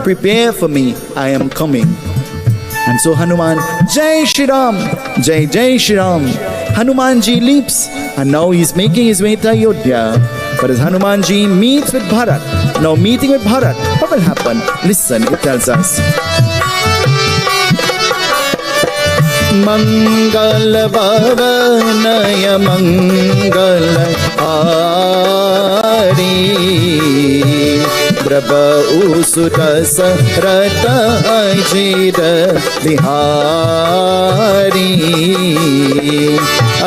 prepare for me, I am coming. And so Hanuman, Jai Shri Ram, Jai Jai Shri Ram. Hanumanji leaps and now he's making his way to Ayodhya. But as Hanumanji meets with Bharat, now meeting with Bharat, what will happen? Listen, it tells us. Mangal Bhavanaya Mangal Hari Prabhu Sudasa Rata Ajira Bihari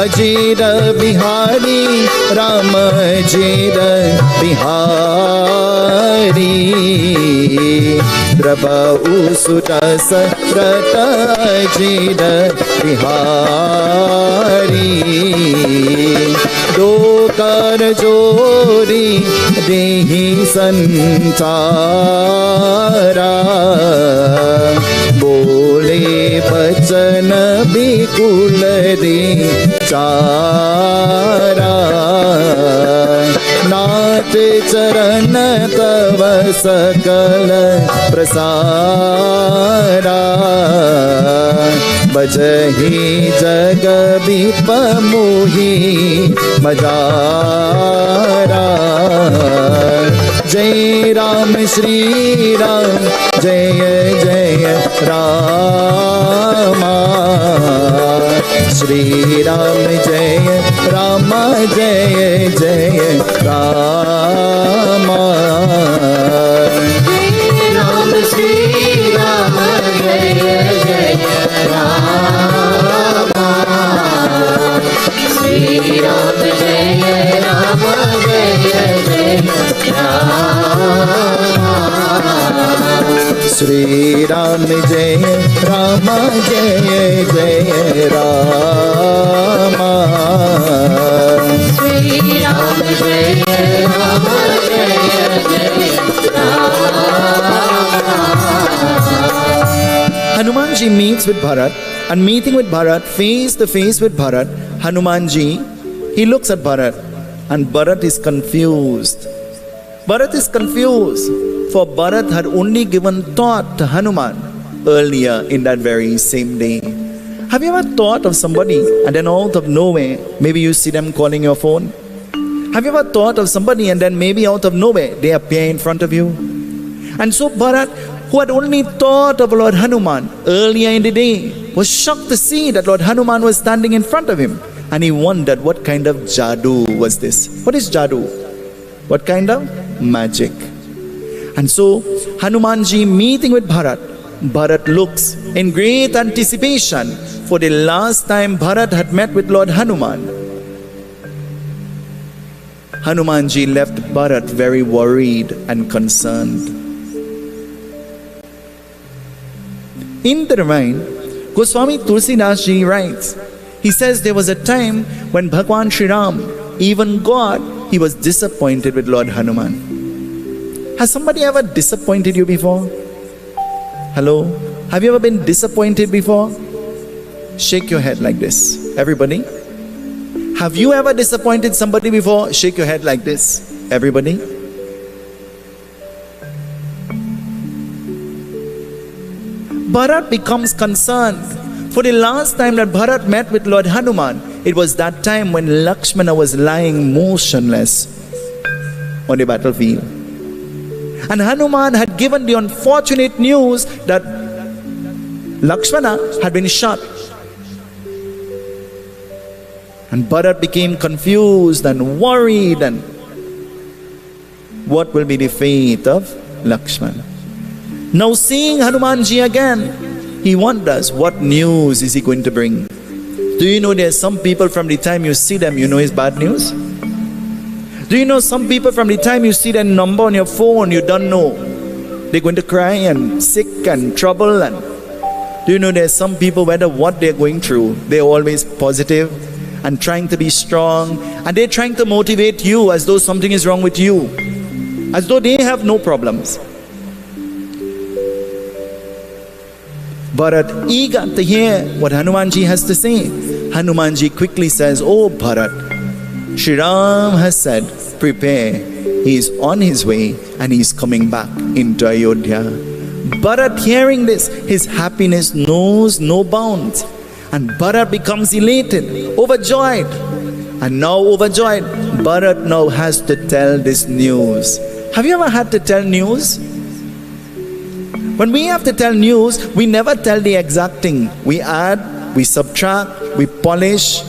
Ajira Bihari Rama Ajira Bihari Prabhu Sudasa Rata Ajira Bihari Dokar Jori Dehi Santara Bole Bachan Bikul De Chara Nath Charan Tava Sakala Prasara Bajahi Jagabipamuhi Majara Jai Ram Shri Ram Jaya Jaya Rama Shri Ram Jaya Rama Jaya Jaya Rama Ram Shri Ram Jaya Jaya Rama Shri Ram Jaya Rama Jaya Jaya Shri Ram Jaya Rama Jaya Jaya Rama Shri Ram Jaya Rama Jaya Jaya Rama. Hanumanji meets with Bharat, and meeting with Bharat, face to face with Bharat, Hanumanji, he looks at Bharat, and Bharat is confused. Bharat is confused, for Bharat had only given thought to Hanuman earlier in that very same day. Have you ever thought of somebody and then out of nowhere, maybe you see them calling your phone? Have you ever thought of somebody and then maybe out of nowhere, they appear in front of you? And so Bharat, who had only thought of Lord Hanuman earlier in the day, was shocked to see that Lord Hanuman was standing in front of him. And he wondered what kind of jadoo was this? What is jadoo? What kind of magic? And so Hanumanji meeting with Bharat, Bharat looks in great anticipation for the last time Bharat had met with Lord Hanuman. Hanumanji left Bharat very worried and concerned. In the Ramayan, Goswami Tulsidas Ji writes, he says there was a time when Bhagwan Shriram, even God, he was disappointed with Lord Hanuman. Has somebody ever disappointed you before? Hello? Have you ever been disappointed before? Shake your head like this. Everybody? Have you ever disappointed somebody before? Shake your head like this. Everybody? Bharat becomes concerned. For the last time that Bharat met with Lord Hanuman, it was that time when Lakshmana was lying motionless on the battlefield. And Hanuman had given the unfortunate news that Lakshmana had been shot. And Bharat became confused and worried, and what will be the fate of Lakshmana? Now seeing Hanumanji again, he wonders what news is he going to bring. Do you know there's some people from the time you see them, you know it's bad news? Do you know some people from the time you see their number on your phone, you don't know they're going to cry and sick and trouble? And do you know there's some people, whether what they're going through, they're always positive and trying to be strong, and they're trying to motivate you as though something is wrong with you, as though they have no problems. Bharat, eager to hear what Hanumanji has to say, Hanumanji quickly says, "Oh Bharat, Shriram has said, prepare. He is on his way and he is coming back into Ayodhya." Bharat, hearing this, his happiness knows no bounds. And Bharat becomes elated, overjoyed. And now overjoyed, Bharat now has to tell this news. Have you ever had to tell news? When we have to tell news, we never tell the exact thing. We add, we subtract, we polish.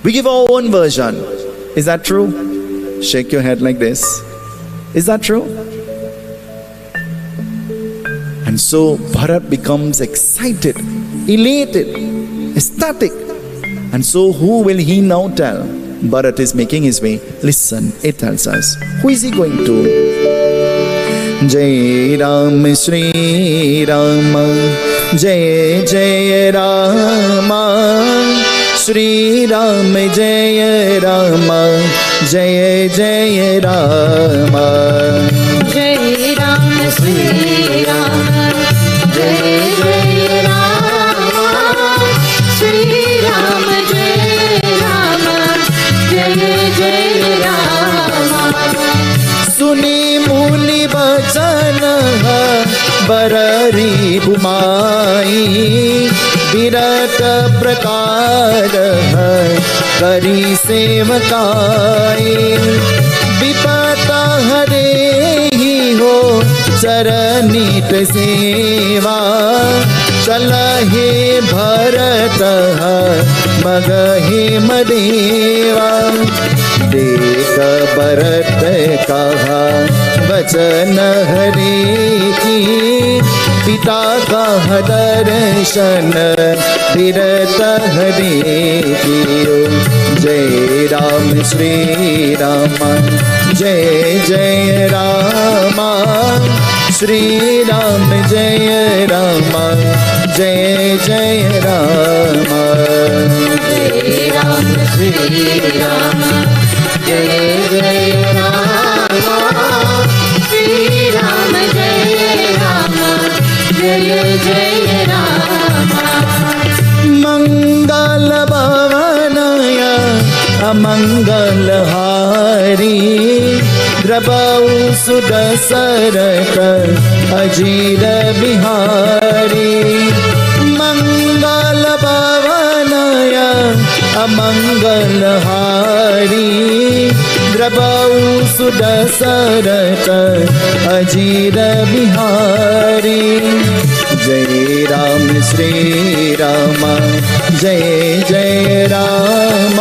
We give our own version. Is that true? Shake your head like this. Is that true? And so Bharat becomes excited, elated, ecstatic. And so who will he now tell? Bharat is making his way. Listen, it tells us. Who is he going to? Jai Ram, Shri Ram, Jai Jai Rama, Shri Ram, Jai Rama, Jai Jai Rama. Jai Ram, Shri Ram, Jai Jai Rama, Shri Ram, Jai Rama, Jai Jai Rama. Suni muli bachan barari bhumai, विरत प्रकार करी सेवकाई, विपता हरे ही हो चरणित सेवा, चलहे भरत मगहे मदेवा। देख भरत कहा वचन हरे की, पिता का दर्शन विरत हरे कियो। जय राम श्री राम, जय जय राम, श्री राम जय राम, जय जय राम। जय राम श्री राम, जय जय राम, श्री राम जय राम, जय जय राम। मंगल भवनय अमंगल हारी, द्रवौ सुदशरथ अजीर बिहारी। मंगल भवनय अमंगल हारी, द्रवौ सुदशरथ अजीर बिहारी। जय राम श्री राम, जय जय राम,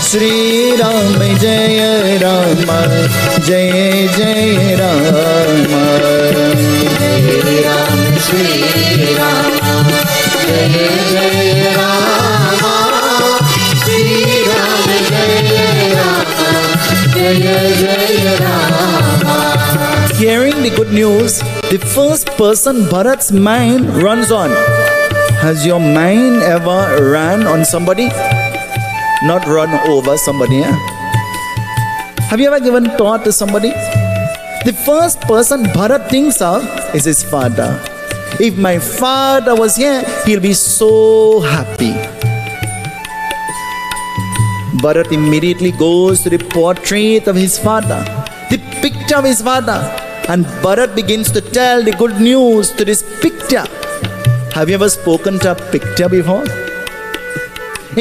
श्री राम जय राम, जय जय राम। जय राम श्री राम, जय जय राम, श्री राम जय राम, जय जय Ram. Hearing the good news, the first person Bharat's mind runs on. Has your mind ever ran on somebody? Not run over somebody, eh? Have you ever given thought to somebody? The first person Bharat thinks of is his father. If my father was here, he'll be so happy. Bharat immediately goes to the portrait of his father, the picture of his father, and Bharat begins to tell the good news to this picture. Have you ever spoken to a picture before?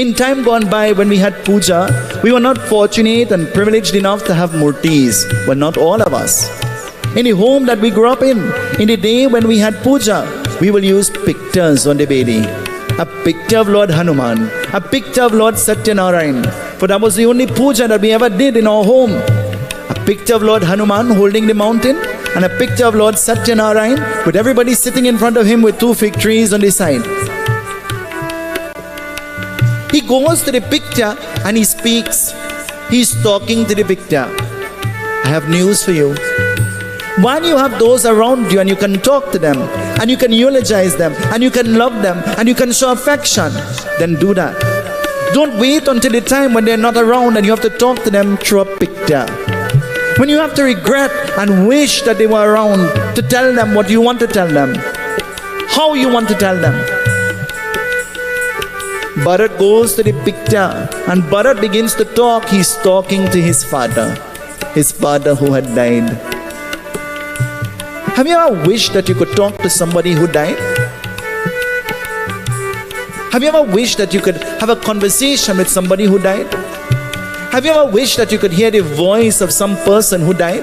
In time gone by, when we had puja, we were not fortunate and privileged enough to have murtis. Well, not all of us. In the home that we grew up in the day when we had puja, we will use pictures on the Vedi. A picture of Lord Hanuman, a picture of Lord Satyanarayan, for that was the only puja that we ever did in our home. A picture of Lord Hanuman holding the mountain, and a picture of Lord Satyanarayan with everybody sitting in front of him with 2 fig trees on the side. He goes to the picture and he speaks. He's talking to the picture. I have news for you. While you have those around you and you can talk to them, and you can eulogize them, and you can love them, and you can show affection, then do that. Don't wait until the time when they're not around and you have to talk to them through a picture. When you have to regret and wish that they were around to tell them what you want to tell them, how you want to tell them. Bharat goes to the picture and Bharat begins to talk. He's talking to his father who had died. Have you ever wished that you could talk to somebody who died? Have you ever wished that you could have a conversation with somebody who died? Have you ever wished that you could hear the voice of some person who died?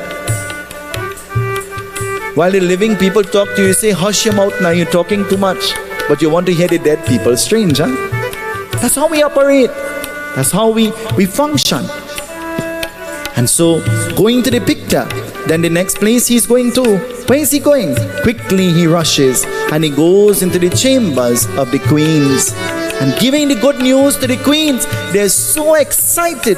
While the living people talk to you, you say, hush your mouth now, you're talking too much. But you want to hear the dead people. Strange, huh? That's how we operate. That's how we function. And so, going to the picture, then the next place he's going to, where is he going? Quickly he rushes and he goes into the chambers of the queens and giving the good news to the queens. They're so excited.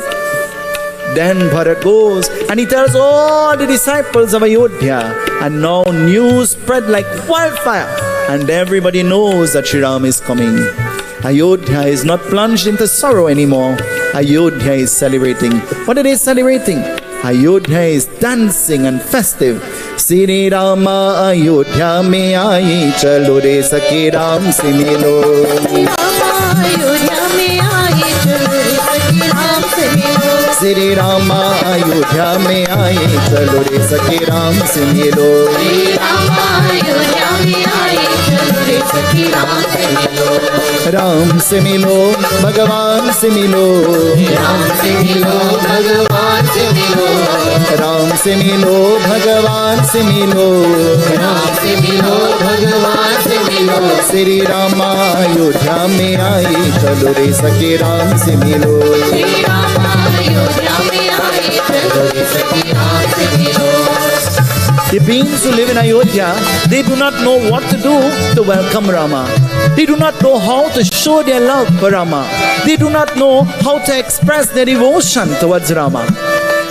Then Bharat goes and he tells all the disciples of Ayodhya, and now news spread like wildfire and everybody knows that Shriram is coming. Ayodhya is not plunged into sorrow anymore. Ayodhya is celebrating. What are they celebrating? Ayodhya is dancing and festive. Shri Rama Ayodhya mein aaye, chalo re sake Ram se milo. Shri Rama Ayodhya mein aaye, chalo re sake Ram se milo. Shri Rama Ayodhya mein aaye, chalo re sake Ram se milo. Ram se milo, Bhagavan se milo. Ram se milo, Bhagavan se milo. Ram se milo, Bhagavan se milo. Ram se milo, Bhagavan se milo. Shri Rama Ayodhya mein aaye, chalo re sake Ram se milo. Shri Rama Ayodhya mein aaye, chalo re sake Ram se milo. The beings who live in Ayodhya, they do not know what to do to welcome Rama. They do not know how to show their love for Rama. They do not know how to express their devotion towards Rama.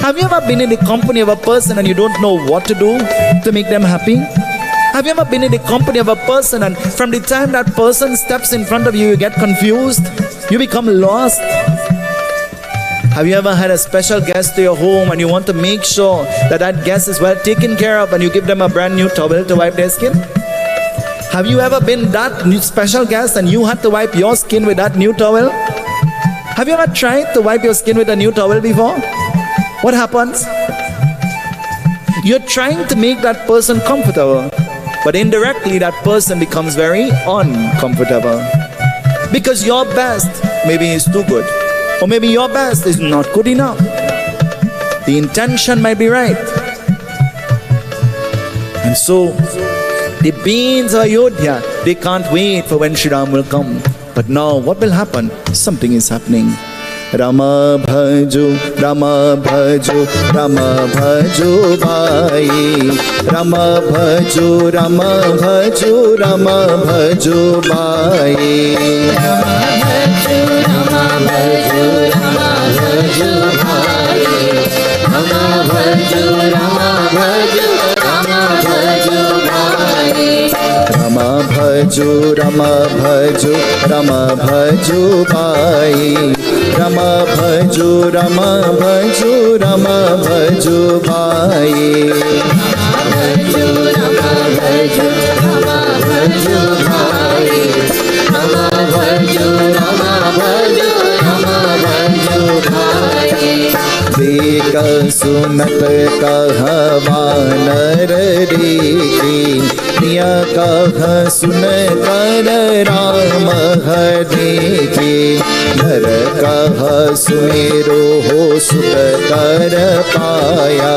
Have you ever been in the company of a person and you don't know what to do to make them happy? Have you ever been in the company of a person and from the time that person steps in front of you, you get confused? You become lost? Have you ever had a special guest to your home and you want to make sure that that guest is well taken care of and you give them a brand new towel to wipe their skin? Have you ever been that new special guest and you had to wipe your skin with that new towel? Have you ever tried to wipe your skin with a new towel before? What happens? You're trying to make that person comfortable, but indirectly that person becomes very uncomfortable. Because your best maybe is too good, or maybe your best is not good enough. The intention might be right. And so, the beings of Ayodhya, they can't wait for when Shriram will come. But now, what will happen? Something is happening. Rama bhajo, Rama bhajo, Rama bhajo bhai. Rama bhajo, Rama bhajo, Rama bhajo bhai. Rama bhajo, Rama bhajo, Rama bhajo bhai. Rama bhajo, Rama bhajo, Rama bhajo bhai. Rama bhajo, Rama bhajo, Rama bhajo bhai. Rama bhajo, Rama bhajo, Rama bhajo bhai. Rama bhajo, Rama bhajo, Rama bhajo bhai. Rama bhajo, Rama bhajo, Rama bhajo bhai. Dekha sunat kahawanar dekhi, Niya kaha sun kar Ram dekhi. Dhar kaha sumero ho sukh kar paya,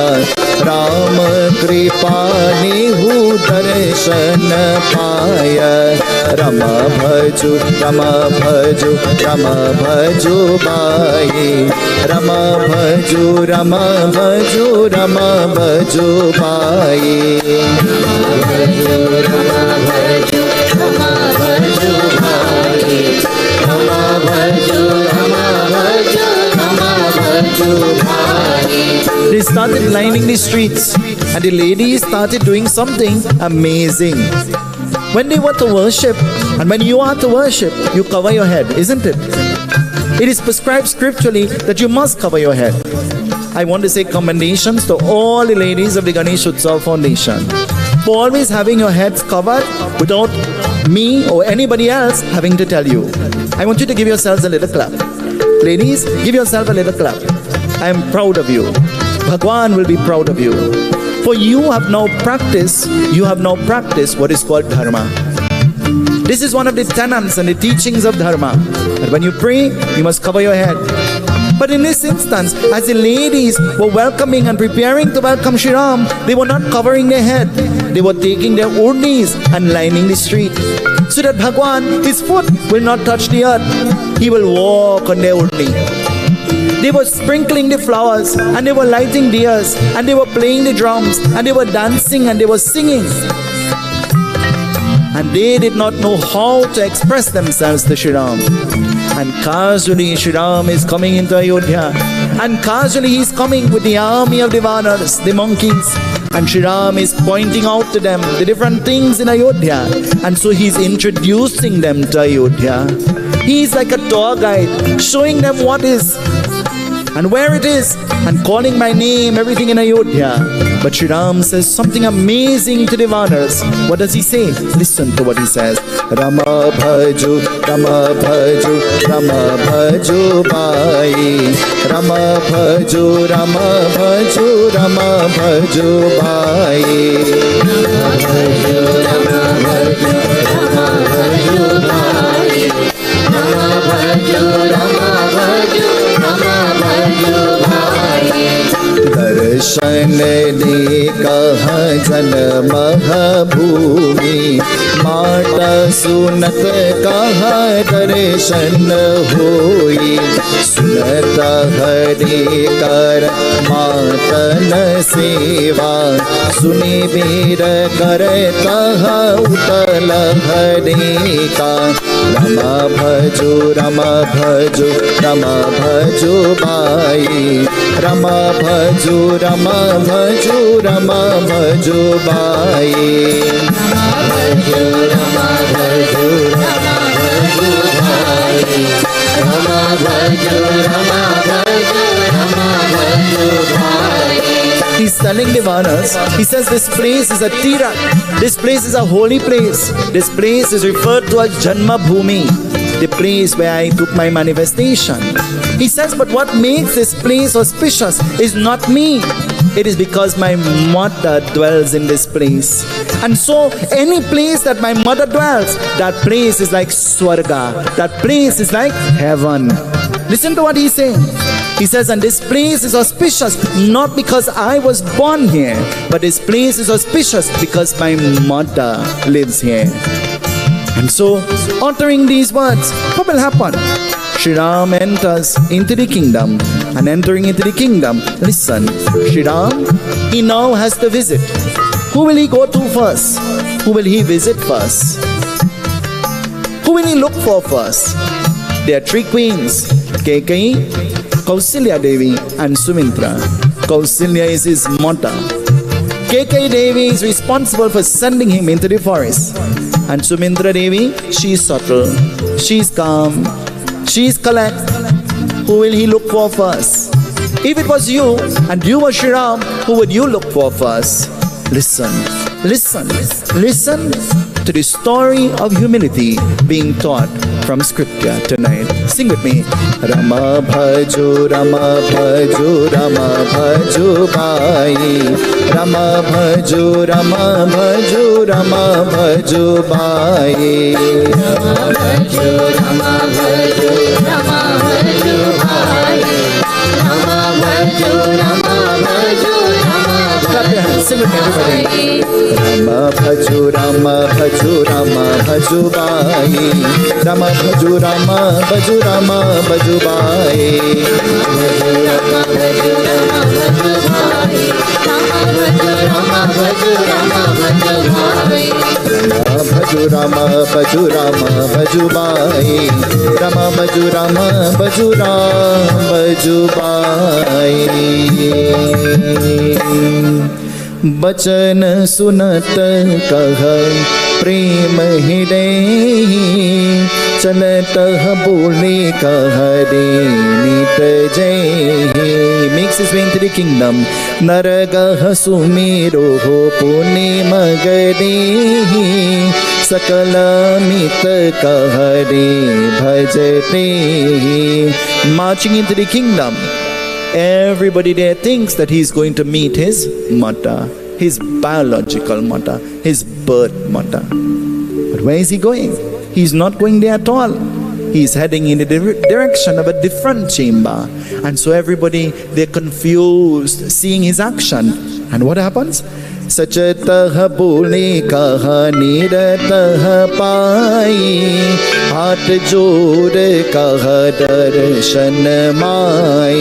Ram kripa nehu darshan paya. Rama bhajo, Rama bhajo, Rama bhajo bhai. Rama bhajo, Rama bhajo, Rama bhajo bhai. Rama bhajo, Rama bhajo, Rama bhajo bhai. Rama bhajo, Rama bhajo, Rama bhajo bhai. They started lining the streets and the ladies started doing something amazing. When they want to worship and when you are to worship, you cover your head, isn't it? It is prescribed scripturally that you must cover your head. I want to say commendations to all the ladies of the Ganesh Utsav Foundation for always having your heads covered without me or anybody else having to tell you. I want you to give yourselves a little clap. Ladies, give yourself a little clap. I am proud of you. Bhagwan will be proud of you. For you have now practiced what is called dharma. This is one of the tenets and the teachings of dharma, that when you pray, you must cover your head. But in this instance, as the ladies were welcoming and preparing to welcome Shriram, they were not covering their head. They were taking their urnis and lining the street, so that Bhagwan, his foot will not touch the earth. He will walk on their urni. They were sprinkling the flowers, and they were lighting diyas, and they were playing the drums, and they were dancing, and they were singing. And they did not know how to express themselves to Shriram. And casually Shriram is coming into Ayodhya, and casually he is coming with the army of the Vanars, the monkeys, and Shriram is pointing out to them the different things in Ayodhya, and so he is introducing them to Ayodhya. He is like a tour guide, showing them what is and where it is, and calling by name everything in Ayodhya. But Shriram says something amazing to the Vanars. What does he say? Listen to what he says. Rama bhaju, Rama bhaju, Rama bhaju bai. Rama bhaju, Rama bhaju, Rama bhaju bai. Rama bhaju, Rama bhaju, Rama bhaju bai. Rama bhaju, Rama bhaju, Rama bhaju bai. दर्शन दे कहाँ जन्म भूमि, माता सुनत कहाँ दर्शन होई। सुनत हरि कर मातन सेवा, सुनि वीर कर कहाँ उतल हरि का। रमा भजो रमा भजो रमा भजो बाई। रमा भजो रमा भजो रमा भजो बाई। रमा भजो रमा भजो रमा भजो बाई। रमा भजो रमा भजो रमा भजो by. He's telling the Vanas, he says this place is a Tirat, this place is a holy place, this place is referred to as Janma Bhumi, the place where I took my manifestation. He says, but what makes this place auspicious is not me. It is because my mother dwells in this place. And so any place that my mother dwells, that place is like Swarga, that place is like heaven. Listen to what he's saying. He says, and this place is auspicious not because I was born here, but this place is auspicious because my mother lives here. And so, uttering these words, what will happen? Shriram enters into the kingdom, and entering into the kingdom, listen, Shriram, he now has to visit. Who will he go to first? Who will he visit first? Who will he look for first? There are three queens, Kaikeyi, Kausalya Devi and Sumitra. Kausalya is his mother. Kaikeyi Devi is responsible for sending him into the forest. And Sumitra Devi, she is subtle, she is calm, she is collect. Who will he look for first? If it was you and you were Shriram, who would you look for first? Listen, listen, listen to the story of humility being taught from scripture tonight. Sing with me. Rama bhajo, Rama bhajo, Rama bhajo bai. Rama bhajo, Rama bhajo, Rama bhajo bai. Rama bhajo, Rama bhajo, Rama bhajo bai. Rama bhajo, Rama bhajo, Rama bhajo. Sing with me, everybody. Rama bhajo, Rama bhajo, Rama bhajo bai. Rama bhajo, Rama bhajo, Rama bhajo bai. Rama bhajo, Rama bhajo, Rama bhajo bai. Rama bhajo, Rama bhajo, Rama bhajo bai. Rama bhajo, Rama bhajo, Rama bhajo bai. Rama bhajo, Rama bhajo, Rama bhajo bai. बचन सुनत कह प्रेम हृदय, चलत बोले कह रे नित जय. Makes his way into the kingdom. नरगह सुमेरो हो पुण्य मगदे, सकल मित कह रे भजते. Marching into the kingdom, everybody there thinks that he is going to meet his mother. his biological mother, his birth mother. But where is he going? He's not going there at all. He's heading in the direction of a different chamber. And so everybody, they're confused seeing his action. And what happens? Sachatah bole kaha niratah pai, haat jod kaha darshan mai,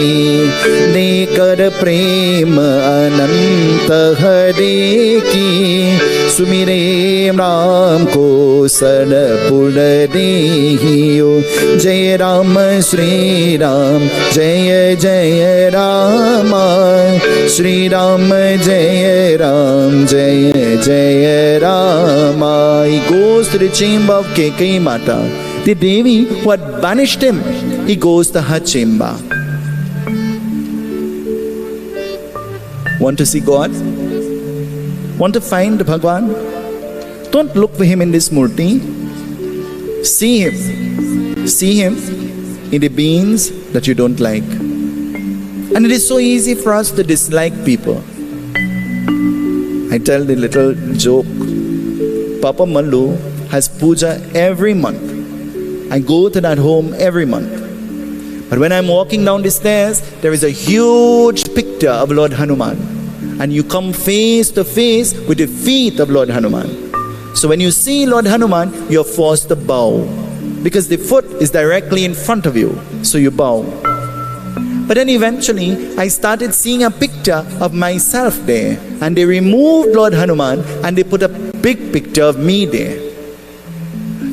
nekar prem anant hare ki, sumire Ram ko sarpul dehiyo, Jai Ram Shri Ram, Jai Jai Rama, Shri Ram Jai Ram, Jaya Jaya Rama. He goes to the chamber of Kaikeyi Mata, the Devi who had banished him. He goes to her chamber. Want to see God? Want to find Bhagwan? Don't look for him in this murti. See him. See him in the beings that you don't like. And it is so easy for us to dislike people. I tell the little joke. Papa Mallu has puja every month. I go to that home every month. But when I'm walking down the stairs, there is a huge picture of Lord Hanuman. And you come face to face with the feet of Lord Hanuman. So when you see Lord Hanuman, you're forced to bow. Because the foot is directly in front of you. So you bow. But then eventually, I started seeing a picture of myself there. And they removed Lord Hanuman and they put a big picture of me there.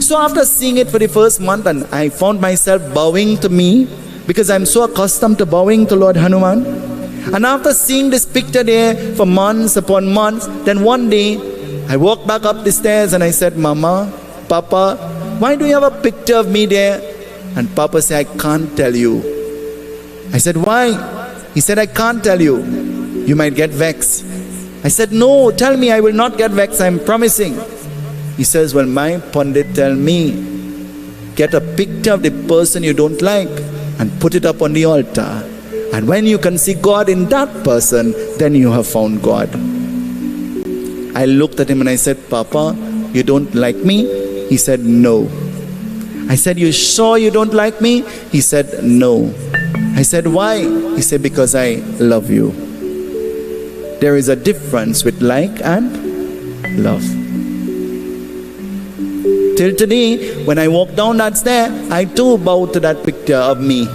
So after seeing it for the first month, and I found myself bowing to me, because I'm so accustomed to bowing to Lord Hanuman. And after seeing this picture there for months upon months, then one day, I walked back up the stairs and I said, Mama, Papa, why do you have a picture of me there? And Papa said, I can't tell you. I said, why? He said, I can't tell you. You might get vexed. I said, no, tell me, I will not get vexed, I'm promising. He says, well, my Pandit tell me, get a picture of the person you don't like and put it up on the altar. And when you can see God in that person, then you have found God. I looked at him and I said, Papa, you don't like me? He said, no. I said, you sure you don't like me? He said, no. I said, why? He said, because I love you. There is a difference with like and love. Till today, when I walk down that stair, I too bow to that picture of me.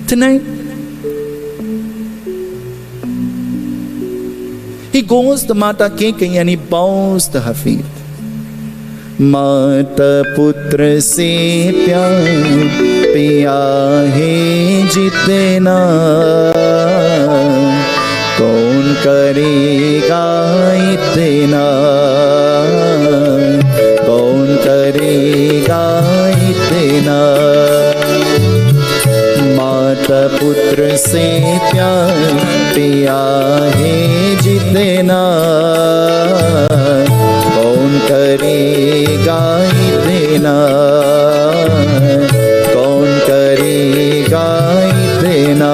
Tonight, he goes to Mata Kaikeyi and he bows to her feet. माता पुत्र से प्यार पिया है जितना कौन करेगा इतना कौन करेगा इतना माता पुत्र से प्यार पिया है जितना कौन करेगा इतना कौन करेगा इतना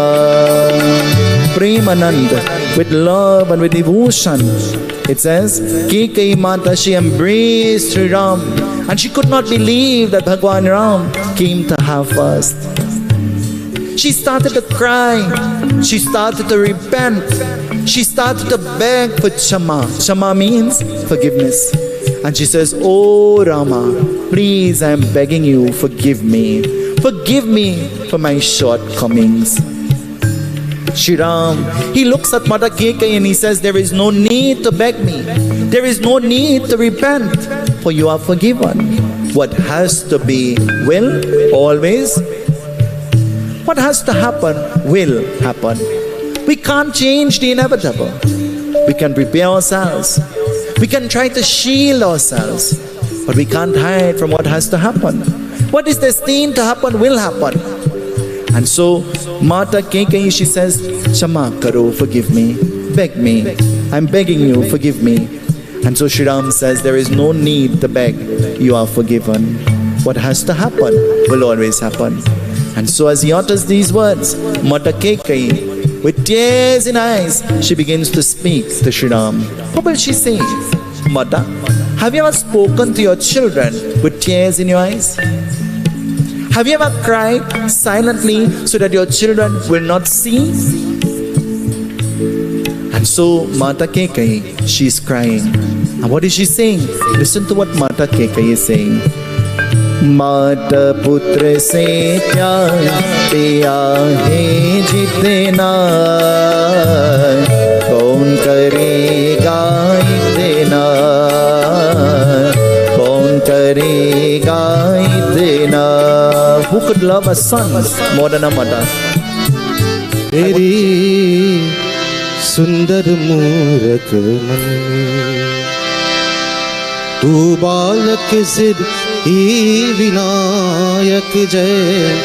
Premanand with love and with devotion. It says Kaikeyi Mata, she embraced Sri Ram and she could not believe that Bhagwan Ram came to her first. She started to cry, she started to repent, she started to beg for Kshama. Kshama means forgiveness. And she says, oh Rama, please, I am begging you, forgive me. Forgive me for my shortcomings. Shriram, he looks at Mata Kaikeyi and he says, there is no need to beg me. There is no need to repent, for you are forgiven. What has to be will always. What has to happen will happen. We can't change the inevitable. We can prepare ourselves. We can try to shield ourselves. But we can't hide from what has to happen. What is destined to happen will happen. And so, Mata Kaikeyi, she says, Kshama karo, forgive me. Beg me. I'm begging you, forgive me. And so Shriram says, there is no need to beg. You are forgiven. What has to happen will always happen. And so as he utters these words, Mata Kaikeyi, with tears in eyes, she begins to speak to Shriram. What will she say? Mata, have you ever spoken to your children with tears in your eyes? Have you ever cried silently so that your children will not see? And so Mata Kaikeyi, she is crying. And what is she saying? Listen to what Mata Kaikeyi is saying. माता पुत्र से प्यार पिया है जितना कौन करेगा इतना कौन करेगा इतना Who could love a son more than a mother? तेरी सुंदर मूरत मन में तू बालक सिद्ध ही विनायक जय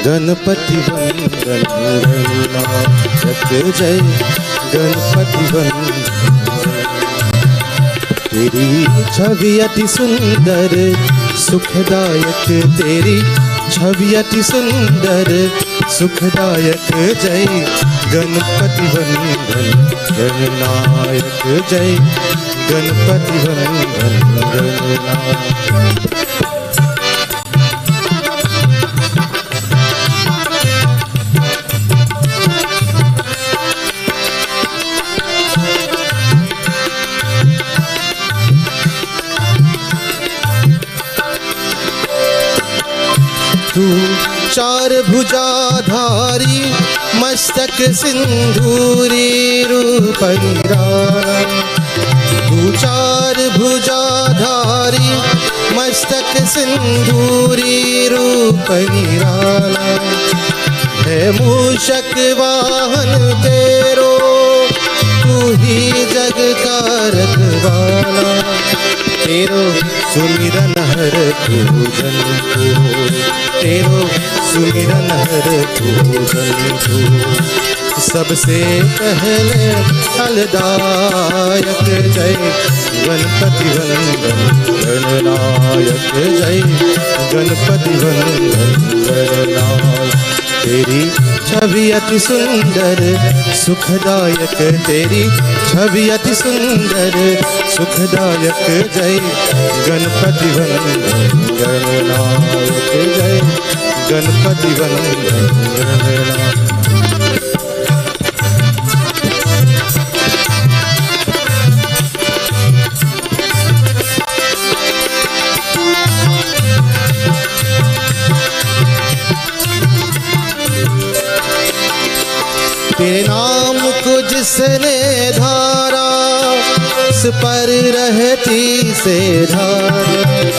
गणपति वंदन गणनायक जय गणपति वंदन तेरी छवि अति सुंदर सुखदायक तेरी छवि अति सुंदर सुखदायक जय गणपति वंदन गणनायक जय गणपति वंदन गणनायक तू चार भुजाधारी मस्तक सिंदूरी रूप निराला तू चार भुजाधारी मस्तक सिंदूरी रूप निराला है मूषक वाहन तेरो तू ही जग का रखवाला तेरो सुमिरन हर पूजन को तेरो सुमिरन हर पूजन को सबसे पहले फलदायक जय गणपति वंदन गणनायक जय गणपति वंदन गणनायक तेरी छवि अति सुंदर सुखदायक तेरी छवि अति सुंदर सुखदायक जय गणपति वंदन गणनायक जय गणपति वंदन गणनायक तेरे नाम को जिसने धारा उस पर रहती से धारा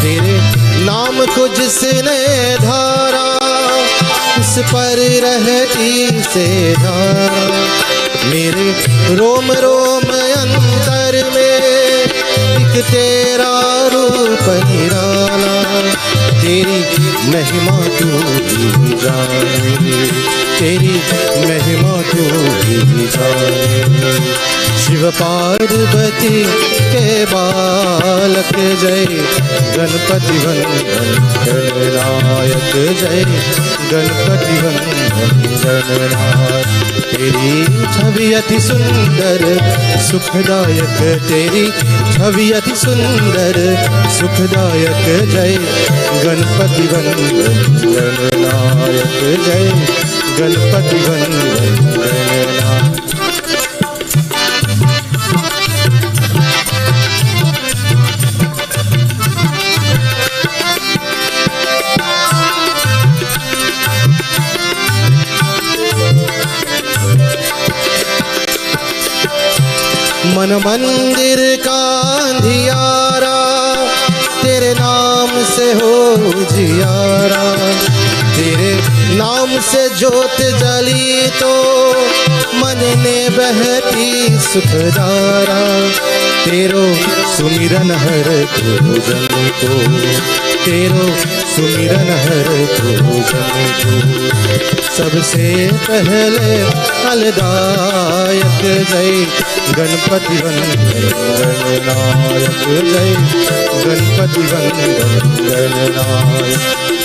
तेरे नाम को जिसने धारा उस पर रहती से धारा मेरे रोम रोम अंतर में एक तेरा रूप निराला तेरी महिमा तू ही जाने तेरी महिमा तू ही जाने शिव पार्वती के बालक जय गणपति वंदन गणनायक जय गणपति वंदन गणनायक तेरी छवि अति सुंदर सुखदायक तेरी छवि अति सुंदर सुखदायक जय गणपति वंदन गणनायक जय गणपति वंदन गणनायक मन मंदिर का अंधियारा तेरे नाम से हो जियारा तेरे नाम से ज्योत जली तो मन ने बहती सुखदारा तेरो सुमिरन हर पूजन को तेरो सुमिरन हर पूजन को सबसे पहले फलदायक जय गणपति वंदन गणनायक जय गणपति वंदन गणनायक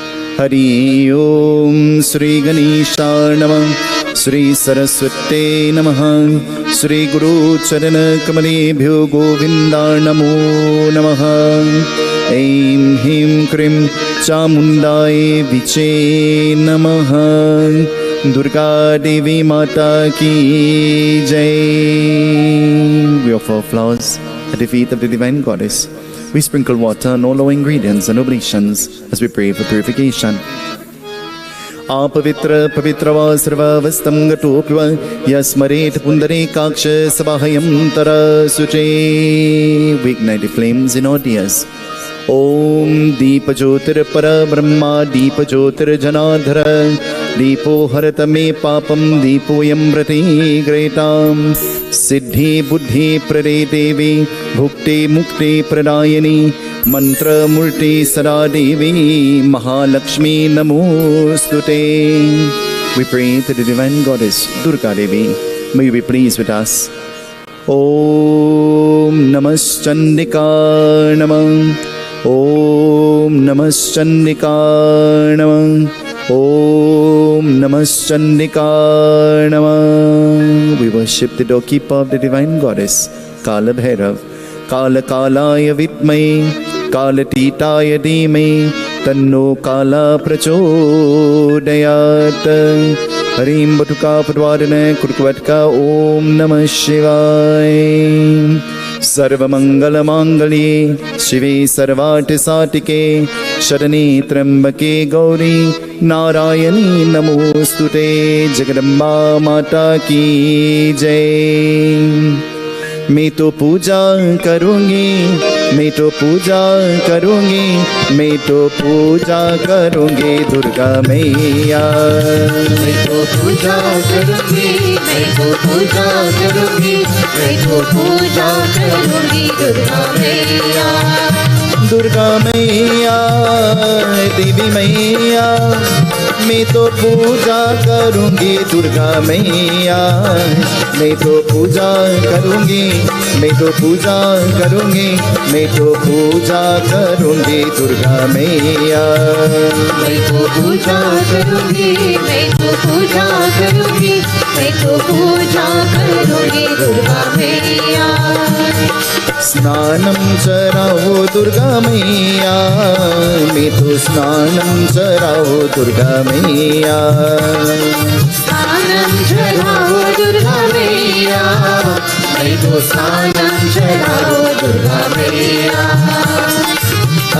हरि ओम श्री गणेशाय नमः। श्री सरस्वते नमः। श्री गुरु चरण कमलेभ्यो गोविन्दाय नमो नमः। ऐं ह्रीं क्रीं चामुण्डाय विचे नमः। दुर्गा देवी माता की जय। We offer flowers at the feet of the divine goddess. We sprinkle water on all our ingredients and oblations as we pray for purification. Apavitra pavitra sarvavastam gatopya yasmaret pundarekaksha sabahayam tarasuche. We ignite the flames in our tears. Om Deepa Jyotir Para Brahma Deepa Jyotir Janadhara Deepo Harata Me Papam Deepo Yamrati Gretam Siddhi Buddhi Prade Devi Bhukti Mukti Pradayani Mantra Murti Sada Devi Mahalakshmi Namostute. We pray to the divine goddess Durga Devi. May you be pleased with us. Om Namaschandika Namah. Om Namaschandika Namah. Om Namaschandika Namah. We worship the doorkeeper of the divine goddess, Kala Bhairav. Kala Kalaya Vitmai, Kala Titaya Dhimai, Tanno Kala Prachodayat. Harim Batuka Padwadana Kurkvatka Om Namah Shivaya. सर्वमंगल मांगल्ये शिवे सर्वार्थ साधिके शरणे त्र्यंबके गौरी नारायणी नमोस्तुते। जगदम्बा माता की जय। मैं तो पूजा करूंगी, मैं तो पूजा करूंगी, मैं तो पूजा करूंगी दुर्गा मैया। मैं तो पूजा करूंगी, मैं तो पूजा करूंगी, मैं तो पूजा करूंगी दुर्गा मैया। दुर्गा मैया देवी मैया, मैं तो पूजा करूंगी दुर्गा मैया। मैं तो पूजा करूंगी, मैं तो पूजा करूंगी, मैं तो पूजा करूंगी दुर्गा मैया। मैं तो पूजा करूंगी, मैं तो पूजा करूंगी, मैं तो पूजा करूंगी दुर्गा मैया। स्नानं चराओ दुर्गा मैया, मैं तो स्नानं चराओ दुर्गा मैया। स्नानं चराओ दुर्गा मैया, मैं तो स्नानं चराओ दुर्गा मैया।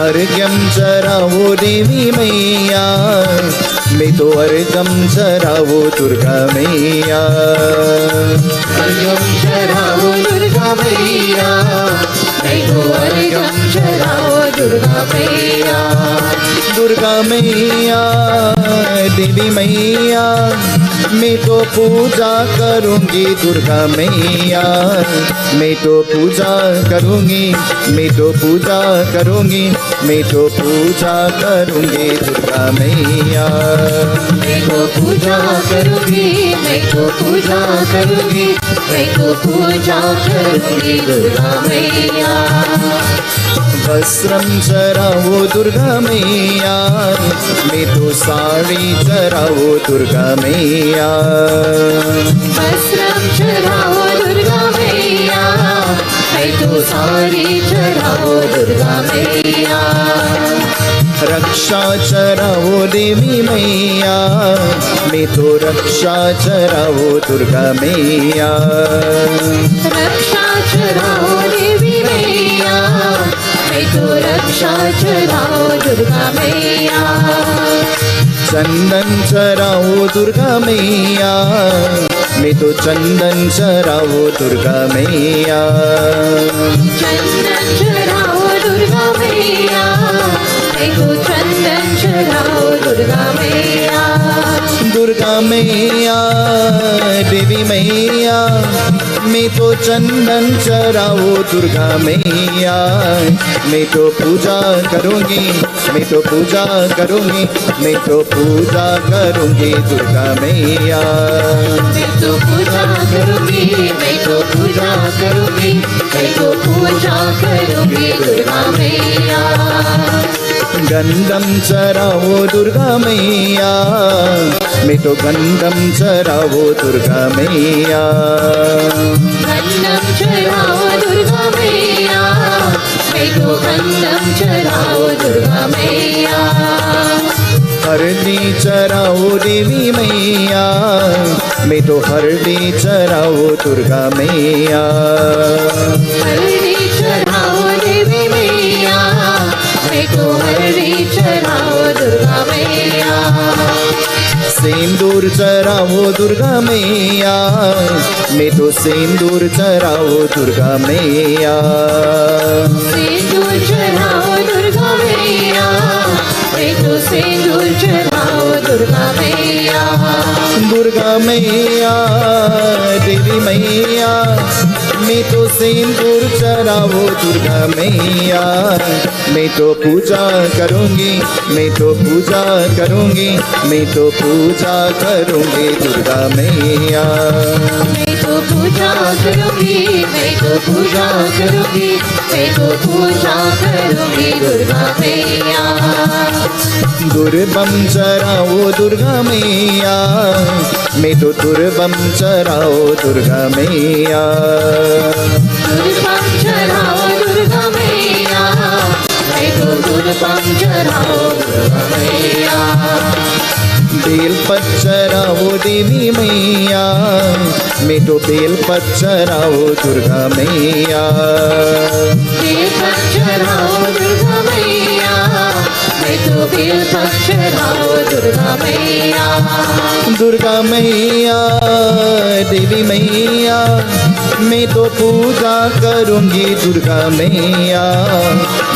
अर्घ्यं चराओ देवी मैया, मैं तो अर्घ्यं चराओ दुर्गा मैया। अर्घ्यं चराओ दुर्गा मैया, मैं तो अर्घ्यं चराओ दुर्गा मैया। दुर्गा मैया देवी मैया, मैं तो पूजा करूंगी दुर्गा मैया। मैं तो पूजा करूंगी, मैं तो पूजा करूंगी, मैं तो पूजा करूंगी दुर्गा मैया। मैं तो पूजा करूंगी, मैं तो पूजा करूंगी, मैं तो पूजा करूंगी दुर्गा मैया। वस्त्रं चराओ दुर्गा मैया, मैं तो साड़ी चराओ दुर्गा मैया। वस्त्रं चराओ दुर्गा मैया, मैं तो साड़ी चराओ दुर्गा मैया। रक्षा चराओ देवी मैया, मैं तो रक्षा चराओ दुर्गा मैया। रक्षा चराओ देवी मैया, मैं तो रक्षा चराओ दुर्गा मैया। चंदन चराओ दुर्गा मैया, मैं तो चंदन चराओ दुर्गा मैया। चंदन चराओ दुर्गा मैया, मैं तो चंदन चराओ दुर्गा मैया। दुर्गा मैया देवी मैया, मैं तो चंदन चराओ दुर्गा मैया। मैं तो पूजा करूंगी, मैं तो पूजा करूंगी, मैं तो पूजा करूंगी दुर्गा मैया। मैं तो पूजा करूंगी, मैं तो पूजा करूंगी, मैं तो पूजा करूंगी दुर्गा मैया। गंधम चराओ दुर्गा मैया, मैं तो गंधम चराओ दुर्गा मैया। गंधम चराओ दुर्गा मैया, मैं तो गंधम चराओ दुर्गा मैया। हरदी चराओ देवी मैया, मैं तो हरदी चराओ दुर्गा मैया। हरदी चराओ देवी मैया, मैं तो हरदी चराओ दुर्गा मैया। सिंदूर चराओ दुर्गा मैया, मैं तो सिंदूर चराओ दुर्गा मैया। सिंदूर चराओ दुर्गा मैया, मैं तो सिंदूर चराओ दुर्गा मैया। दुर्गा मैया देवी मैया, मैं तो सिंदूर चराओ दुर्गा मैया। मैं तो पूजा करूंगी, मैं तो पूजा करूंगी, मैं तो पूजा करूंगी दुर्गा मैया। मैं तो पूजा करूंगी, मैं तो पूजा करूंगी, मैं तो पूजा करूंगी दुर्गा मैया। दुर्बम चराओ दुर्गा मैया, मैं तो दुर्बम चराओ दुर्गा मैया। दुर्बम चराओ दुर्गा मैया, मैं तो दुर्बम चराओ दुर्गा मैया। बेल चराओ देवी मैया, मैं तो बेल चराओ दुर्गा मैया। बेल चराओ दुर्गा मैया, मैं तो बेल चराओ दुर्गा मैया। दुर्गा मैया देवी मैया, मैं तो पूजा करूंगी दुर्गा मैया।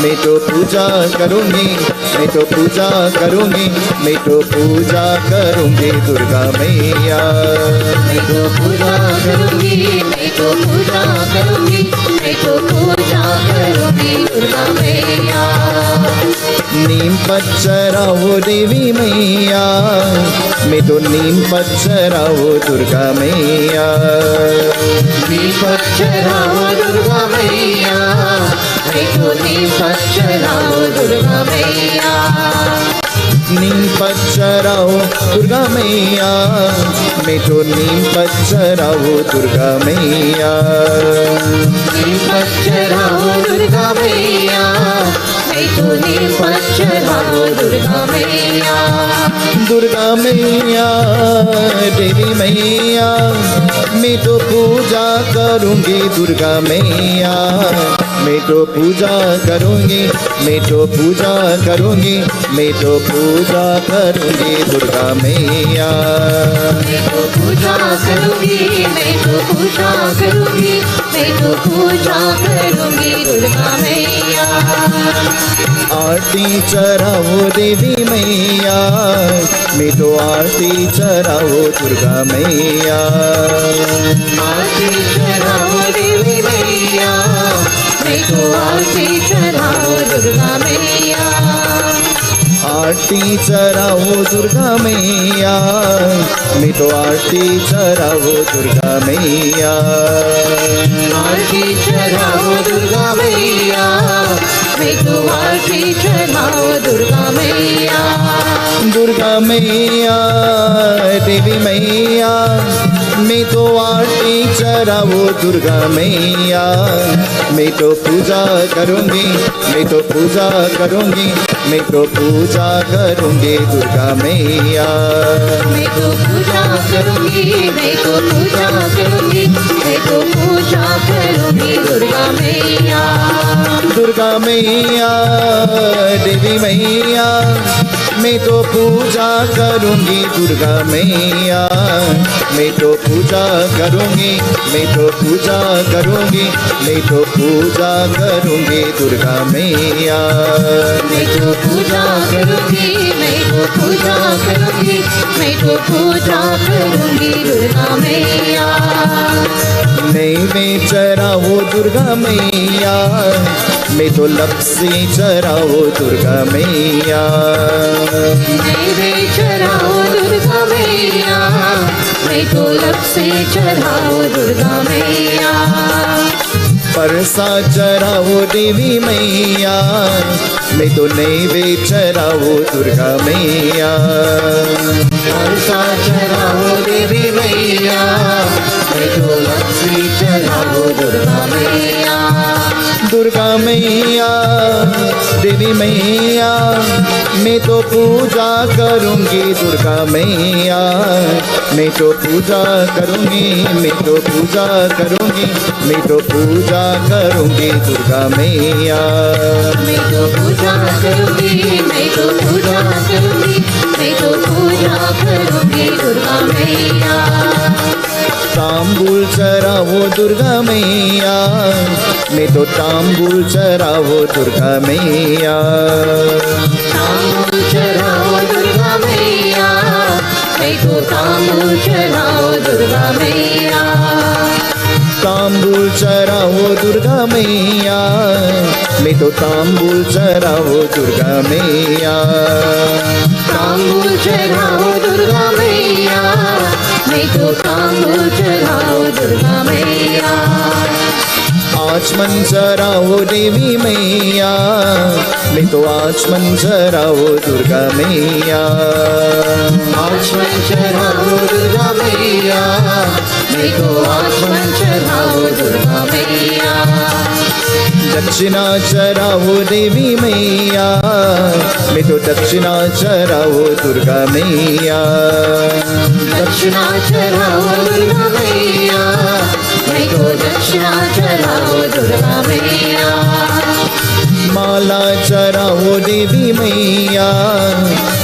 मैं तो पूजा करूंगी, मैं तो पूजा करूंगी, मैं तो पूजा करूंगी दुर्गा मैया। मैं तो पूजा करूंगी, मैं तो पूजा करूंगी, मैं तो पूजा करूंगी दुर्गा मैया। नीम चराओ देवी मैया, मैं तो नीम चराओ दुर्गा मैया। नीम चराओ दुर्गा मैया, मैं तो नीम चराओ दुर्गा मैया। नीम चराओ दुर्गा मैया, मैं तो नीम चराओ दुर्गा मैया। नीम चराओ दुर्गा मैया, मैं तो नीम चराओ दुर्गा मैया। दुर्गा मैया देवी मैया, मैं तो पूजा करूंगी दुर्गा मैया। मैं तो पूजा करूंगी, मैं तो पूजा करूंगी, मैं तो पूजा करूंगी दुर्गा मैया। मैं तो पूजा करूंगी, मैं तो पूजा करूंगी, मैं तो पूजा करूंगी दुर्गा मैया। आरती चराओ देवी मैया, मैं तो आरती चराओ दुर्गा मैया। आरती चराओ देवी मैया, मैं तो आरती चराओ दुर्गा मैया। आरती चराओ दुर्गा मैया, मैं तो आरती चराओ दुर्गा मैया। आरती चराओ दुर्गा मैया, मैं तो आरती चराओ दुर्गा मैया। दुर्गा मैया देवी मैया, मैं तो आरती चराओ दुर्गा मैया। मैं तो पूजा करूंगी, मैं तो पूजा करूंगी, मैं तो पूजा करूंगी दुर्गा मैया। मैं तो पूजा करूंगी, मैं तो पूजा करूंगी, मैं तो पूजा करूंगी दुर्गा मैया। दुर्गा मैया देवी मैया, मैं तो पूजा करूंगी दुर्गा मैया। मैं तो पूजा करूंगी, मैं तो पूजा करूंगी, मैं तो पूजा करूंगी दुर्गा मैया। मैं तो पूजा करूंगी, मैं तो पूजा करूंगी, मैं तो पूजा करूंगी दुर्गा मैया। नैवेद्य चराओ दुर्गा मैया, मैं तो लपसी चराओ दुर्गा मैया। नैवेद्य चराओ दुर्गा मैया, मैं तो लपसी चराओ दुर्गा मैया। बरसा चढ़ाओ देवी मैया, मैं तो नैवेद्य चढ़ाओ दुर्गा मैया। बरसा चढ़ाओ देवी मैया, मैं तो लक्ष्मी चढ़ाओ दुर्गा मैया। दुर्गा मैया देवी मैया, मैं तो पूजा करूंगी दुर्गा मैया, मैं तो पूजा करूंगी, मैं तो पूजा करूंगी, मैं तो पूजा करूंगी दुर्गा मैया। मैं तो पूजा करूंगी, मैं तो पूजा करूंगी, मैं तो पूजा करूंगी दुर्गा मैया। तांबूल चढ़ाओ दुर्गा मैया, मैं तो तांबूल चढ़ाओ दुर्गा मैया। तांबूल चढ़ाओ दुर्गा मैया, मैं तो तांबूल चढ़ाओ दुर्गा मैया। तांबूल चढ़ाओ दुर्गा मैया, मैं तो तांबूल चढ़ाओ दुर्गा मैया। तांबूल चढ़ाओ दुर्गा मैया, मैं तो तांबूल चढ़ाओ दुर्गा मैया। आचमन चढ़ाओ देवी मैया, मैं तो आचमन चढ़ाओ दुर्गा मैया। आचमन चढ़ाओ दुर्गा मैया, मैं तो आचमन चढ़ाओ दुर्गा मैया। दक्षिणा चढ़ाओ देवी मैया, मैं तो दक्षिणा चढ़ाओ दुर्गा मैया। दक्षिणा चढ़ाओ दुर्गा मैया, मैं तो दक्षिणा चढ़ाओ दुर्गा मैया। माला चढ़ाओ देवी मैया,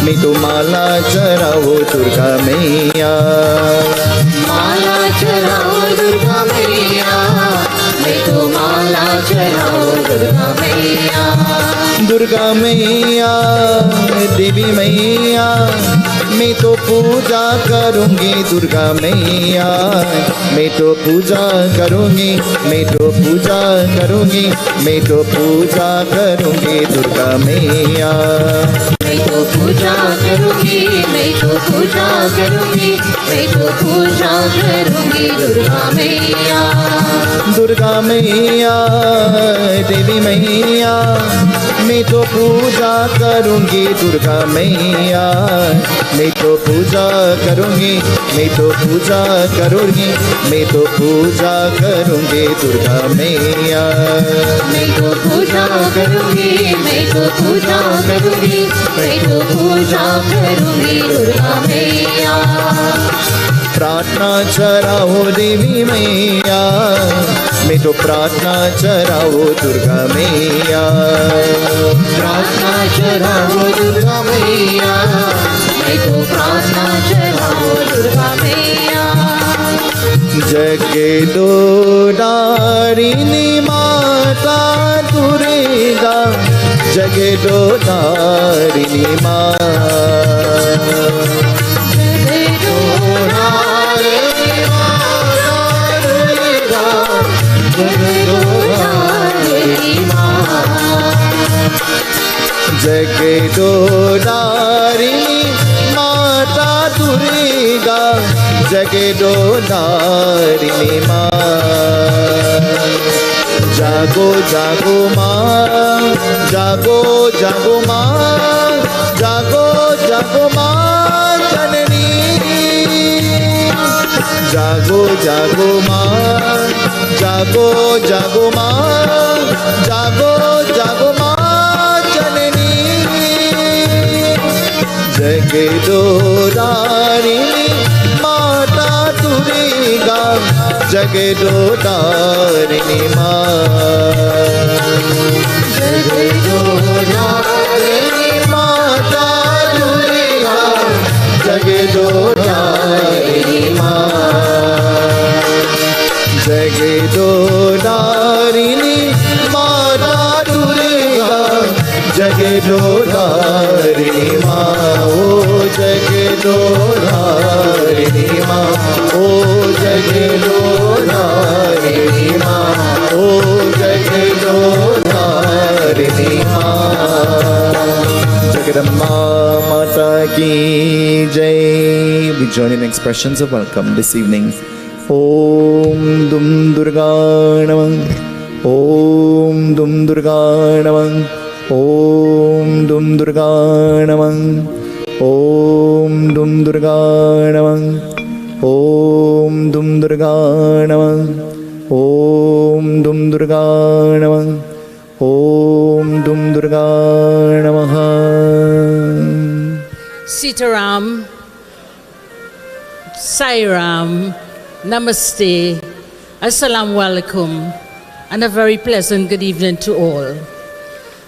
मैं तो माला चढ़ाओ दुर्गा मैया। माला चढ़ाओ दुर्गा मैया, मैं तो माला चढ़ाओ दुर्गा मैया। दुर्गा मैया देवी मैया, मैं तो पूजा करूंगी दुर्गा मैया, मैं तो पूजा करूंगी, मैं तो पूजा करूंगी, मैं तो पूजा करूंगी दुर्गा मैया। मैं तो पूजा करूंगी, मैं तो पूजा करूंगी, मैं तो पूजा करूंगी दुर्गा मैया। दुर्गा मैया देवी मैया, मैं तो पूजा करूंगी दुर्गा मैया, मैं तो पूजा करूंगी, मैं तो पूजा करूंगी, मैं तो पूजा करूंगी दुर्गा मैया। मैं तो पूजा करूंगी, मैं तो पूजा करूंगी, मैं तो पूजा करूंगी दुर्गा मैया। प्रार्थना चढ़ाओ देवी मैया, मैं तो प्रार्थना चढ़ाओ दुर्गा मैया। प्रार्थना चढ़ाओ दुर्गा मैया, मैं तो प्रार्थना चढ़ाओ दुर्गा मैया। जगदोदारिणी माता दुर्गा, जगदोदारिणी माँ। जगदोदारिणी माता दुर्गा, जगदोदारिणी माँ। जागो जागो माँ, जागो जागो माँ, जागो जागो माँ जननी। जागो जागो माँ, जागो जागो माँ, जागो जागो माँ जननी। जगदोदारिणी माता दुर्गा, जगदोदारिणी माँ। जगदोदारिणी माता दुर्गा, जगदोदारिणी माँ। जगदोदारिणी माता दुर्गा, जगदोदारिणी माँ। ओ जगदोदारिणी माँ, ओ जगदोदारिणी माँ, ओ जगदोदारिणी माँ। जगदम्बा माता की जय। We join in expressions of welcome this evening. Om Dum Durga Namah, Durga Namah. Om Dum Durga Namah. Om Dum Durga Namah. Om Dum Durga Namah. Om Dum Durga Namah. Om Dum Durga Namah. Seetahal, Sairam, Namaste, Assalamu Alaikum, and a very pleasant good evening to all.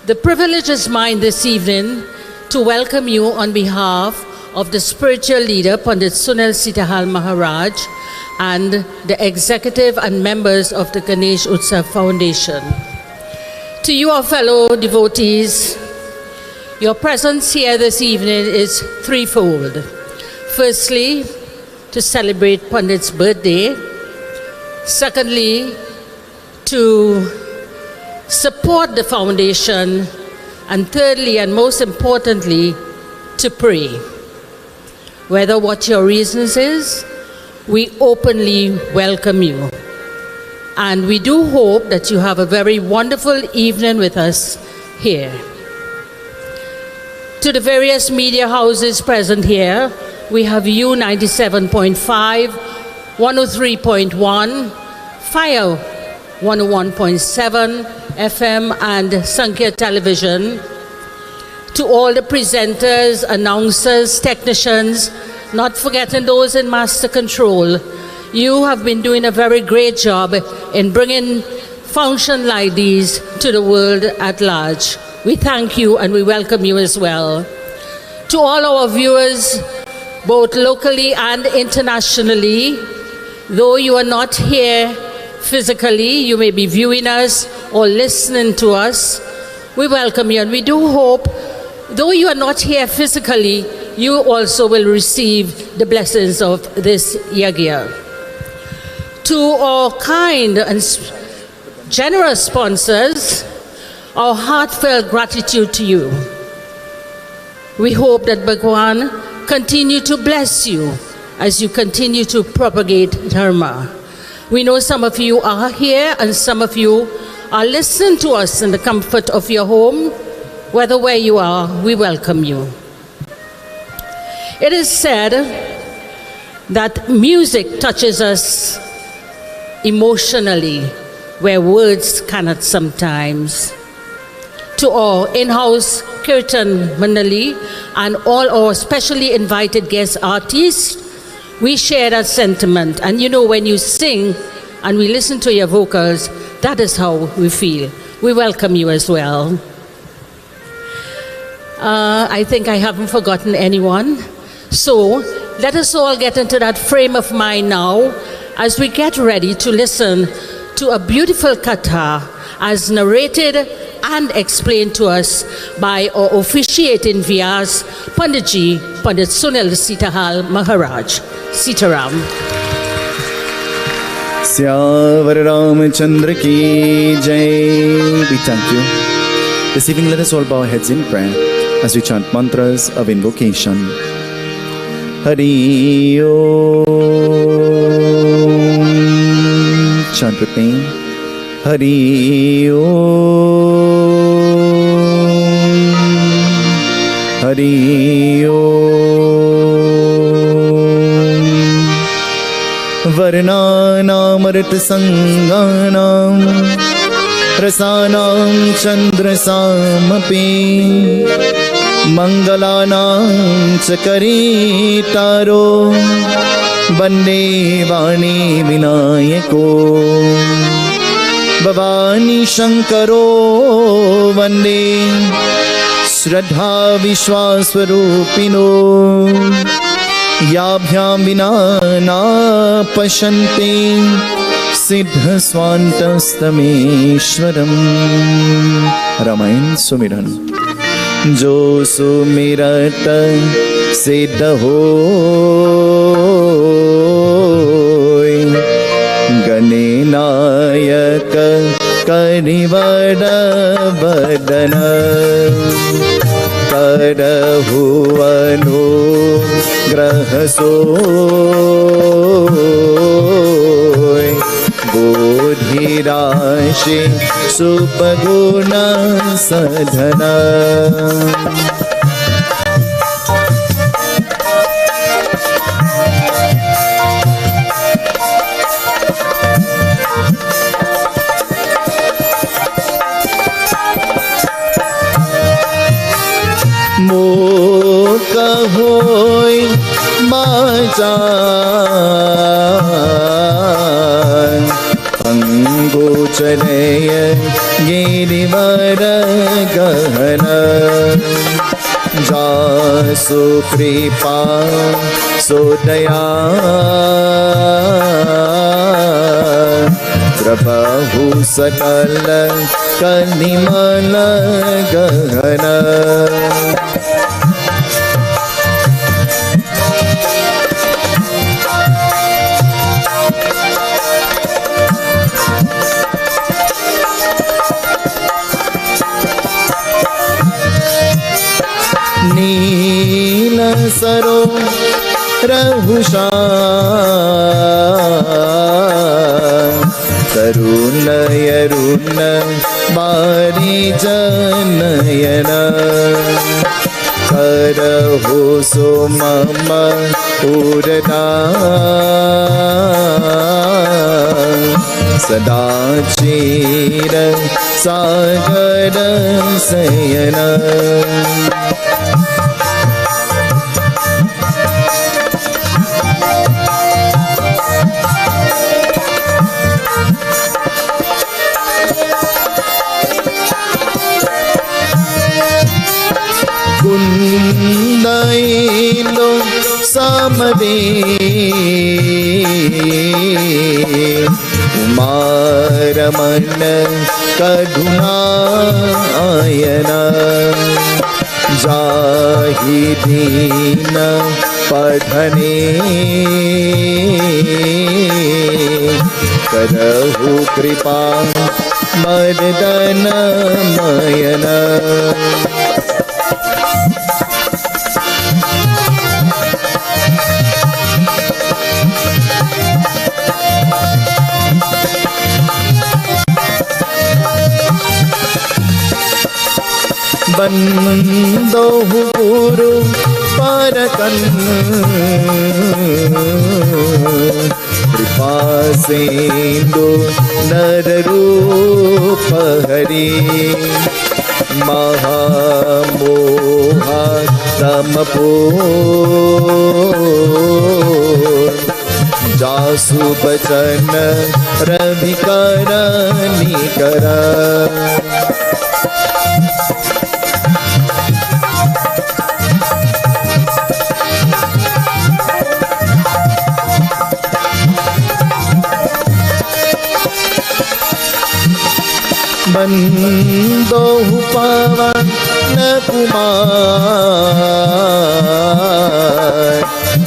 The privilege is mine this evening to welcome you on behalf of the spiritual leader, Pandit Sunil Seetahal Maharaj, and the executive and members of the Ganesh Utsav Foundation. To you, our fellow devotees, your presence here this evening is threefold. Firstly, to celebrate Pandit's birthday. Secondly, to support the foundation. And thirdly, and most importantly, to pray. Whether what your reasons is, we openly welcome you. And we do hope that you have a very wonderful evening with us here. To the various media houses present here, we have U 97.5, 103.1, Fire 101.7 FM, and Sankhya Television. To all the presenters, announcers, technicians, not forgetting those in master control, you have been doing a very great job in bringing functions like these to the world at large. We thank you and we welcome you as well. To all our viewers, both locally and internationally, though you are not here physically, you may be viewing us or listening to us, we welcome you, and we do hope, though you are not here physically, you also will receive the blessings of this Yagna. To our kind and generous sponsors, our heartfelt gratitude to you. We hope that Bhagwan continue to bless you as you continue to propagate Dharma. We know some of you are here and some of you are listening to us in the comfort of your home. Whether where you are, we welcome you. It is said that music touches us emotionally where words cannot sometimes. To our in-house Kirtan Mandali and all our specially invited guest artists, we share that sentiment. And you know, when you sing and we listen to your vocals, that is how we feel. We welcome you as well. I think I haven't forgotten anyone. So let us all get into that frame of mind now as we get ready to listen to a beautiful katha as narrated and explained to us by our officiating Vyas, Panditji, Pandit Sunil Seetahal Maharaj. Seetaram. Syavar Ramachandra ki jai. We thank you. This evening, let us all bow our heads in prayer as we chant mantras of invocation. Hari Om. Chant with me. Hari Om. Hari Om. Varnanamrit sanganam rasanam chandrasamapi mangalanam chakaritaro bande vani vinayako bhavani shankaro vande shraddha vishwaswarupino yabhyam vina na pashanti siddha swantastameshwaram. Ramayan Sumiran. Jo sumirat siddha hoy ganenayak karivada vadana karahu anugrahasoy बुद्धि राशि सुपगुण सधन mock होय बाचार अंगोचरय गिरिवर गहन जासु कृपा सोदया प्रभु सकल कनिमल गहन नील सरो रहुषा तरुण यरुण बारी जनयन करहु सो मम उरना सदा चीर सागर शयन कुंदइलो समदे उमारमन करुणायन जाहि दीन पठने करहु कृपा मर्दन मयन बंदो गुरु परकन कृपा सिंधु नर रूप हरि महामोहा तमपो जासु बचन रविकर निकर बंदो पवन कुमार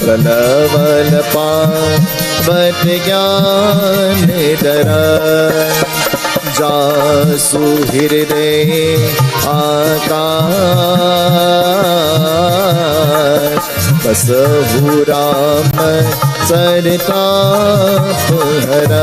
प्रलवल पावत ज्ञान दर जासु हृदय आकाश बसहु राम सरताप हर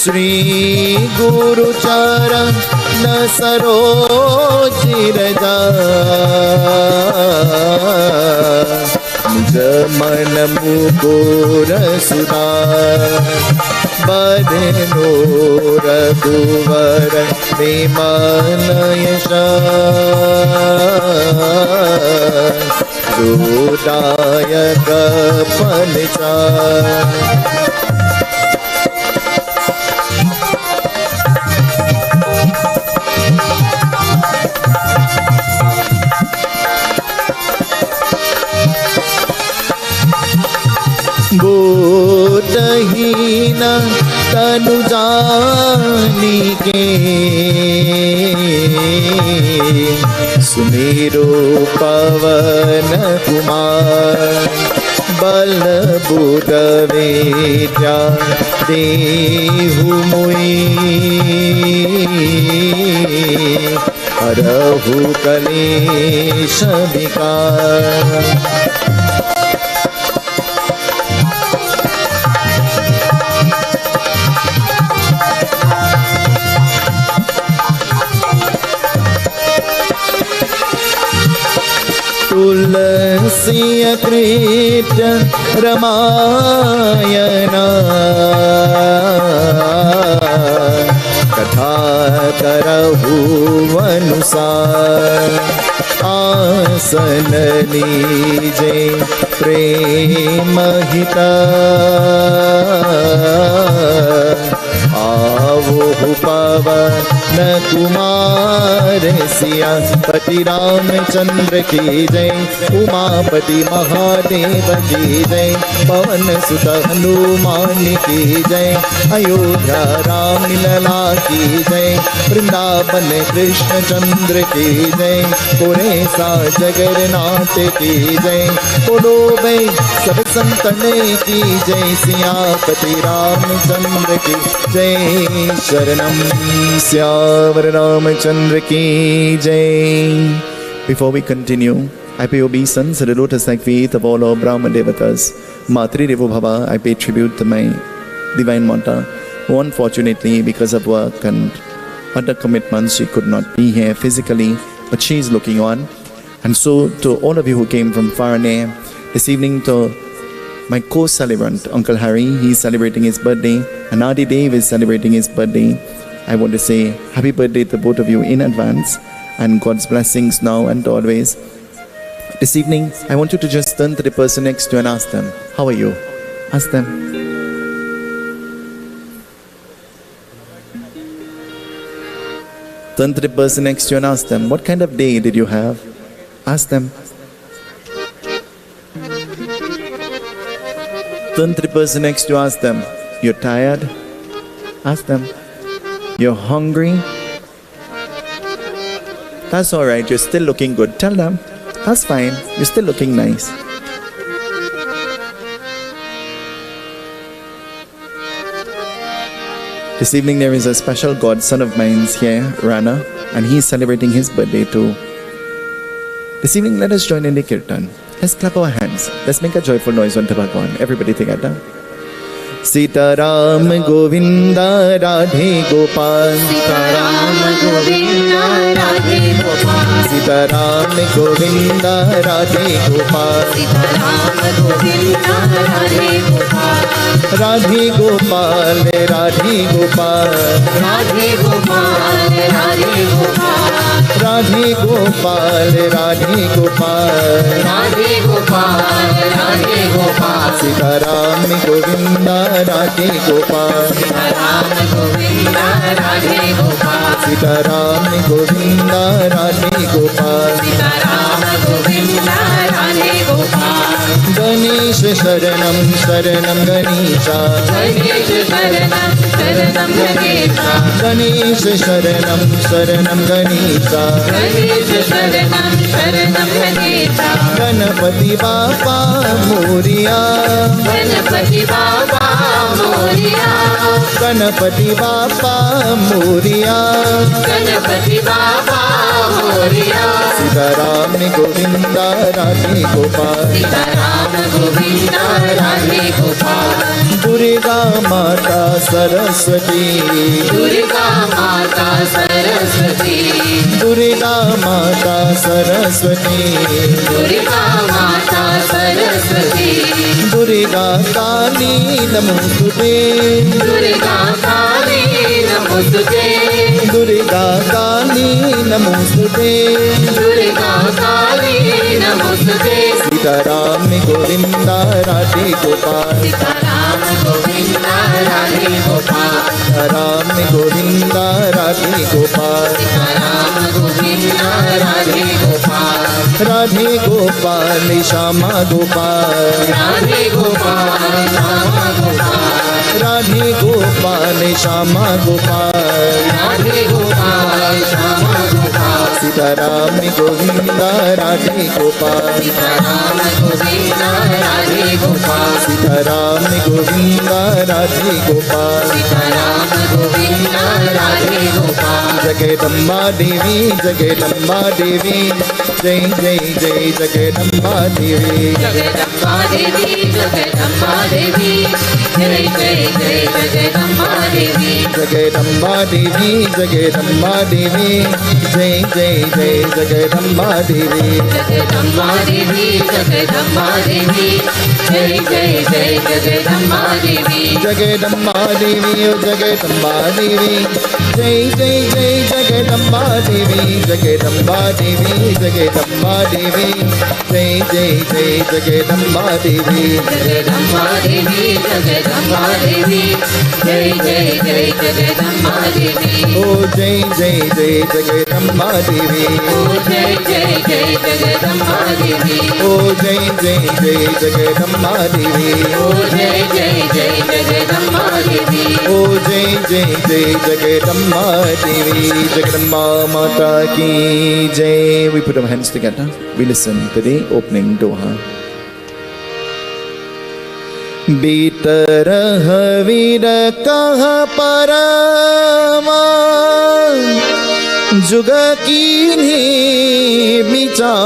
श्री गुरु चरण सरोज रजा निज मन मुकुर सुधा बदनो रघुवर विमल यश जोदायक फल बोधहीन तनु जानिके सुमेरो पवन कुमार बलबुद विद्या देहु मुई हरहु कलेश विकार। तुलसी कृत रमायण कथा करहु अनुसार। आसन लीजे प्रेम हिता आवो पवन कुमार सिया पति रामचंद्र की जय। उमापति महादेव की जय। पवन सुत हनुमान की जय। अयोध्या राम लला की जय। वृंदावन कृष्ण चंद्र की जय। पुरे सा जगन्नाथ की जय। बोलो भाई सब संतन की जय। सियापति रामचंद्र की जय। शरणम श्यावर रामचंद्र की जय। Before we continue, I pay obeisance to the lotus-like feet of all our Brahma Devatas. Matri Devo Bhava, I pay tribute to my Divine Mata, who unfortunately because of work and other commitments she could not be here physically, but she is looking on. And so to all of you who came from far and near, this evening to my co-celebrant, Uncle Harry, he is celebrating his birthday, and Adi Dev is celebrating his birthday. I want to say happy birthday to both of you in advance, and God's blessings now and always. This evening, I want you to just turn to the person next to you and ask them, how are you? Ask them. Turn to the person next to you and ask them, what kind of day did you have? Ask them. Turn to the person next to you, ask them, you're tired? Ask them. You're hungry? That's all right, you're still looking good. Tell them, that's fine, you're still looking nice. This evening there is a special godson of mine here, Rana, and he's celebrating his birthday too. This evening let us join in the kirtan. Let's clap our hands. Let's make a joyful noise unto Bhagwan. Everybody together. Seetahal Govinda Radhe Gopal. Seetahal Govinda Radhe Gopal. Seetahal Govinda Radhe Gopal. Seetahal Govinda Radhe Gopal. Radhe Gopal, Radhe Gopal. Radhe Gopal, Radhe Gopal. Radhe Gopal, Radhe Gopal. Radhe Gopal, Radhe Gopal. Seetahal Govinda Radhe Gopal. Seetahal Govinda Radhe Gopal. Seetahal Govinda Radhe Gopal. Seetahal Govinda Radhe Gopal. Ganesh Sharanam Sharanam Ganesha. Ganesh Sharanam Sharanam Ganesha. Ganesh Sharanam Sharanam Ganesha. Ganesh Sharanam Sharanam Ganesha. Ganapati Bappa Moria. Ganapati Bappa Moria. Ganapati Bappa Moria. Ganapati Bappa Moria. Seetahal Govinda Radhe Gopal. Seetahal Govinda Radhe Gopal. Durga Mata Saraswati. Durga Mata Saraswati. Durga Mata Saraswati. Durga Mata Saraswati. Durga Kali Namostute. Durga Kali Namostute. Durga Kali Namostute. Durga Kali Namostute. Seetahal Govinda Radhe Gopal. Seetahal Govinda Radhe Gopal. Seetahal Govinda Radhe Gopal. Seetahal Govinda Radhe Gopal. Radhe Gopal Shama Gopal. Radhe Gopal Shama Gopal. Radhe Gopal Shama Gopal. Radhe Gopal Shama Gopal. Sitaram Govinda Radhe Gopal, Sitaram Govinda Radhe Gopal, Sitaram Govinda Radhe Gopal, Sitaram Govinda Radhe Gopal. Jagadamba Devi, Jagadamba Devi, Jai Jai Jai Jagadamba Devi, Jagadamba Devi, Jagadamba Devi, Jai Jai Jai Jagadamba Devi, Jagadamba Devi, Jagadamba Devi, Jai Jai Jai Jagadamba Devi, Jagadamba Devi, Jagadamba Devi, Jai Jai Jai Jagadamba Devi, Jagadamba Devi, O Jagadamba Devi, Jai Jai Jai Jagadamba Devi, Jagadamba Devi, Jagadamba Devi, Jai Jai Jai Jagadamba Devi, Jagadamba Devi, Jagadamba Devi, Jai Jai Jai Jagadamba Devi, Oh Jai Jai Jai Jagadamba Devi, Oh Jai Jai Jai Jagadamba Devi, Oh Jai Jai Jai Jagadamba Devi, Oh Jai Jai Jai Jagadamba Devi, Oh Jai Jai Jai Jagadamba Devi, Jagadamba Mata Ki Jai. We put our hands together. We listen to the opening doha. बीतरह वीर कह परमा जुग कीन्ही विचार,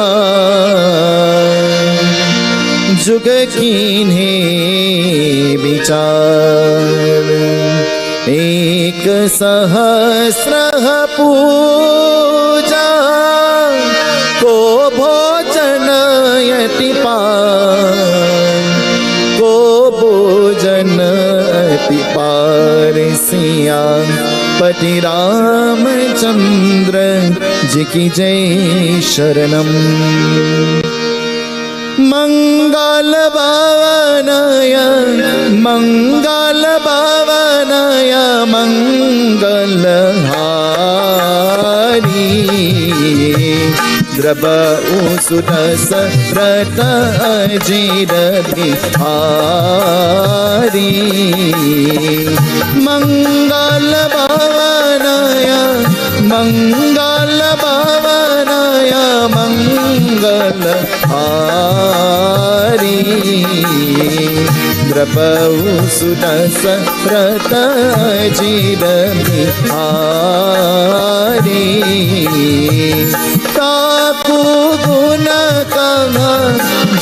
जुग कीन्ही विचार, एक सहस्र पूजा को भोजन यति पार, को भोजन अति पार सिया पति रामचंद्र जी की जय शरणम। मंगल भवनय मंगल भवनय मंगलहारी, द्रवउ सुदस व्रत अजिर बिहारी। मंगल भवनय मंगल भवनय मंगलहारी, द्रवउ सुदस व्रत अजिर बिहारी। ताकु गुण कह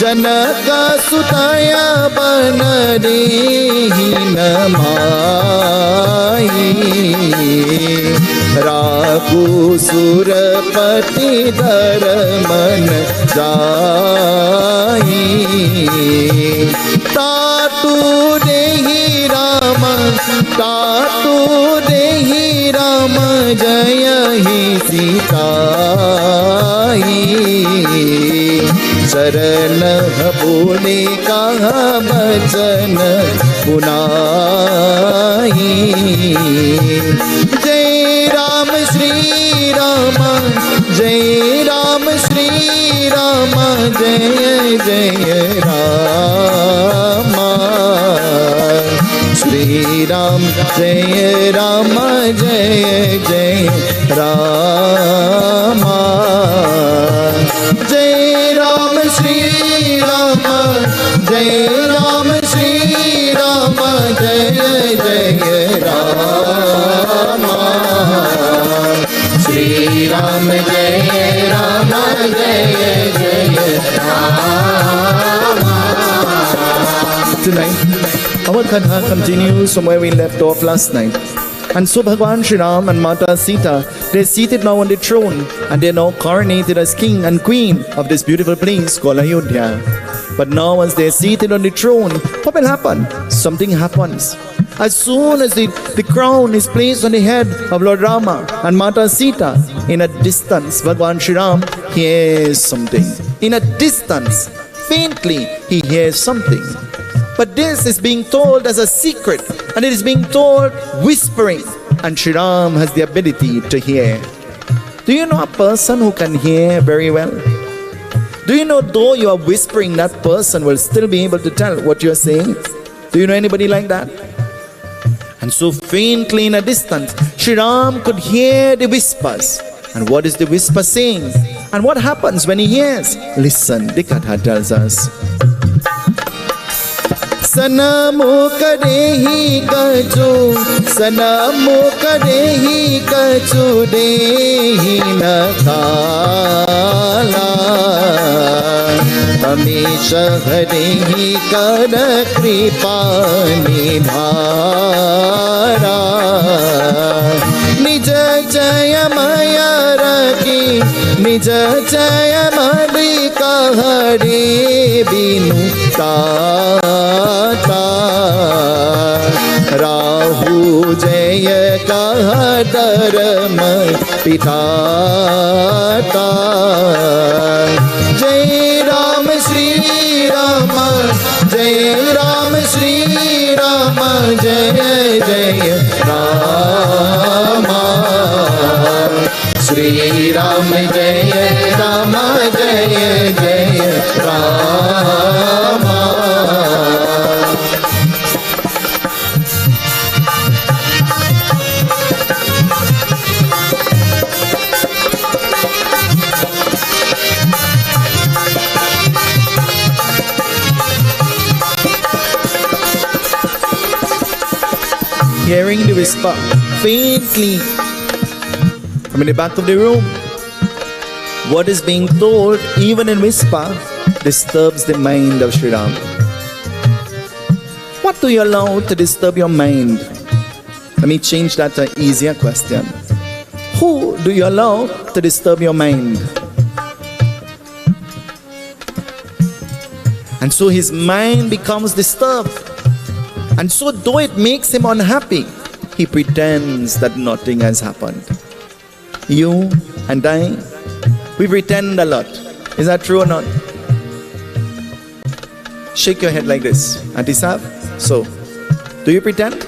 जनक सुतय बन दीन माई, राखु सुरपति दर मन जाई। तातु देहि राम तातु देहि राम जय ही सीताई, शरण बोले कहा बचन पुनाई। जय राम श्री राम जय राम श्री राम जय जय राम, श्री राम जय राम जय जय राम। जय राम श्री राम जय राम श्री राम जय जय राम, श्री राम जय राम जय जय Ram. Tonight, our katha continues from where we left off last night. And so Bhagwan Shriram and Mata Sita, they're seated now on the throne, and they're now coronated as king and queen of this beautiful place called Ayodhya. But now as they're seated on the throne, what will happen? Something happens. As soon as the crown is placed on the head of Lord Rama and Mata Sita, in a distance, Bhagwan Shriram hears something. In a distance, faintly, he hears something. But this is being told as a secret, and it is being told whispering, and Shriram has the ability to hear. Do you know a person who can hear very well? Do you know though you are whispering, that person will still be able to tell what you are saying? Do you know anybody like that? And so faintly in a distance, Shriram could hear the whispers. And what is the whisper saying? And what happens when he hears? Listen, the Katha tells us. Sanamu kadehi kachu, sanamu kadehi kachu dehi nakala. Hamisha harehi kara kripa nibhara. Nija jaya maya raki, nija jaya malika hare binukta. Rahu jaya kaha dharam pitata. Jai Ram Shri Rama, Jai Ram Shri Rama, Jai Jai Rama. Shri Ram Jai Rama, Jai Jai Rama. Hearing the whisper faintly from in the back of the room, what is being told, even in whisper, disturbs the mind of Shriram. What do you allow to disturb your mind? Let me change that to an easier question. Who do you allow to disturb your mind? And so his mind becomes disturbed. And so though it makes him unhappy, he pretends that nothing has happened. You and I, we pretend a lot. Is that true or not? Shake your head like this. Auntie Saab? So, do you pretend?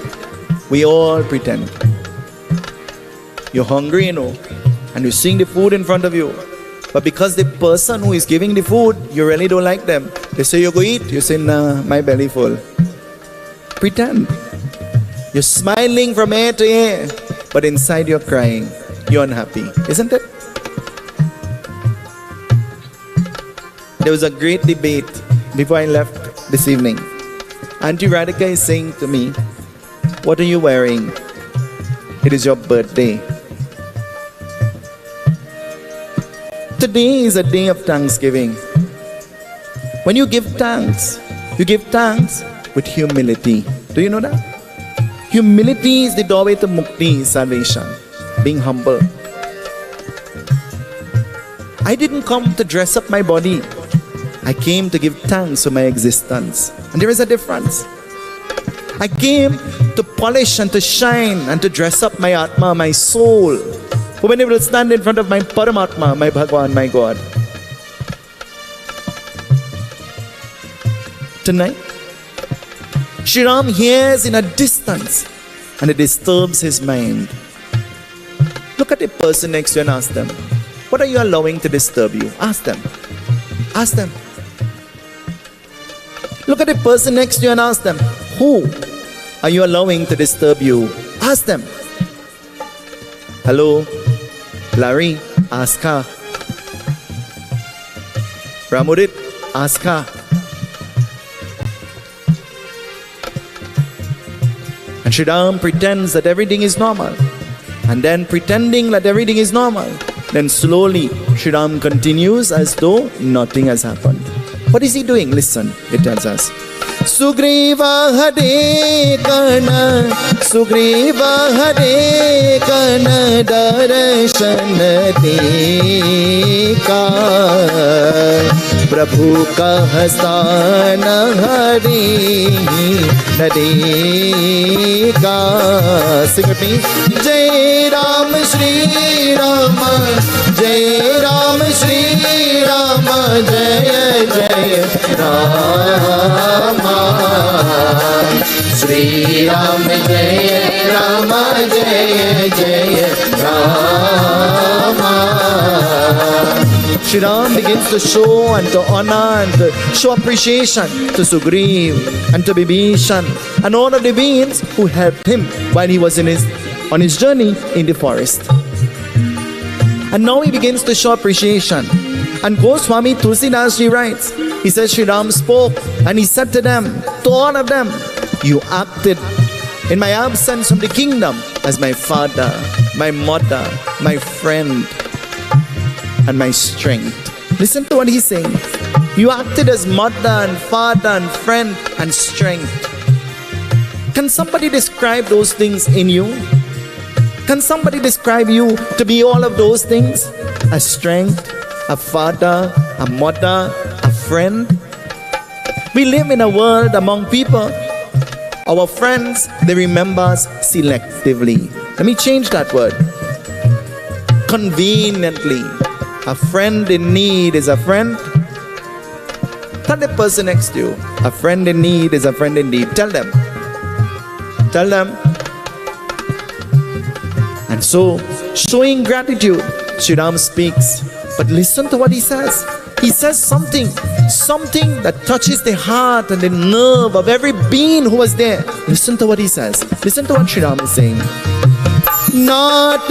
We all pretend. You're hungry, and you're seeing the food in front of you. But because the person who is giving the food, you really don't like them. They say, you go eat. You say, nah, my belly full. Pretend. You're smiling from ear to ear, but inside you're crying. You're unhappy, isn't it? There was a great debate before I left this evening. Auntie Radhika is saying to me, what are you wearing? It is your birthday. Today is a day of thanksgiving. When you give thanks with humility. Do you know that? Humility is the doorway to mukti, salvation. Being humble. I didn't come to dress up my body. I came to give thanks for my existence. And there is a difference. I came to polish and to shine and to dress up my Atma, my soul. For when I will stand in front of my Paramatma, my Bhagwan, my God. Tonight, Shriram hears in a distance and it disturbs his mind. Look at the person next to you and ask them, what are you allowing to disturb you? Ask them. Ask them. Look at the person next to you and ask them, who are you allowing to disturb you? Ask them. Hello, Larry, ask her. Ramudit, ask her. And Shriram pretends that everything is normal. And then pretending that everything is normal, then slowly Shriram continues as though nothing has happened. What is he doing? Listen, it tells us. Sugriva hare kana, Sugriva hare kana darshan deka. Prabhu ka hastana hari nadeka. Sing with me. Jai Ram Shri Rama, Jai Ram Shri Rama, Jai Jai Rama. Shri Ram Jai Rama, Jai Jai Rama. Shriram begins to show and to honor and to show appreciation to Sugriv and to Bibhishan and all of the beings who helped him while he was on his journey in the forest. And now he begins to show appreciation. And Goswami Tulsidas ji writes, he says, Sri Ram spoke and he said to them, to all of them, you acted in my absence from the kingdom as my father, my mother, my friend, and my strength. Listen to what he's saying. You acted as mother and father and friend and strength. Can somebody describe those things in you? Can somebody describe you to be all of those things? A strength, a father, a mother, a friend? We live in a world among people. Our friends, they remember us selectively. Let me change that word. Conveniently. A friend in need is a friend. Tell the person next to you, a friend in need is a friend indeed. Tell them. Tell them. And so, showing gratitude, Sri Ram speaks. But listen to what he says. He says something that touches the heart and the nerve of every being who was there. Listen to what he says. Listen to what Sri Ram is saying. नाट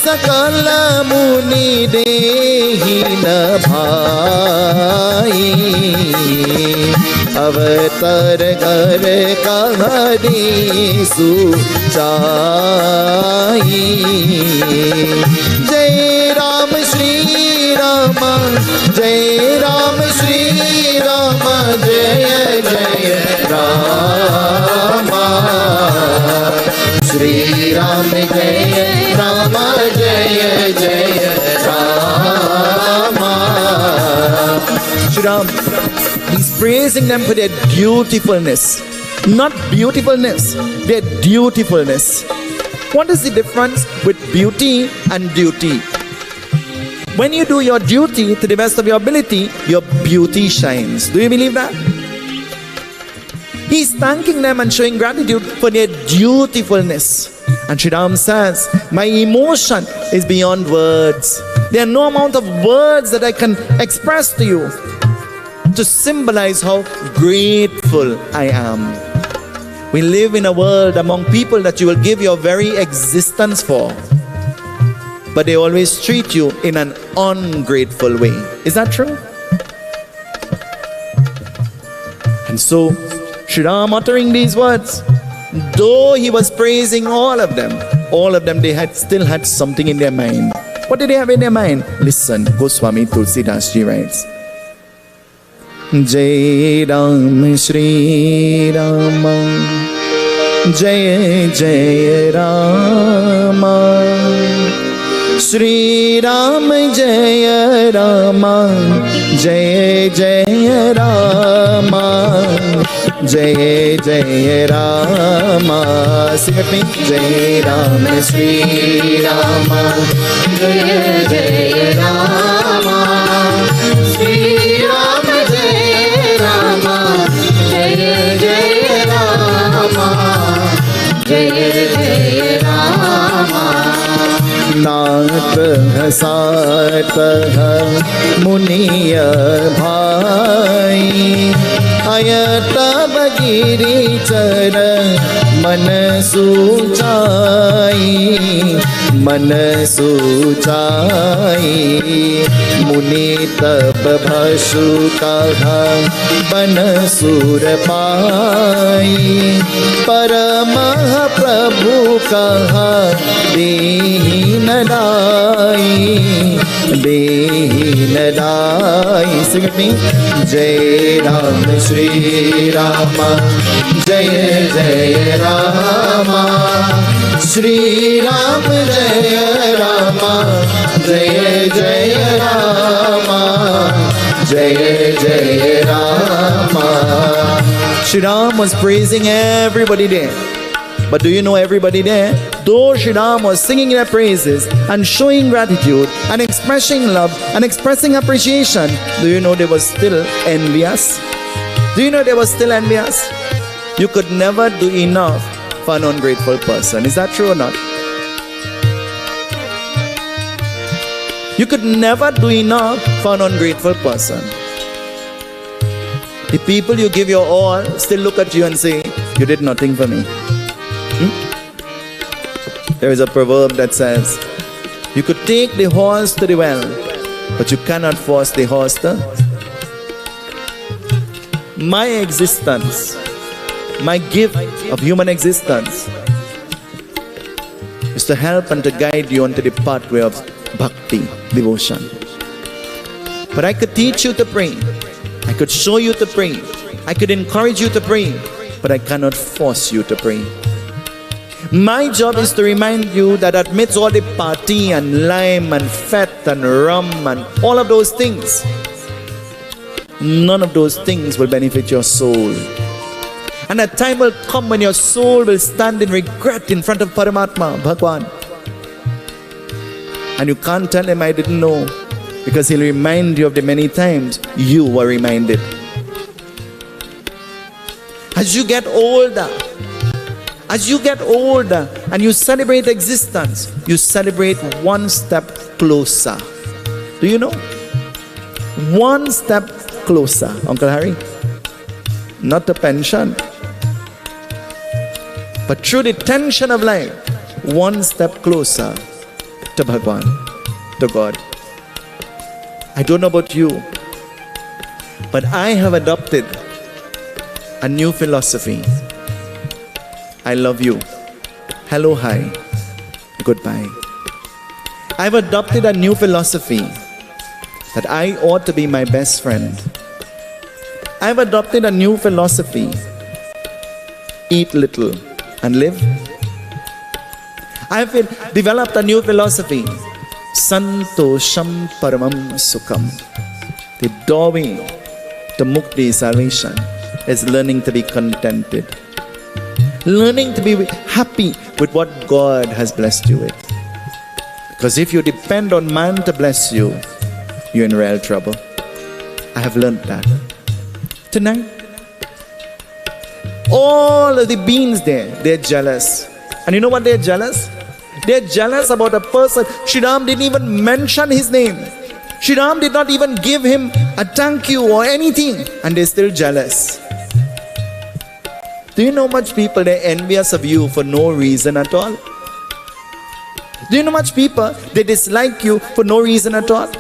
सकल मुनि देहि न भाई अवतर घर कहरी सुचाई जय राम श्री राम जय राम श्री राम जय जय Ram Shri Ram Jaya Rama Jaya Jaya Rama. Shri Ram, he's praising them for their dutifulness. Not beautifulness, their dutifulness. What is the difference with beauty and duty? When you do your duty to the best of your ability, your beauty shines. Do you believe that? He's thanking them and showing gratitude for their dutifulness. And Sri Ram says, my emotion is beyond words. There are no amount of words that I can express to you to symbolize how grateful I am. We live in a world among people that you will give your very existence for, but they always treat you in an ungrateful way. Is that true? And so, Sri Ram uttering these words, though he was praising all of them, they still had something in their mind. What did they have in their mind? Listen, Goswami Tulsidas ji writes, Jai Ram Shri Rama Jai Jai Rama Shri Ram Jai Rama Jai Jai Rama Jai Jai Rama. Sing with me. Jai Ram Shri Rama Jai Jai Rama Shri Ram Jai Rama Jai Jai Rama Jai Jai Rama. नाथ सात मुनिय भाई अयत बगिरी चर मन सूचाई मुनि तब भसु कहा बन सुर पाई परम प्रभु कहा दीन दाई सिंग मी जय राम श्री राम जय जय रामा श्री राम जय रामा जय जय रामा जय जय Rama. Shri Ram was praising everybody there. But do you know everybody there? Though Shri Ram was singing their praises and showing gratitude and expressing love and expressing appreciation, do you know they were still envious? Do you know they were still envious? You could never do enough for an ungrateful person. Is that true or not? You could never do enough for an ungrateful person. The people you give your all still look at you and say, you did nothing for me. There is a proverb that says, you could take the horse to the well, but you cannot force the horse to. My existence, my gift of human existence is to help and to guide you onto the pathway of bhakti, devotion. But I could teach you to pray. I could show you to pray. I could encourage you to pray, but I cannot force you to pray. My job is to remind you that amidst all the party and lime and fat and rum and all of those things, none of those things will benefit your soul. And a time will come when your soul will stand in regret in front of Paramatma, Bhagwan. And you can't tell him I didn't know, because he'll remind you of the many times you were reminded. As you get older and you celebrate existence, you celebrate one step closer. Do you know? One step closer, Uncle Harry. Not a pension, but through the tension of life, one step closer to Bhagwan, to God. I don't know about you, but I have adopted a new philosophy. I love you. Hello, hi, goodbye. I've adopted a new philosophy that I ought to be my best friend. I've adopted a new philosophy. Eat little and live. I've developed a new philosophy. Santosham paramam sukham. The doorway to mukti, salvation, is learning to be contented. Learning to be happy with what God has blessed you with. Because if you depend on man to bless you, you're in real trouble. I have learned that. Tonight, all of the beings there, they're jealous. And you know what they're jealous? They're jealous about a person. Shriram didn't even mention his name. Shriram did not even give him a thank you or anything. And they're still jealous. Do you know much people, they're envious of you for no reason at all? Do you know much people, they dislike you for no reason at all?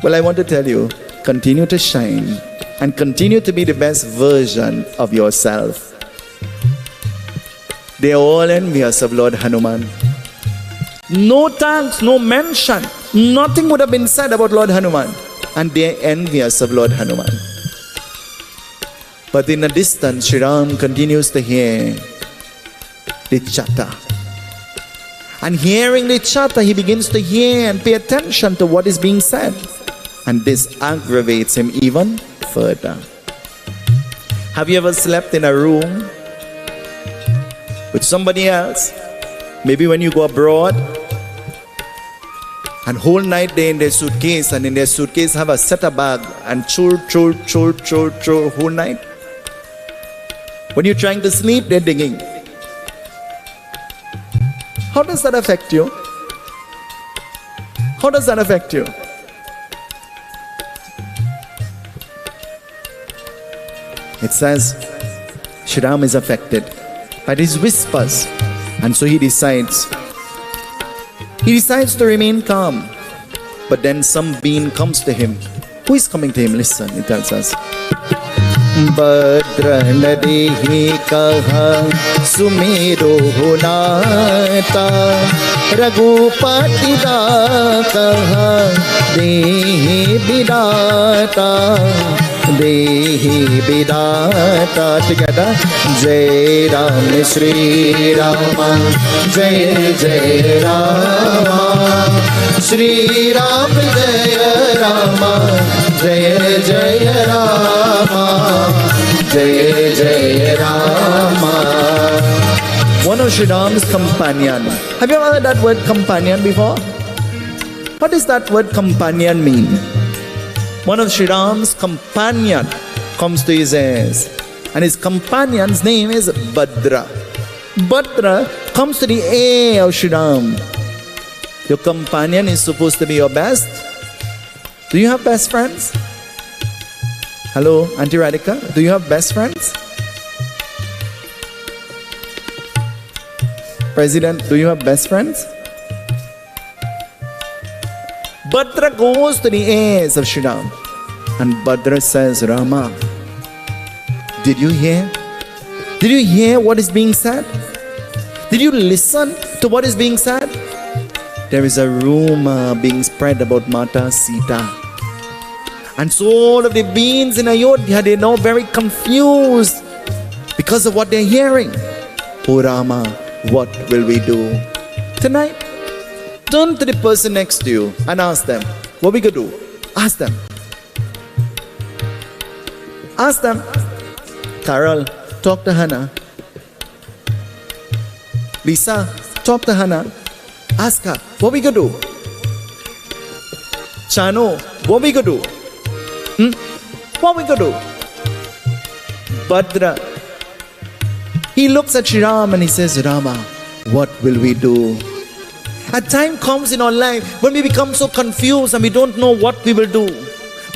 Well, I want to tell you, continue to shine and continue to be the best version of yourself. They are all envious of Lord Hanuman. No thanks, no mention, nothing would have been said about Lord Hanuman. And they are envious of Lord Hanuman. But in a distance, Shriram continues to hear the chatter. And hearing the chatter, he begins to hear and pay attention to what is being said. And this aggravates him even further. Have you ever slept in a room with somebody else? Maybe when you go abroad, and whole night they're in their suitcase, and in their suitcase have a set bag and chur whole night. When you're trying to sleep, they're digging. How does that affect you? How does that affect you? It says Shriram is affected by these whispers, and so he decides to remain calm. But then some being comes to him. Who is coming to him? Listen, it tells us. Badra nadehi kaha sumero hunata Raghupati da kaha dehi bidata Dehi bidata. Together. Jai Ram Shri Rama Jai Jai Rama Shri Ram Jai Rama Jai Jai Rama Jai Jai Rama. One of Shriram's companion. Have you ever heard that word companion before? What does that word companion mean? One of Shriram's companion comes to his ears, and his companion's name is Bhadra. Bhadra comes to the ear of Shriram. Your companion is supposed to be your best. Do you have best friends? Hello, Auntie Radhika, do you have best friends? President, do you have best friends? Bhadra goes to the ears of Shriram, and Bhadra says, Rama, did you hear? Did you hear what is being said? Did you listen to what is being said? There is a rumor being spread about Mata Sita. And so all of the beings in Ayodhya, they're now very confused because of what they're hearing. Oh Rama, what will we do? Tonight, turn to the person next to you and ask them, what we gonna do? Ask them. Ask them. Carol, talk to Hannah. Lisa, talk to Hannah. Ask her, what we gonna do? Chano, what we gonna do? What we gonna do? Bhadra, he looks at Shriram and he says, Rama, what will we do? A time comes in our life when we become so confused and we don't know what we will do.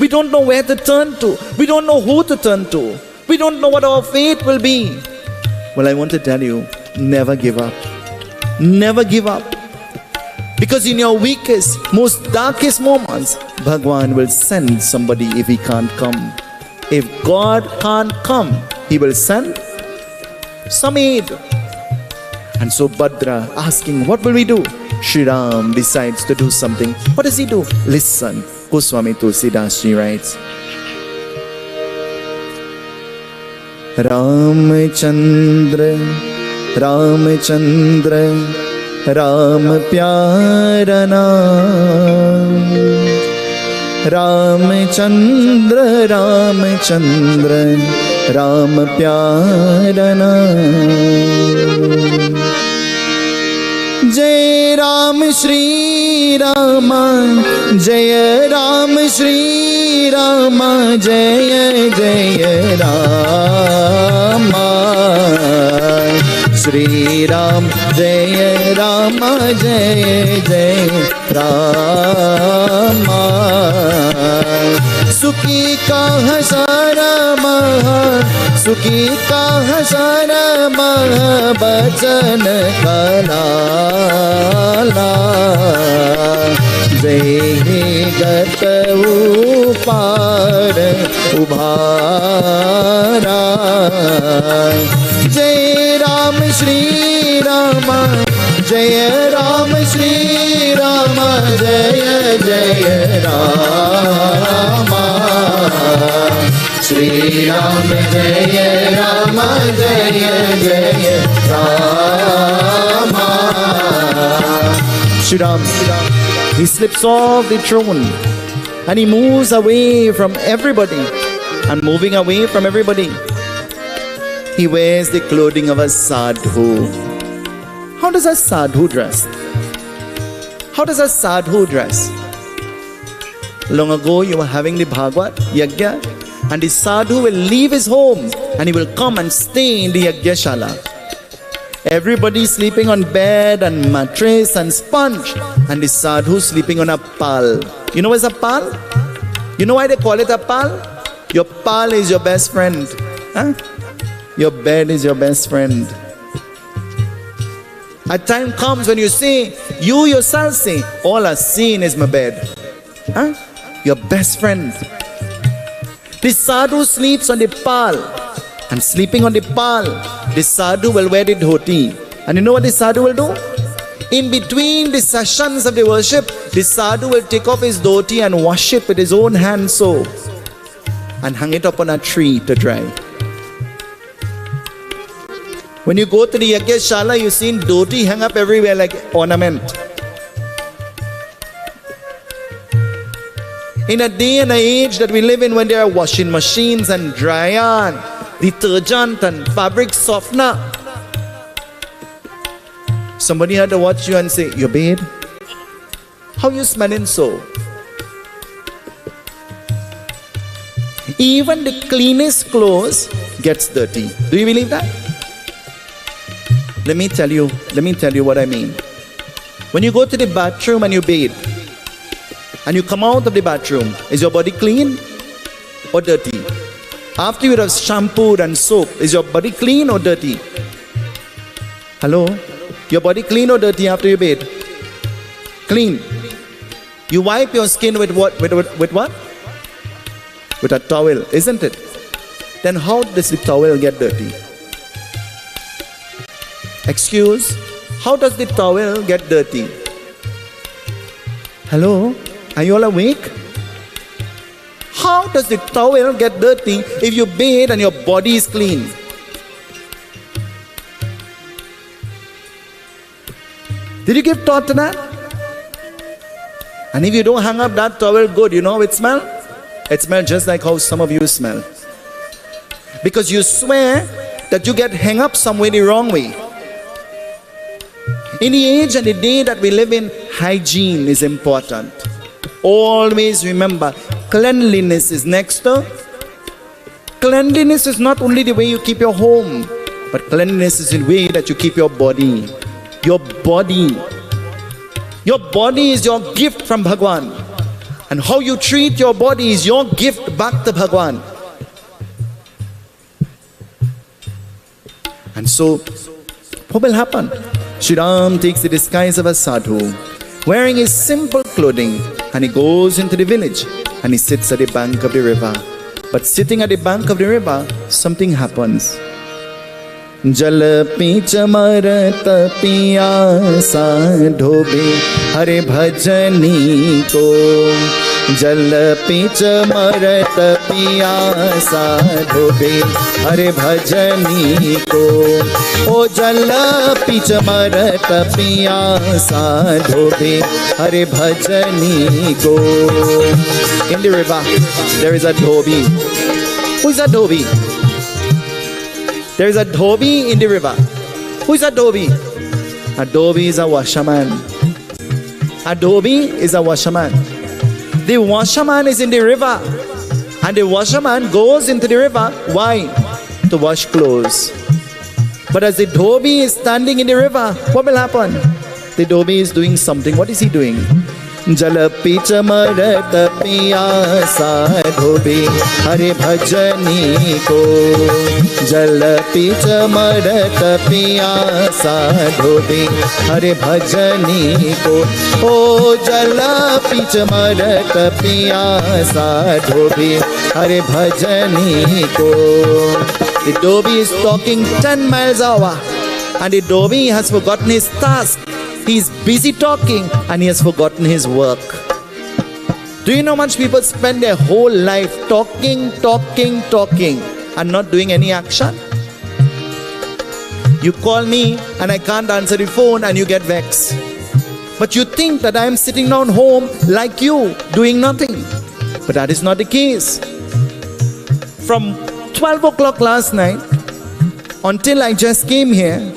We don't know where to turn to. We don't know who to turn to. We don't know what our fate will be. Well, I want to tell you, never give up. Never give up. Because in your weakest, most darkest moments, Bhagwan will send somebody if he can't come. If God can't come, he will send some aid. And so Bhadra asking, what will we do? Shriram decides to do something. What does he do? Listen. Goswami Tulsidas Ji writes, Ramchandra, Ramchandra, Ram pyara naam. Ramchandra, Ramchandra, Ram pyara naam. Jai Ram Shri Rama, Jai Ram Shri Rama, Jai Jai Rama. Shri Ram, Jai Rama, Jai Jai Rama. Sukhi kaha sara maha, Sukhi kaha sara maha, Bachan kalala. Jai gat upar ubhara. Jai Ram Shri Rama, Jai Ram Shri Rama, Jai Jai Rama. Shri Ram Jai Rama, Jai Jai Rama. Shri Ram, he slips off the throne and he moves away from everybody. And moving away from everybody, he wears the clothing of a sadhu. How does a sadhu dress? How does a sadhu dress? Long ago you were having the Bhagavad Yagna, and the sadhu will leave his home and he will come and stay in the Yagna Shala. Everybody sleeping on bed and mattress and sponge, and the sadhu sleeping on a pal. You know what's a pal? You know why they call it a pal? Your pal is your best friend. Huh? Your bed is your best friend. A time comes when you say, you yourself say, all I've seen is my bed. Huh? Your best friend. The sadhu sleeps on the pal, and sleeping on the pal, the sadhu will wear the dhoti. And you know what the sadhu will do? In between the sessions of the worship, the sadhu will take off his dhoti and wash it with his own hand so, and hang it up on a tree to dry. When you go to the Yagya Shala, you've seen dhoti hang up everywhere like ornament. In a day and age that we live in, when there are washing machines and dryer, detergent and fabric softener, somebody had to watch you and say, you babe, how you smelling so? Even the cleanest clothes gets dirty. Do you believe that? Let me tell you what I mean. When you go to the bathroom and you bathe, and you come out of the bathroom, is your body clean or dirty? After you have shampooed and soap, is your body clean or dirty? Hello? Your body clean or dirty after you bathe? Clean. You wipe your skin with what? With what? With a towel, isn't it? Then how does the towel get dirty? Excuse? How does the towel get dirty? Hello? Are you all awake? How does the towel get dirty if you bathe and your body is clean? Did you give thought to that? And if you don't hang up that towel good, you know how it smells? It smells just like how some of you smell. Because you swear that you get hung up somewhere the wrong way. In the age and the day that we live in, hygiene is important. Always remember, cleanliness is next to. Cleanliness is not only the way you keep your home, but cleanliness is the way that you keep your body. Your body. Your body is your gift from Bhagwan. And how you treat your body is your gift back to Bhagwan. And so, what will happen? Shriram takes the disguise of a sadhu, wearing his simple clothing, and he goes into the village and he sits at the bank of the river. But sitting at the bank of the river, something happens. जल peach मरत पियासा ढोबे हरे भजनी को जल peach मरत पियासा ढोबे हरे भजनी को ओ जल peach मरत पियासा ढोबे हरे भजनी को. In the river there is a dhobi. Who is a dhobi? There is a dhobi in the river. Who is a dhobi? A dhobi is a washerman. A dhobi is a washerman. The washerman is in the river. And the washerman goes into the river. Why? To wash clothes. But as the dhobi is standing in the river, what will happen? The dhobi is doing something. What is he doing? जल peach मरत पियासा ढोबे हरे भजनी को जल peach मरत पियासा ढोबे हरे भजनी को ओ जल peach मरत पियासा ढोबे हरे भजनी को. The dhobi is talking 10 miles an hour and the dhobi has forgotten his task. He is busy talking and he has forgotten his work. Do you know much people spend their whole life talking and not doing any action? You call me and I can't answer the phone and you get vexed. But you think that I am sitting down home like you, doing nothing. But that is not the case. From 12 o'clock last night until I just came here,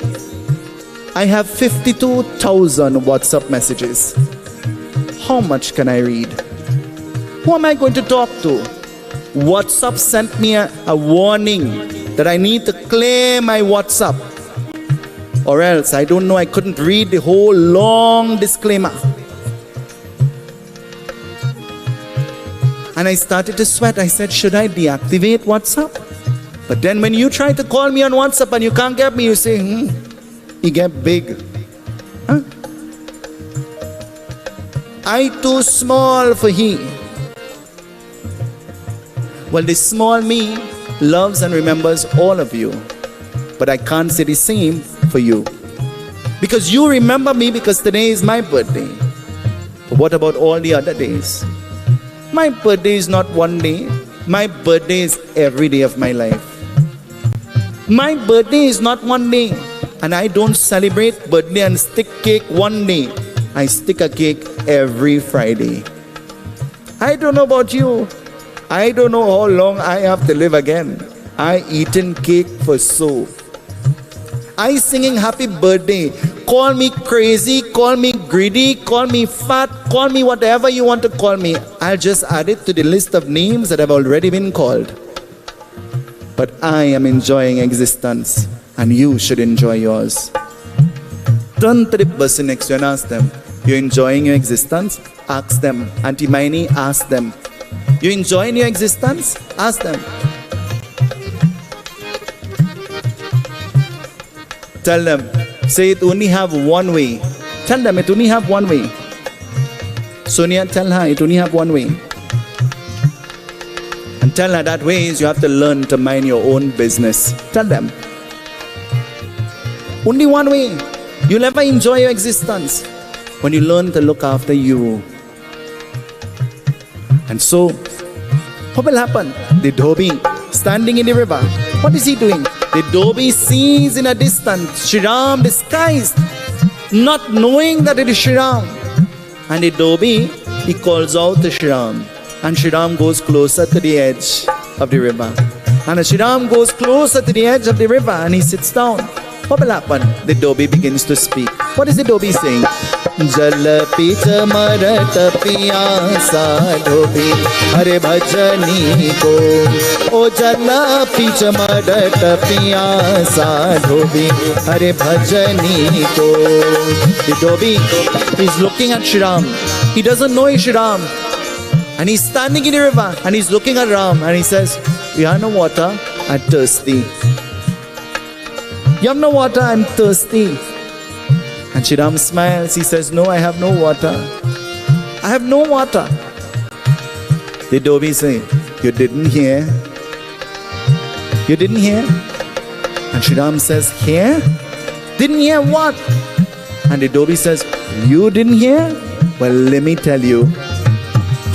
I have 52,000 WhatsApp messages. How much can I read? Who am I going to talk to? WhatsApp sent me a warning that I need to clear my WhatsApp. Or else, I don't know, I couldn't read the whole long disclaimer. And I started to sweat. I said, should I deactivate WhatsApp? But then when you try to call me on WhatsApp and you can't get me, you say, he get big. Huh? I too small for he. Well, the small me loves and remembers all of you. But I can't say the same for you. Because you remember me because today is my birthday. But what about all the other days? My birthday is not one day. My birthday is every day of my life. My birthday is not one day. And I don't celebrate birthday and stick cake one day. I stick a cake every Friday. I don't know about you. I don't know how long I have to live again. I eaten cake for so. I singing happy birthday. Call me crazy, call me greedy, call me fat, call me whatever you want to call me. I'll just add it to the list of names that have already been called. But I am enjoying existence. And you should enjoy yours. Turn to the person next to you and ask them, you're enjoying your existence? Ask them. Auntie Maini, ask them. You enjoying your existence? Ask them. Tell them, Say it only have one way. Tell them it only have one way. Sonia, tell her it only have one way. And tell her that way is you have to learn to mind your own business. Tell them. Only one way. You'll never enjoy your existence when you learn to look after you. And so, what will happen? The Dhobi standing in the river. What is he doing? The Dhobi sees in a distance Shriram disguised, not knowing that it is Shriram. And the Dhobi, he calls out to Shriram. And Shriram goes closer to the edge of the river. And as Shriram goes closer to the edge of the river and he sits down, what will happen? The Dhobi begins to speak. What is the Dhobi saying? Jal pich marat piyasa Dhobi hare bhajani ko. O jal pich marat piyasa Dhobi hare bhajani ko. The Dhobi is looking at Shriram. He doesn't know it's Shriram. And he's standing in the river and he's looking at Ram and he says, you have no water, I'm thirsty. You have no water, I'm thirsty. And Shriram smiles, he says, no, I have no water. I have no water. The Dhobi say, you didn't hear? You didn't hear? And Shriram says, hear? Didn't hear what? And the Dhobi says, you didn't hear? Well, let me tell you.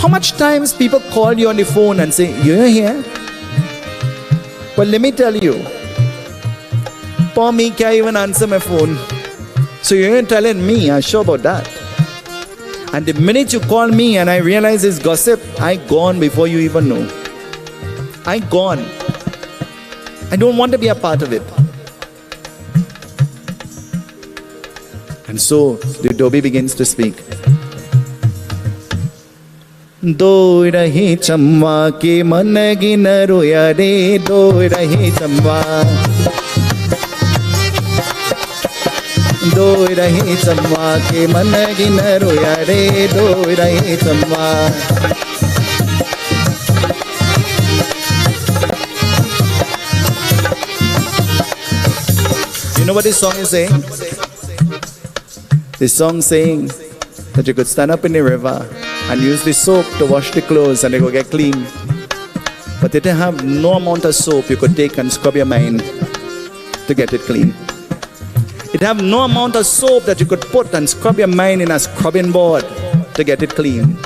How much times people call you on the phone and say, you're here? Well, let me tell you. For me, can't even answer my phone. So you're telling me, I'm sure about that. And the minute you call me and I realize it's gossip, I gone before you even know. I gone. I don't want to be a part of it. And so the Dhobi begins to speak. Do rahi chamma ke man gin roya re, do rahi chamma. Do rahi chamma ke man gin roya re, do rahi chamma. You know what this song is saying? This song saying that you could stand up in the river and use the soap to wash the clothes and they go get clean. But they didn't have no amount of soap you could take and scrub your mind to get it clean. It have no amount of soap that you could put and scrub your mind in a scrubbing board to get it clean.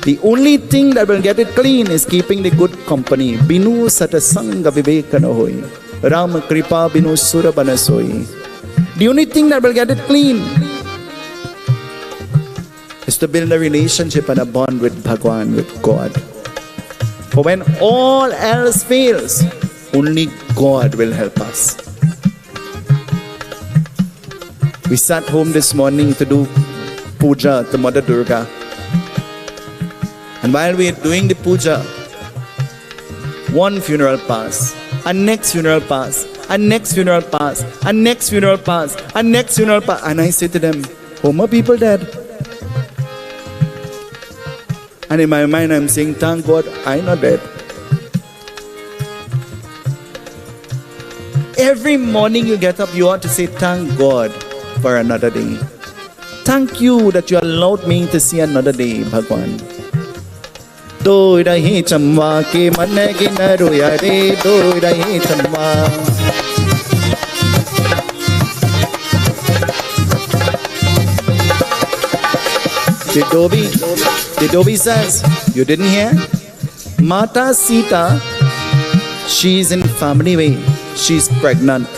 The only thing that will get it clean is keeping the good company. Binu satasanga vivekana hoy, Ram kripa binu sura banasoi. The only thing that will get it clean is to build a relationship and a bond with Bhagwan, with God. For when all else fails, only God will help us. We sat home this morning to do puja to Mother Durga. And while we are doing the puja, one funeral passed, and next funeral passed, and next funeral passed, and next funeral passed, and next funeral passed. And I say to them, how many people dead? And in my mind I'm saying, thank God I'm not dead. Every morning you get up, you ought to say, thank God for another day. Thank you that you allowed me to see another day, Bhagwan. Do rahi chamma ke man gin roya re, do rahi chamma. The Dhobi says, you didn't hear? Mata Sita, she's in family way. She's pregnant.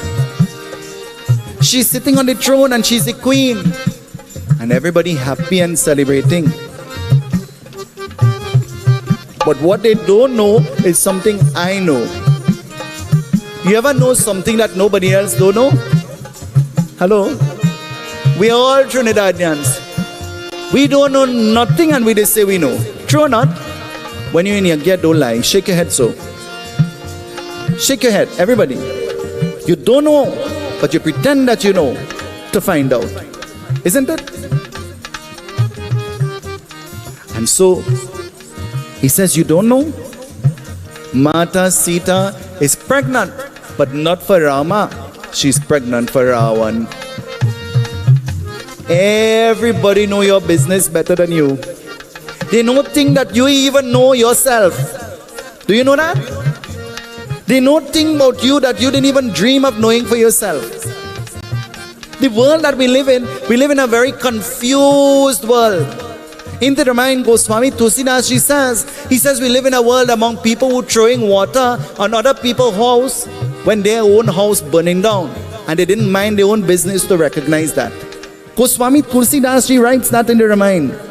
She's sitting on the throne and she's the queen. And everybody happy and celebrating. But what they don't know is something I know. You ever know something that nobody else don't know? Hello? We are all Trinidadians. We don't know nothing and we just say we know. True or not? When you're in your gear, don't lie. Shake your head so. Shake your head, everybody. You don't know, but you pretend that you know to find out. Isn't it? And so, he says, you don't know? Mata Sita is pregnant, but not for Rama. She's pregnant for Ravan. Everybody know your business better than you. They don't think that you even know yourself. Do you know that? They don't think about you that you didn't even dream of knowing for yourself. The world that we live in a very confused world. In the Ramayan, Goswami Tulsidas Ji says we live in a world among people who throwing water on other people's house when their own house burning down. And they didn't mind their own business to recognize that. Goswami Tulsidas Ji writes that in the Ramayan.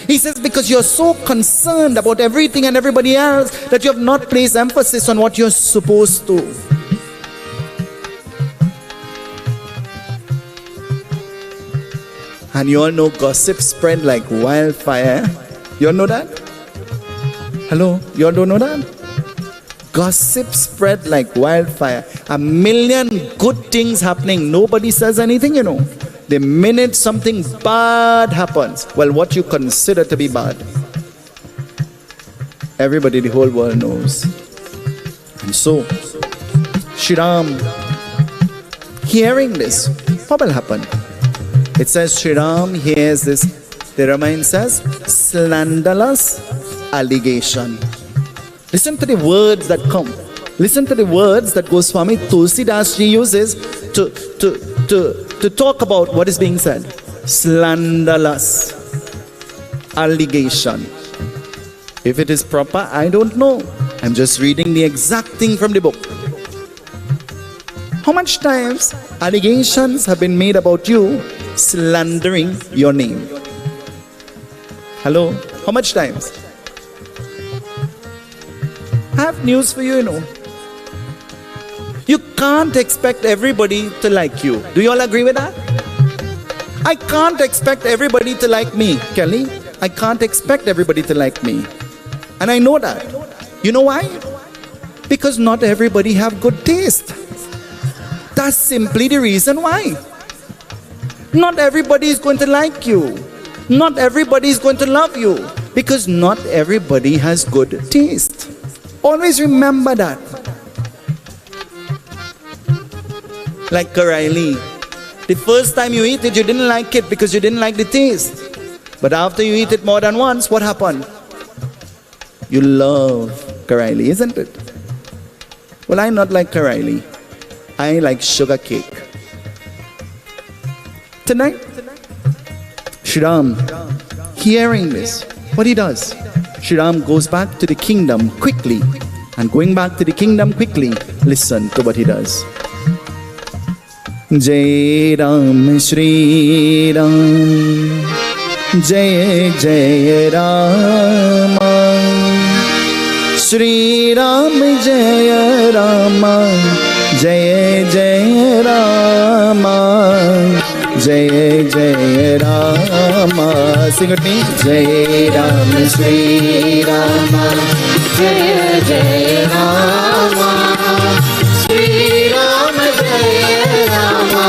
He says, because you're so concerned about everything and everybody else that you have not placed emphasis on what you're supposed to. And you all know gossip spread like wildfire. You all know that? Hello? You all don't know that? Gossip spread like wildfire. A million good things happening. Nobody says anything, you know. The minute something bad happens, well, what you consider to be bad, everybody, the whole world knows. And so, Shriram, hearing this, what will happen? It says Shriram hears this. The Ramayan says, slanderous allegation. Listen to the words that come. Listen to the words that Goswami Tulsidas Ji uses to talk about what is being said. Slanderous allegation. If it is proper, I don't know. I'm just reading the exact thing from the book. How much times allegations have been made about you slandering your name? Hello? How much times? I have news for you, you know. You can't expect everybody to like you. Do you all agree with that? I can't expect everybody to like me, Kelly. I can't expect everybody to like me. And I know that. You know why? Because not everybody have good taste. That's simply the reason why. Not everybody is going to like you. Not everybody is going to love you. Because not everybody has good taste. Always remember that. Like Kareili. The first time you eat it, you didn't like it because you didn't like the taste. But after you eat it more than once, what happened? You love Kareili, isn't it? Well, I'm not like Kareili. I like sugar cake. Tonight, Shriram, hearing this, what he does? Shriram goes back to the kingdom quickly. And going back to the kingdom quickly, listen to what he does. Jai Ram Shri Ram, Jai Jai Rama, Shri Ram Jai Rama, Jai Jai Rama, Jai Jai Rama. Sing with me. Jai Ram Shri Rama, Jai Jai Rama, Shri Ram Jai Rama,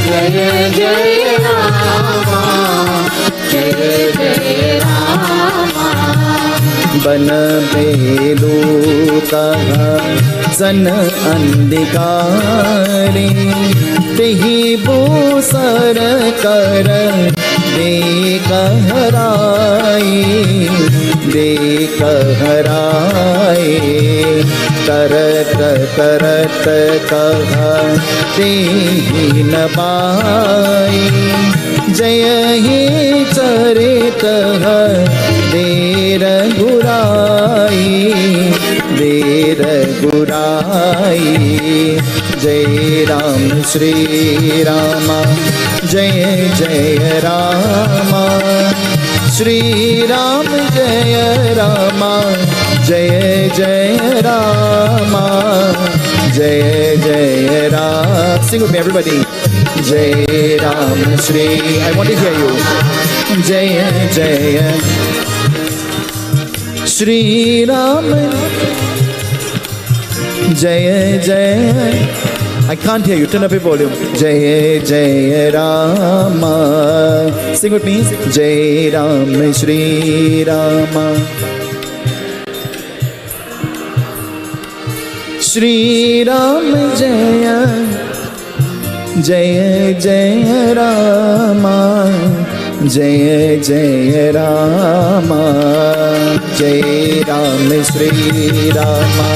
Jai Jai Rama, Jai Jai Rama. बन बेलू कहा सन अंधिकारे तेहि बूसर कर दे कहराए करत करत कहा तेहि न पाए जय ही चरित देर गुराई जय राम श्री रामा जय जय रामा श्री राम जय रामा जय जय रामा जय जय Ram. Sing with me, everybody. Jai Ram Shri. I want to hear you. Jai Jai Shri Ram. Jai Jai. I can't hear you. Turn up your volume. Jai Jai Rama. Sing with me. Jai Ram Shri Rama. Shri Ram Jaya Jaya Jaya Rama, Jaya Jaya Rama, Jaya Ram Shri Rama,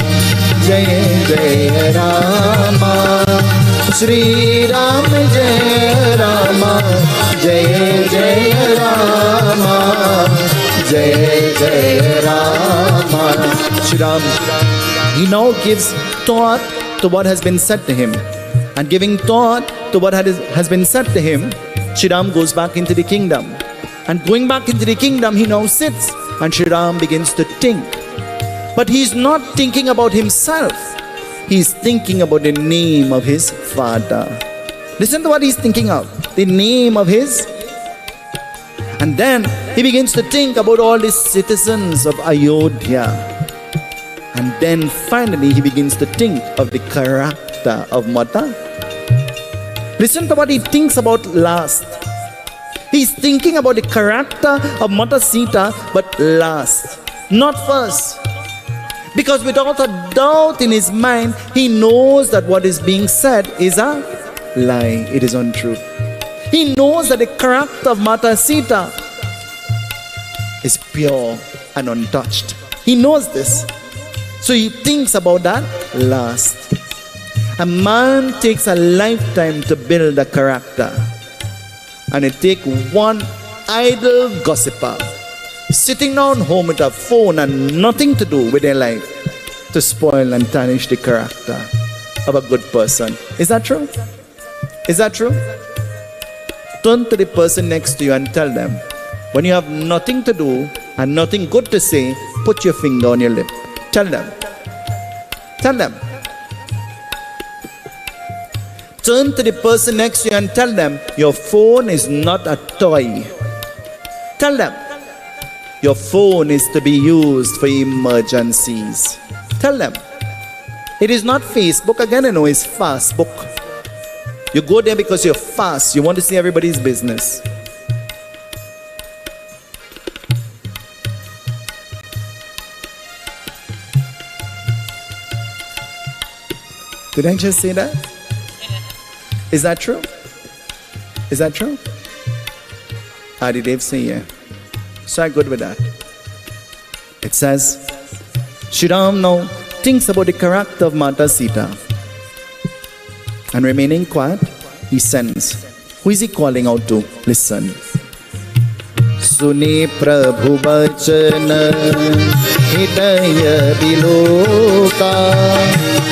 Jaya Jaya Rama, Shri Ram Jaya Rama, Jaya Jaya Rama, Jaya Jaya Rama. Shri Ram, he now gives thought to what has been said to him. And giving thought to what has been said to him, Shriram goes back into the kingdom. And going back into the kingdom, he now sits and Shriram begins to think. But he's not thinking about himself. He's thinking about the name of his father. Listen to what he's thinking of. The name of his. And then he begins to think about all the citizens of Ayodhya. And then finally he begins to think of the character of Mata. Listen to what he thinks about last. He's thinking about the character of Mata Sita, but last, not first. Because without a doubt in his mind, he knows that what is being said is a lie. It is untrue. He knows that the character of Mata Sita is pure and untouched. He knows this. So he thinks about that last. A man takes a lifetime to build a character. And it takes one idle gossiper sitting down home with a phone and nothing to do with their life to spoil and tarnish the character of a good person. Is that true? Is that true? Turn to the person next to you and tell them, when you have nothing to do and nothing good to say, put your finger on your lip. Tell them. Tell them. Turn to the person next to you and tell them, your phone is not a toy. Tell them, your phone is to be used for emergencies. Tell them, it is not Facebook. Again, I know it's Fastbook. You go there because you're fast. You want to see everybody's business. Did I just say that? Is that true? Is that true? Adi Dev say yeah. So I'm good with that. It says, Shriram now thinks about the character of Mata Sita. And remaining quiet, he sends. Who is he calling out to? Listen. Suni Prabhu Bachana Hidaya Biloka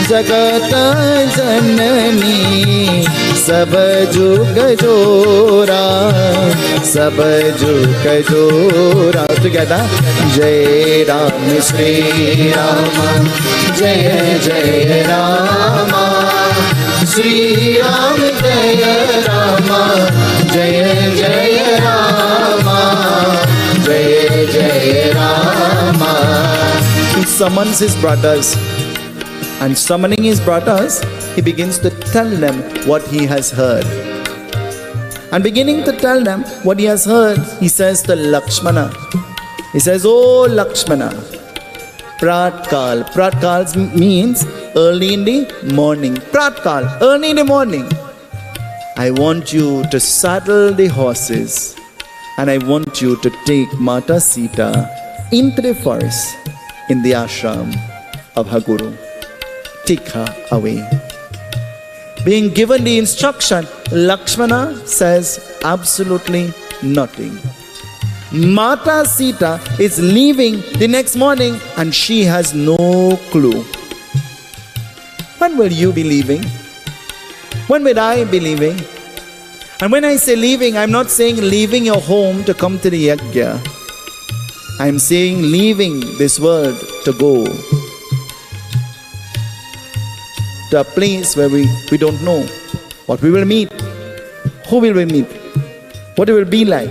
Jagata Janani Sab Jug Jora Sab Jug Jora. Together. Jai Ram Shri Rama Jai Jai Rama Shri Ram Jai Rama Jai Jai Rama Jai Jai Rama. He summons his brothers. And summoning his brothers, he begins to tell them what he has heard. And beginning to tell them what he has heard, he says to Lakshmana, he says, oh Lakshmana, Pratkal. Pratkal means early in the morning. Pratkal, early in the morning. I want you to saddle the horses and I want you to take Mata Sita into the forest in the ashram of her guru. Take her away. Being given the instruction, Lakshmana says absolutely nothing. Mata Sita is leaving the next morning and she has no clue. When will you be leaving? When will I be leaving? And when I say leaving, I'm not saying leaving your home to come to the Yagna. I'm saying leaving this world to go to a place where we don't know what we will meet, who will we meet, what it will be like.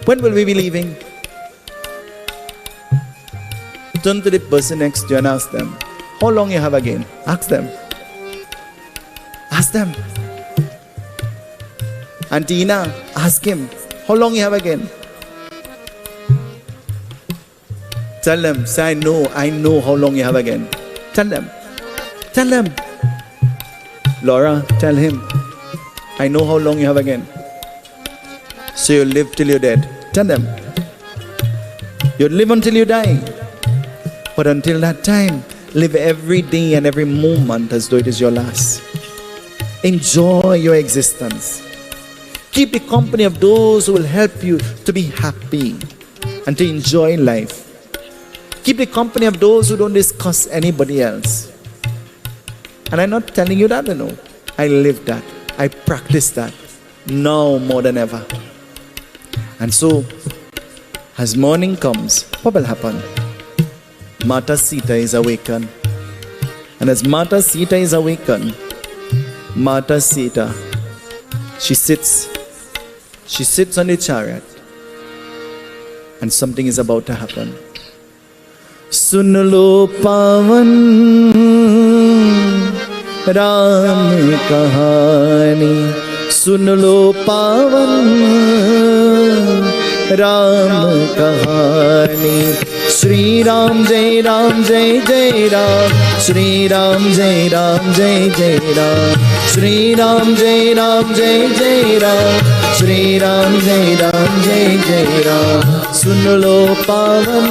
When will we be leaving? Turn to the person next to you and ask them, how long you have again? Ask them. Ask them. Auntie Ina, ask him, how long you have again? Tell them, say, I know how long you have again. Tell them. Tell them. Laura, tell him, I know how long you have again. So you'll live till you're dead. Tell them. You'll live until you die. But until that time, live every day and every moment as though it is your last. Enjoy your existence. Keep the company of those who will help you to be happy and to enjoy life. Keep the company of those who don't discuss anybody else. And I'm not telling you that, no. I live that. I practice that now more than ever. And so, as morning comes, what will happen? Mata Sita is awakened. And as Mata Sita is awakened, Mata Sita, she sits on the chariot, and something is about to happen. Sun lo pavan Ram kahani, sun lo pavan Ram kahani. Shriram Jai Ram Jai Jai Ram, Shriram Jai Ram Jai Jai Ram, Shriram Jai Ram Jai Jai Ram, Shriram Jai Ram Jai Jai Ram. Sun lo pavan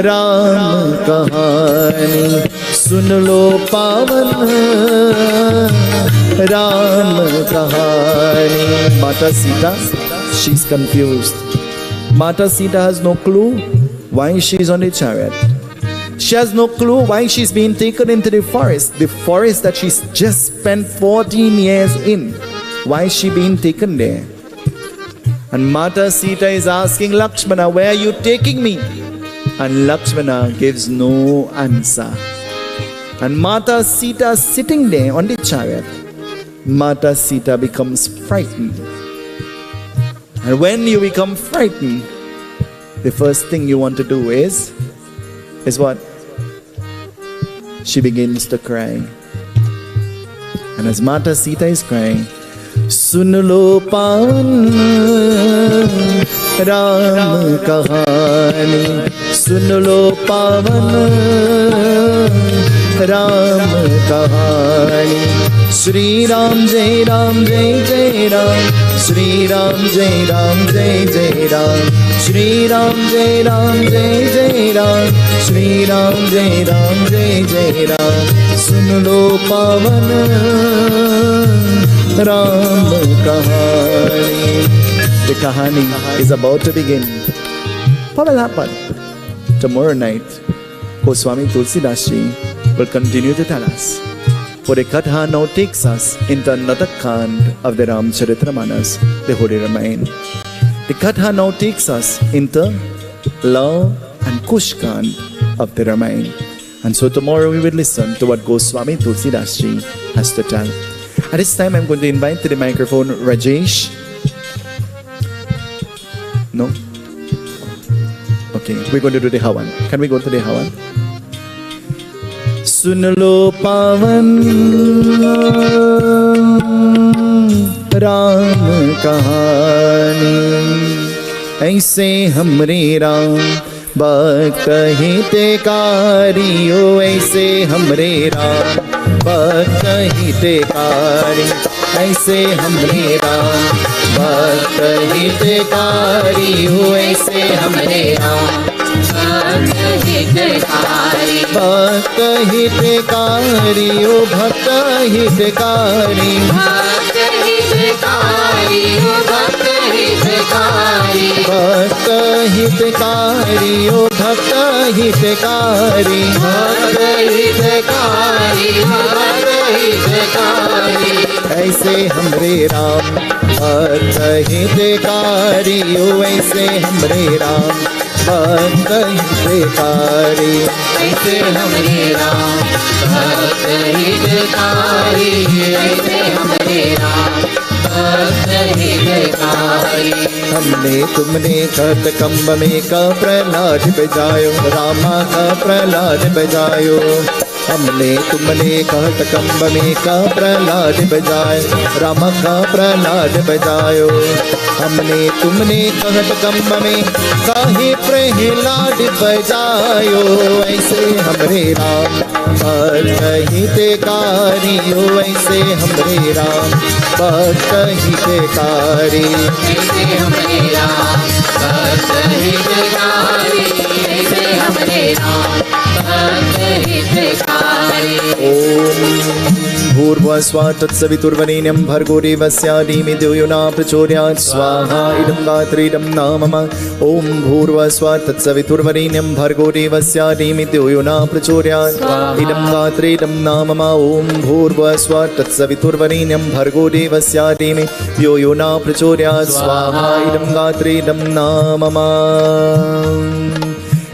Ram kahani, sun lo pavan Ram kahani. Mata Sita, she's confused. Mata Sita has no clue why she is on the chariot. She has no clue why she's being taken into the forest that she's just spent 14 years in. Why is she being taken there? And Mata Sita is asking Lakshmana, where are you taking me? And Lakshmana gives no answer. And Mata Sita sitting there on the chariot, Mata Sita becomes frightened. And when you become frightened, the first thing you want to do is what? She begins to cry. And as Mata Sita is crying, Sun lo pavan Ram kahani, sun lo pavan Ram kahani. Shri Ram Jai Ram Jai Jai Ram, Shri Ram Jai Ram Jai Jai Ram, Shri Ram Jai Ram Jai Jai Ram, Shri Ram Jai Ram Jai Jai Ram. Sun lo pavan Ram kahani. The kahani is about to begin. What will happen? Tomorrow night, Goswami Tulsidas Ji will continue to tell us. For the Katha now takes us into another Kand of the Ramcharitamanas, the Holy Ramayan. The Katha now takes us into Love and Kush Kand of the Ramayan. And so tomorrow we will listen to what Goswami Tulsidas Ji has to tell. At this time I'm going to invite to the microphone Rajesh. No? Okay, we're going to do the Hawan. Can we go to the Hawan? Sun lo pavan Ram kahani, aise hamre Ram भक्त हितकारी हो, ऐसे हमरे राम भक्त हितकारी, ऐसे हमरे राम भक्त हितकारी हो, ऐसे हमरे राम भक्त हितकारी, भक्त हितकारी हो, भक्त हितकारी, भक्त हितकारी हो, भक्त हितकारी, भक्त हितकारी हो, भक्त हितकारी, भक्त हितकारी हो, भक्त हितकारी, ऐसे हमरे राम भक्त हितकारी हो, ऐसे हमरे राम भक्त हितकारी, ऐसे हमरे राम भक्त हितकारी, ऐसे हमरे राम भक्त हितकारी। हमने तुमने कट कंब में का प्रहलाद बजायो, रामा का प्रहलाद बजायो, हमने तुमने कहत कंब में का प्रहलाद बजायो, रामा का प्रहलाद बजायो, हमने तुमने कहत कंब में काहे प्रहलाद बजायो, ऐसे हमरे राम भक्त हितकारी हो ऐसे हमरे राम, भक्त हितकारी ऐसे हमरे राम, भक्त हितकारी ऐसे हमरे राम, भक्त हितकारी। ओम भूर्भुवस्सुः तत्सवितुर्वरेण्यं भर्गो देवस्य धीमहि यो न प्रचोदयात् स्वाहा इदं गात्रेदं नाम मम। ओम भूर्भुवस्सुः तत्सवितुर्वरेण्यं भर्गो देवस्य धीमहि यो न प्रचोदयात् इदं गात्रेदं नाम मम। ओम भूर्भुवस्सुः तत्सवितुर्वरेण्यं भर्गो देवस्य धीमहि यो न प्रचोदयात् स्वाहा इदं गात्रेदं नाम मम।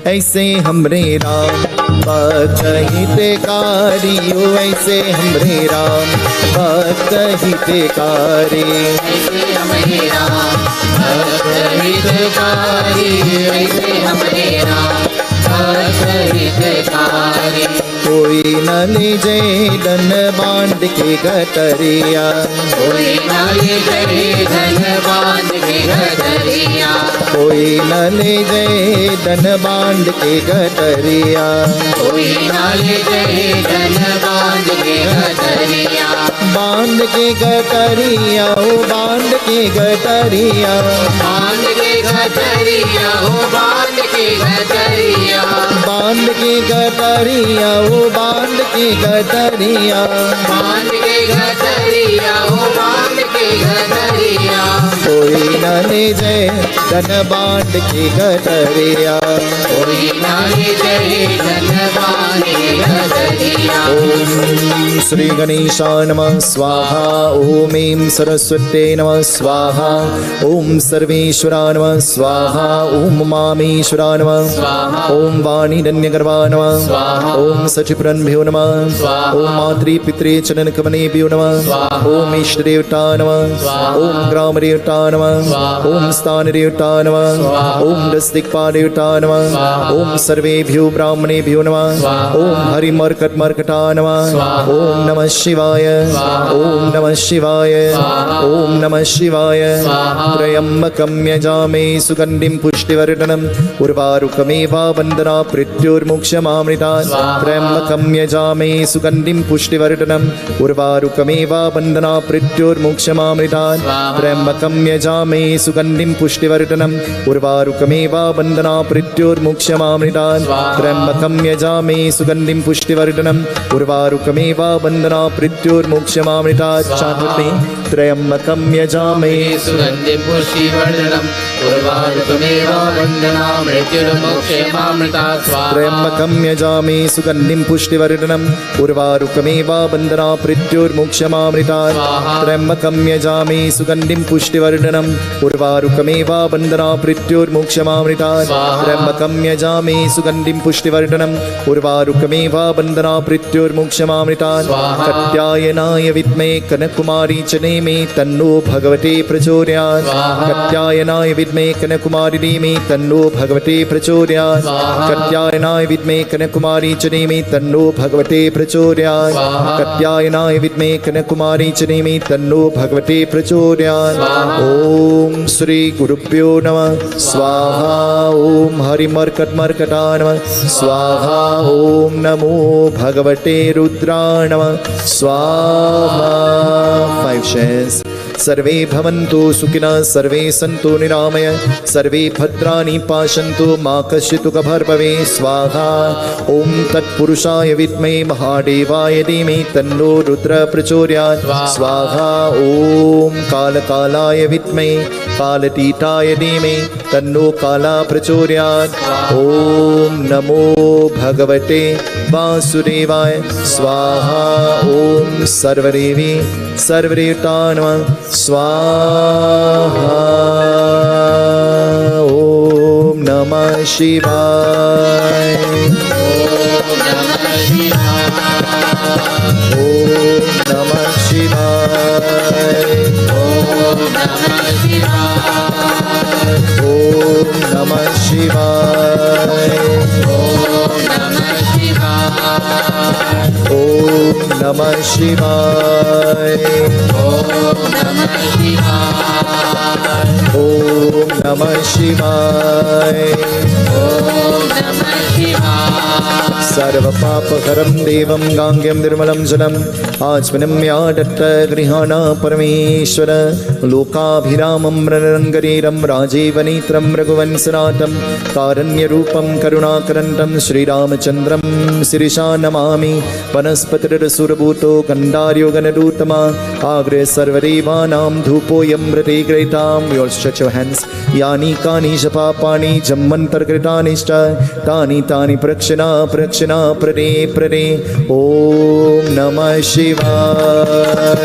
ऐसे हमरे राम, भक्त हितकारी हो ऐसे हमरे राम, भक्त हितकारी ऐसे हमरे राम, भक्त हितकारी ऐसे हमरे राम, भक्त हितकारी। कोई न ले जाए धन बांध के गठरिया, कोई न ले जाए धन बांध के गठरिया, कोई न ले जाए धन बांध के गठरिया, कोई न ले जाए धन बांध के गठरिया, बांध के गठरिया ओ बांध के गठरिया, बांध के गठरिया हो बांध के गठरिया, बांध के गठरिया ओ बांध के गठरिया, बांध के गठरिया हो बांध के गठरिया। कोई न ले जाए धन बांध के गठरिया, कोई न ले जाए धन बांध के गठरिया। ओम श्री गणेशाय नमः स्वाहा, ओम ऐं सरस्वत्यै नमः स्वाहा, ओम सर्वेश्वराय नमः स्वाहा, ओम मामेश्वराय नमः स्वाहा, ओम वाणीरण्यगर्भाय नमः स्वाहा, ओम सचिप्रन्भ्यो नमः स्वाहा, ओम मातृपितृ चरणकमलेभ्यो नमः स्वाहा, ओम इष्टदेवताय नमः स्वाहा, ओम ग्रामदेवताय नमः स्वाहा, ओम स्थानदेवताय नमः स्वाहा, ओम दशदिक्पालदेवताय नमः स्वाहा, ओम सर्वेभ्यो ब्राह्मणेभ्यो नमः स्वाहा, ओम हरिमर्कटमर्कटाय नमः स्वाहा, ओम नमः शिवाय, ओम नमः शिवाय, ओम नमः शिवाय। त्र्यम्बकं यजामहे सुगन्धिं पुष्टिवर्धनम् उर्वारुकमेव वन्दना मृत्युर्मुक्षमामृतात्। त्र्यम्बकं यजामहे सुगन्धिं पुष्टिवर्धनम् उर्वारुकमेव वन्दना मृत्युर्मुक्षमामृतात्। त्र्यम्बकं यजामहे सुगन्धिं पुष्टिवर्धनम् उर्वारुकमेव वन्दना मृत्युर्मुक्षमामृतात्। त्र्यम्बकं यजामहे सुगन्धिं पुष्टिवर्धनम् उर्वारुकमेव वन्दना मृत्युर्मुक्षमामृतात्। चातुर्थे त्र्यम्बकं यजामहे सुगन्धिं पुष्टिवर्धनम् उर्वारुकमेव वन्दना मृत्युर्मुक्षमामृतात्। त्र्यम्बकं यजामहे सुगन्धिं पुष्टिवर्धनम् उर्वारुकमेव वन्दना मृत्युर्मुक्षमामृतात्। त्र्यम्बकं यजामहे सुगन्धिं पुष्टिवर्धनम् उर्वारुकमेव वन्दना मृत्युर्मुक्षमामृतात्। त्र्यम्बकं यजामहे सुगन्धिं पुष्टिवर्धनम् उर्वारुकमेव वन्दना मृत्युर्मुक्षमामृतात्। कात्यायनाय विद्महे कनककुमारी च धीमहि तन्नो भगवते प्रचोदयात्। कात्यायनाय विद्महे कनककुमारी धीमहि तन्नो भगवते प्रचोदयात्। कात्यायनाय विद्महे कनककुमारी च धीमहि तन्नो भगवते प्रचोदयात्। कात्यायनाय विद्महे कनककुमारी च धीमहि तन्नो भगवते प्रचोदयात्। ओम श्री गुरुभ्यो नमः स्वाहा, ओम हरिमर्कटमर्कटाय नमः स्वाहा, ओम नमो भगवते रुद्राय नमः स्वाहा। 5 shares. सर्वे भवन्तु सुखिनः, सर्वे सन्तु निरामया, सर्वे भद्राणि पश्यन्तु मा कश्चित् दुःखभाग् भवेत्। स्वाहा। ओम तत्पुरुषाय विद्महे महादेवाय धीमहि तन्नो रुद्रः प्रचोदयात्। स्वाहा। ओम कालकालाय विद्महे कालतीताय धीमहि तन्नो कालः प्रचोदयात्। ओम नमो भगवते वासुदेवाय स्वाहा। ओम सर्वदेवी सर्वदेवताय नमः स्वाहा। ओम नमः शिवाय। ओम नमः शिवाय। ओम नमः शिवाय। ओम नमः शिवाय। ओम नमः शिवाय। ओम नमः शिवाय। ओम नमः शिवाय। ओम नमः शिवाय। ओम नमः शिवाय। ओम नमः शिवाय। सर्वपापहरं देवं गाङ्ग्यं निर्मलं जलम् आचमनम्यादत्त गृहाण परमेश्वर लोकाभिरामं रणरङ्गरीरं राजीवनेत्रं रघुवंशनाथं कारुण्यरूपं करुणाकरन्तं श्रीरामचन्द्रं Shirisha Namami वनस्पतिरसुरभूतो गन्धार्यो गणरूतमा agro सर्वदेवानां धूपोऽयं व्रते ग्रहीतां your stretch your hands यानि कानि च पापानि जन्मन्तर्कृतानिश्च तानि तानि प्रक्षिणा प्रक्षिणा प्रदे प्रदे ॐ नमः शिवाय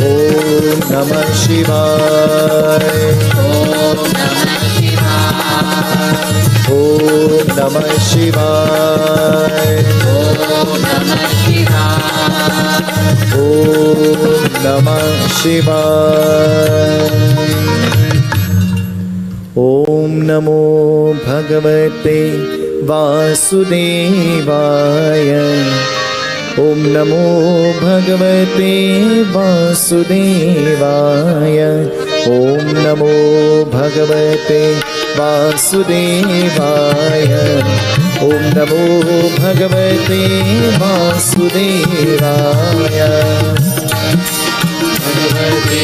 ॐ नमः शिवाय ॐ नमः शिवाय ॐ नमः शिवाय ॐ नमो भगवते वासुदेवाय ॐ नमो भगवते वासुदेवाय ॐ नमो भगवते वासुदेवाय ॐ नमो भगवते वासुदेवाय भगवते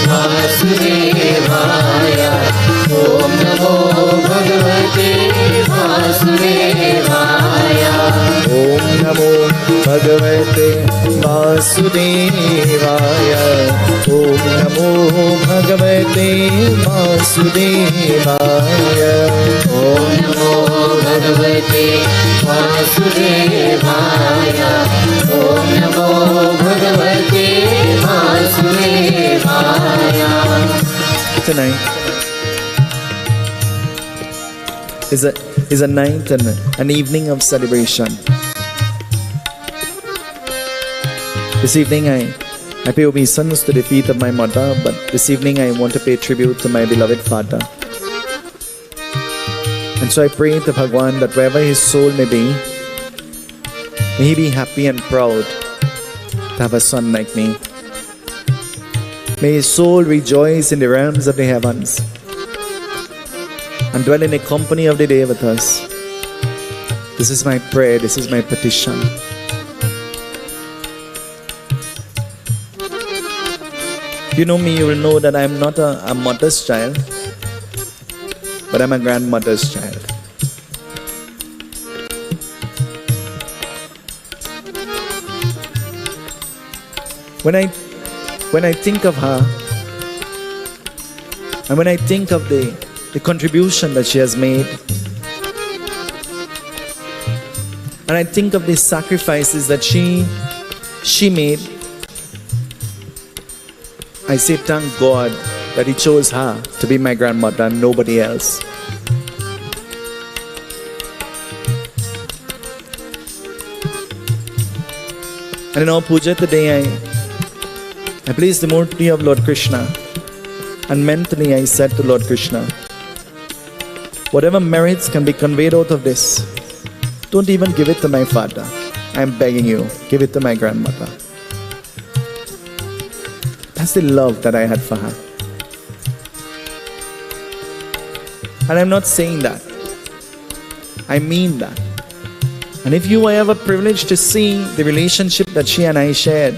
वासुदेवाय ॐ नमो भगवते वासुदेवाय ॐ नमो भगवते वासुदेवाय ॐ नमो भगवते वासुदेवाय ॐ नमो भगवते वासुदेवाय ॐ नमो भगवते वासुदेवाय. Tonight is a night and an evening of celebration. This evening I pay obeisance to the feet of my mother, but this evening I want to pay tribute to my beloved father. And so I pray to Bhagwan that wherever his soul may be, may he be happy and proud to have a son like me. May his soul rejoice in the realms of the heavens and dwell in the company of the Devatas. This is my prayer, this is my petition. If you know me, you will know that I am not a mother's child, but I am a grandmother's child. When I think of her, and when I think of the contribution that she has made, and I think of the sacrifices that she made, I say thank God that He chose her to be my grandmother and nobody else. And in our puja today, I placed the murti of Lord Krishna, and mentally I said to Lord Krishna, whatever merits can be conveyed out of this, don't even give it to my father. I am begging you, give it to my grandmother. That's the love that I had for her. And I'm not saying that. I mean that. And if you were ever privileged to see the relationship that she and I shared,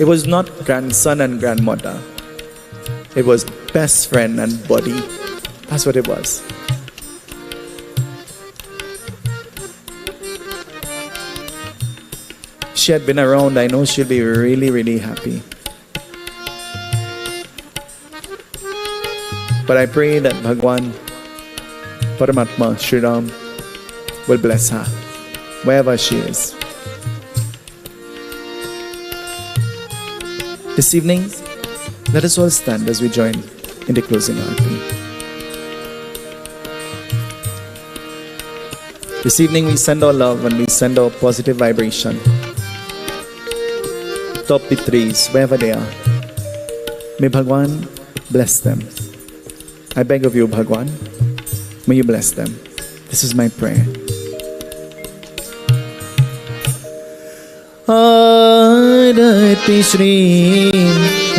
it was not grandson and grandmother. It was best friend and buddy. That's what it was. If she had been around, I know she'll be really, really happy. But I pray that Bhagwan, Paramatma, Shriram will bless her wherever she is. This evening, let us all stand as we join in the closing arati. This evening we send our love and we send our positive vibration. Top the trees, wherever they are. May Bhagwan bless them. I beg of you, Bhagwan, may you bless them. This is my prayer. आरती श्री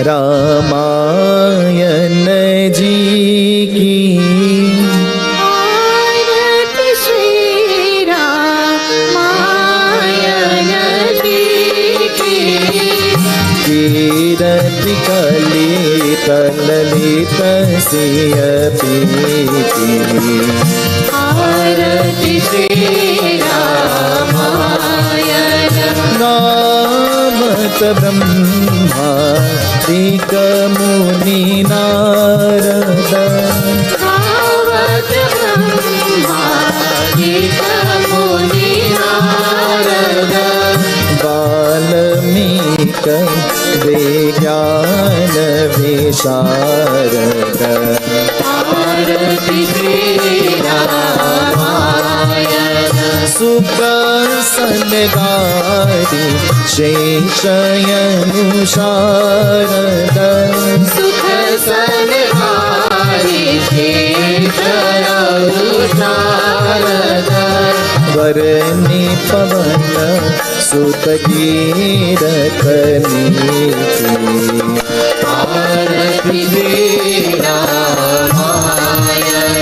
रामायण जी की, आरती कीरति कलित ललित सिय पीति आरति श्री रामायण गावत ब्रह्मादिक मुनि नारद गावत ब्रह्मादिक मुनि नारद वाल्मीक विज्ञान विशारद आरति श्री रामायण सुख सनगारि शेषयनु शारद सुख सनगारि शेषयनु शारद वरनि पवन सुत कीरत नीति आरति श्री रामायण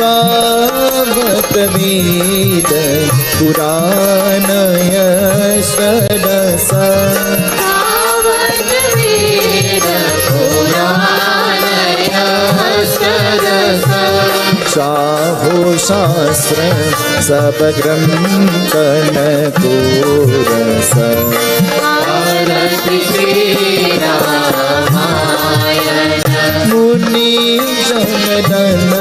गावत वेद पुराण यशरस गावत वेद पुराण यशरस चाहो शास्त्र सब ग्रंथन कोरस आरति श्री रामायण मुनि जनदन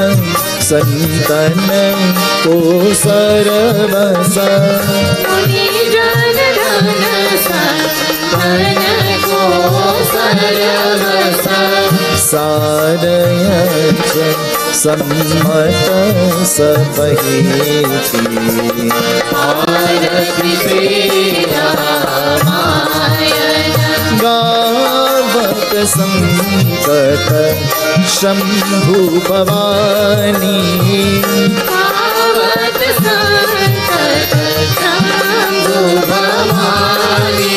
संतन को सरवस मुनि जन धन संतन को सरवस सारयच सम्मत सपहेति आरति श्री रामायण गावत संकट शंभु भवानी गावत संकट शंभु भवानी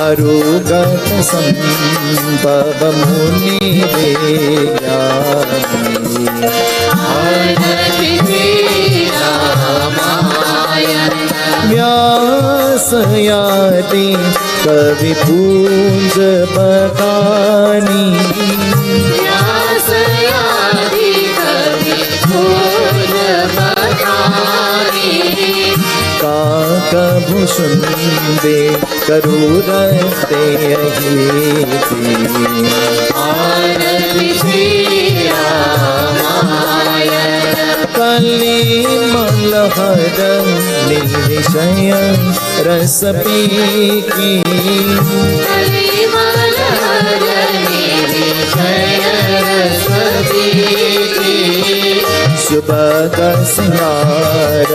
अरुगत संभव मुनि विज्ञानी आरति श्री रामायण व्यासयाति कवि पूज बखानी व्यासयादि कवि भोज बखानी काकभूषण दे करुरते अहीति आरति श्री रामायण कली मलहर निर्विषय रस पीकी कलिमल हरनि विषय रस पीकी सुबह सिंगार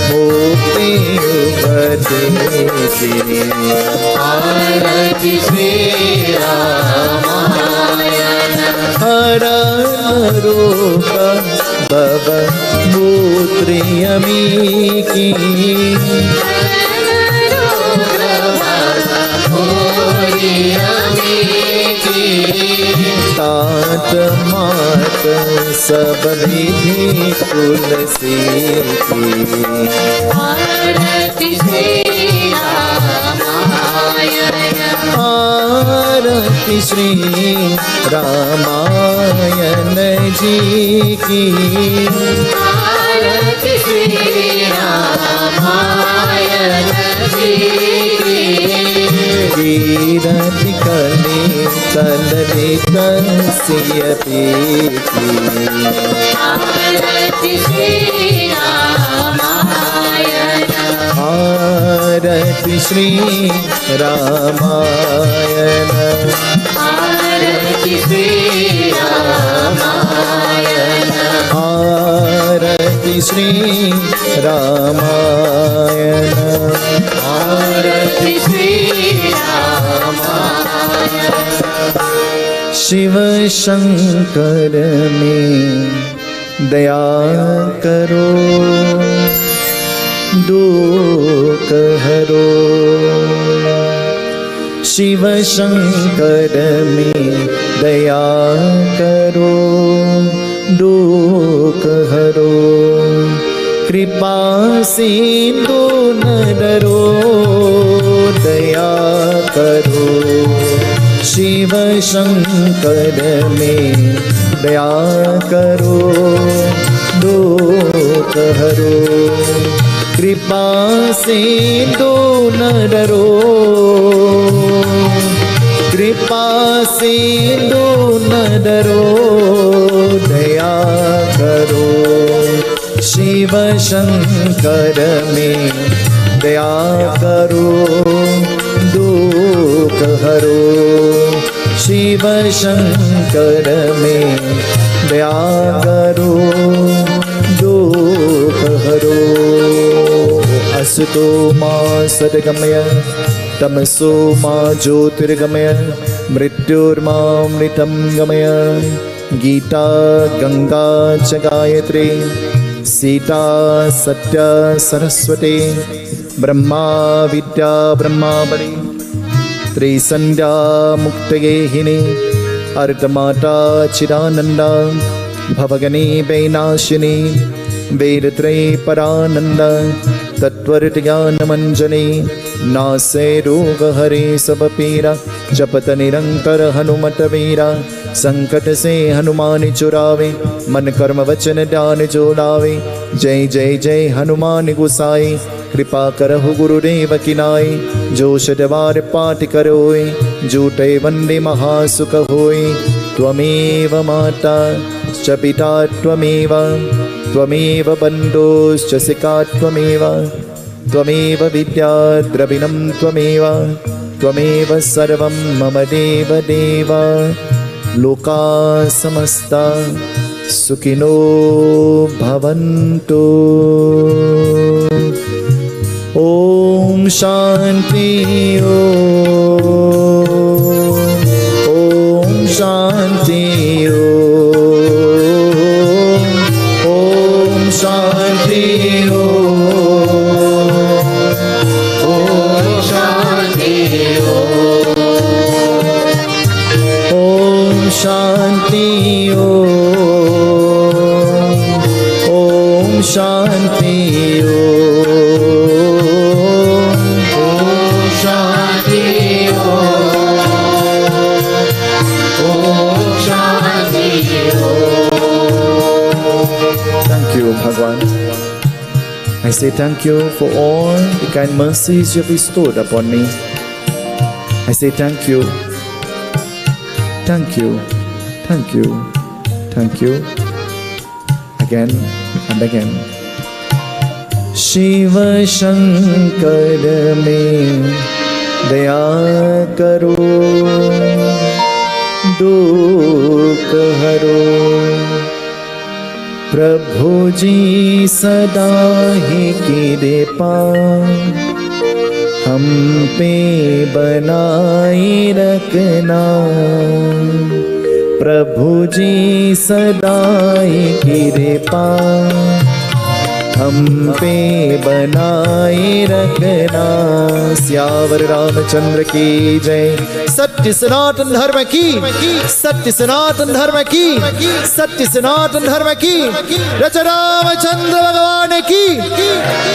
मुक्ति उपदेशे आरति श्री रामायण हर रूप भव मूत्रियमी की तात मात सब विधि तुलसी की आरति श्री रामायण आरति श्री रामायण जी की आरति श्री रामायण जी की कीरति कली तललित सिय पीति आरति श्री रामायण आरति श्री रामायण आरति श्री रामायण आरति श्री रामायण आरति श्री रामायण शिव शंकर में दया करो दुख हरो शिव शंकर में दया करो दुख हरो कृपा सिंधु न डरो दया दया करो। शिव शंकर में दया करो, दुख हरो। कृपा से दो न डरो, कृपा से दो न डरो, दया करो। शिव शंकर में दया करो, दुख हरो। शिव शंकर में दया करो, दुख हरो। असतो मा सद्गमय, तमसो मा ज्योतिर्गमय, मृत्युर्मामृतं गमय। गीता गंगा च गायत्री, सीता सत्य सरस्वती। ब्रह्मा विद्या ब्रह्मावली, त्रिसंध्या मुक्तगेहिनी। अर्धमाता चिदानंदा, भवगनी वैनाशिनी। वेदत्रयी परानंदा, तत्त्वरित ज्ञान मंजनी। नासे रोग हरे सब पीरा, जपत निरंतर हनुमत वीरा। संकट से हनुमान चुरावे, मन कर्म वचन ध्यान जोड़ावे। जय जय जय हनुमान गुसाई, कृपा करहु गुरुदेव की नाई। जो शतवार पाठ करोए, जूटे वंदे महासुख होए। त्वमेव माता च पिता त्वमेव, त्वमेव बन्धुश्च सखा त्वमेव। त्वमेव विद्या द्रविणं त्वमेव, त्वमेव सर्वं मम देव देव। लोका समस्ता सुखिनो भवन्तु। Om Shanti Om Shanti Om Shanti Om Shanti Om Shanti Om Shanti Bhagwan. I say thank you for all the kind mercies you have bestowed upon me. I say thank you, thank you, thank you, thank you, again and again. Shiv Shankar में दया करो, दुख हरो। प्रभु जी सदा ही कृपा हम पे बनाए रखना। प्रभु जी सदा ही कृपा हम पे बनाए रखना। सियावर रामचंद्र की जय। सत्य सनातन धर्म की, सत्य सनातन धर्म की, सत्य सनातन धर्म की। रच रामचंद्र भगवान की।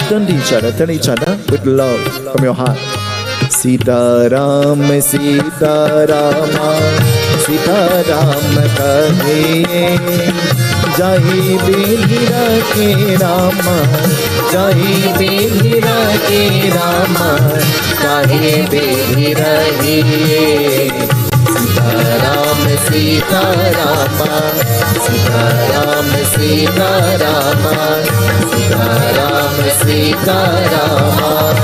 Turn each other with love from your heart. Sitaram Sitaram Sitaram कहे, जाहि बेहिरा के राम, जाहि बेहिरा के राम, जाहि बेहिरा हिये। सीताराम सीताराम सीताराम सीताराम सीताराम सीताराम।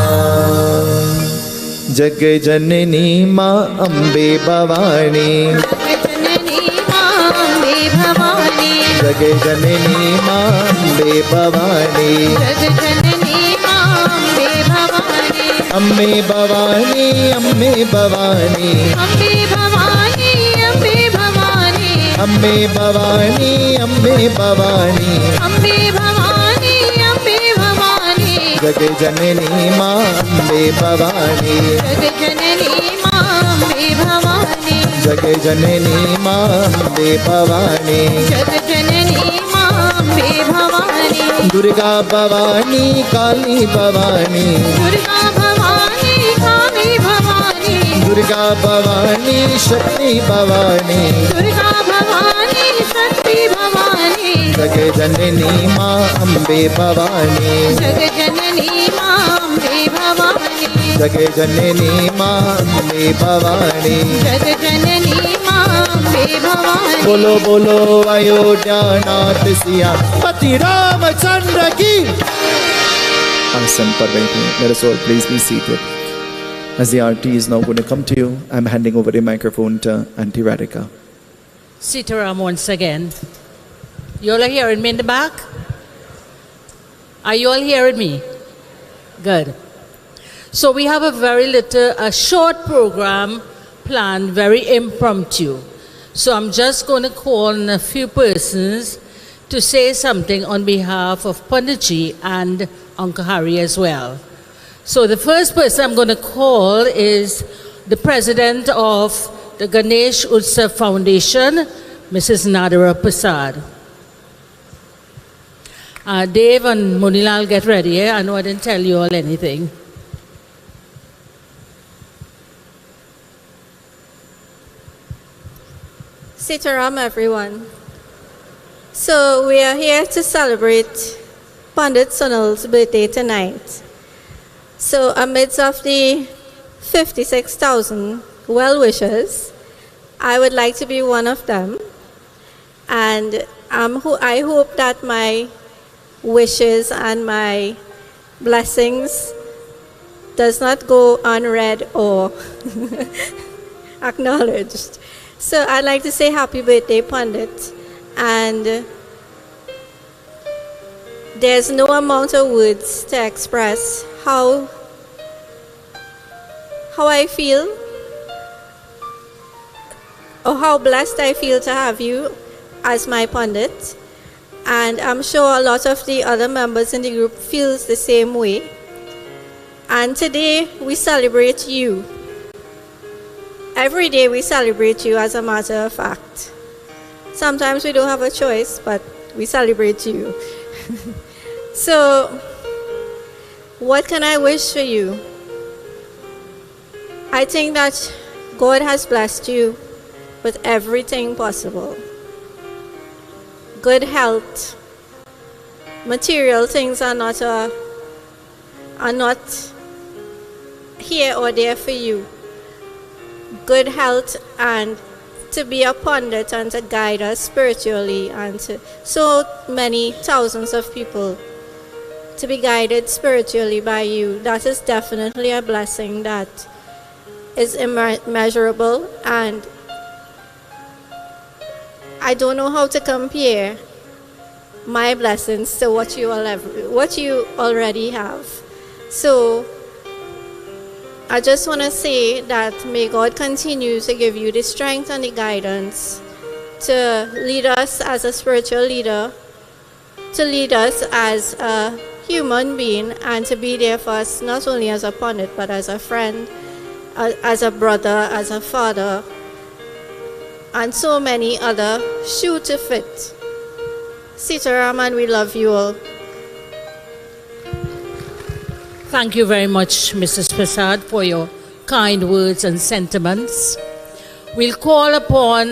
जग जननी माँ अम्बे भवानी, जग जननी माँ अम्बे भवानी, अम्बे भवानी अम्बे भवानी, अम्बे भवानी अम्बे भवानी, जग जननी माँ अम्बे भवानी, जग जननी माँ अम्बे भवानी, दुर्गा भवानी काली भवानी, दुर्गा भवानी काली Bhavani. Durga Bhavani Shakti Bhavani Durga Bhavani Shakti Bhavani Jagajanani Ma Ambe Bhavani Jagajanani Ma Ambe Bhavani Jagajanani Ma Ambe Bhavani Jagajanani Ma Ambe Bhavani Bolo bolo Ayodhya Nath Siya Pati Ramachandra ki Asan par baithe. Let us all please be seated. As the RT is now going to come to you, I'm handing over the microphone to Auntie Radhika. Seetahal once again. You all are hearing me in the back? Are you all hearing me? Good. So we have a short program planned, very impromptu. So I'm just going to call on a few persons to say something on behalf of Panditji and Uncle Hari as well. So the first person I'm going to call is the president of the Ganesh Utsav Foundation, Mrs. Nadira Prasad. Dave and Munilal, get ready. I know I didn't tell you all anything. Seetaram, everyone. So we are here to celebrate Pandit Sunil's birthday tonight. So amidst of the 56,000 well-wishers, I would like to be one of them. And I hope that my wishes and my blessings does not go unread or acknowledged. So I'd like to say happy birthday, Pandit. And there's no amount of words to express how I feel or how blessed I feel to have you as my Pandit. And I'm sure a lot of the other members in the group feels the same way. And today we celebrate you. Every day we celebrate you, as a matter of fact. Sometimes we don't have a choice, but we celebrate you. So, what can I wish for you? I think that God has blessed you with everything possible. Good health. Material things are not here or there for you. Good health and to be a pundit and to guide us spiritually and to so many thousands of people to be guided spiritually by you. That is definitely a blessing that is immeasurable, and I don't know how to compare my blessings to what you already have. So I just want to say that may God continue to give you the strength and the guidance to lead us as a spiritual leader, to lead us as a human being, and to be there for us not only as a pundit but as a friend, as a brother, as a father, and so many other shoe to fit. Seetaram, and we love you all. Thank you very much, Mrs. Prasad, for your kind words and sentiments. We'll call upon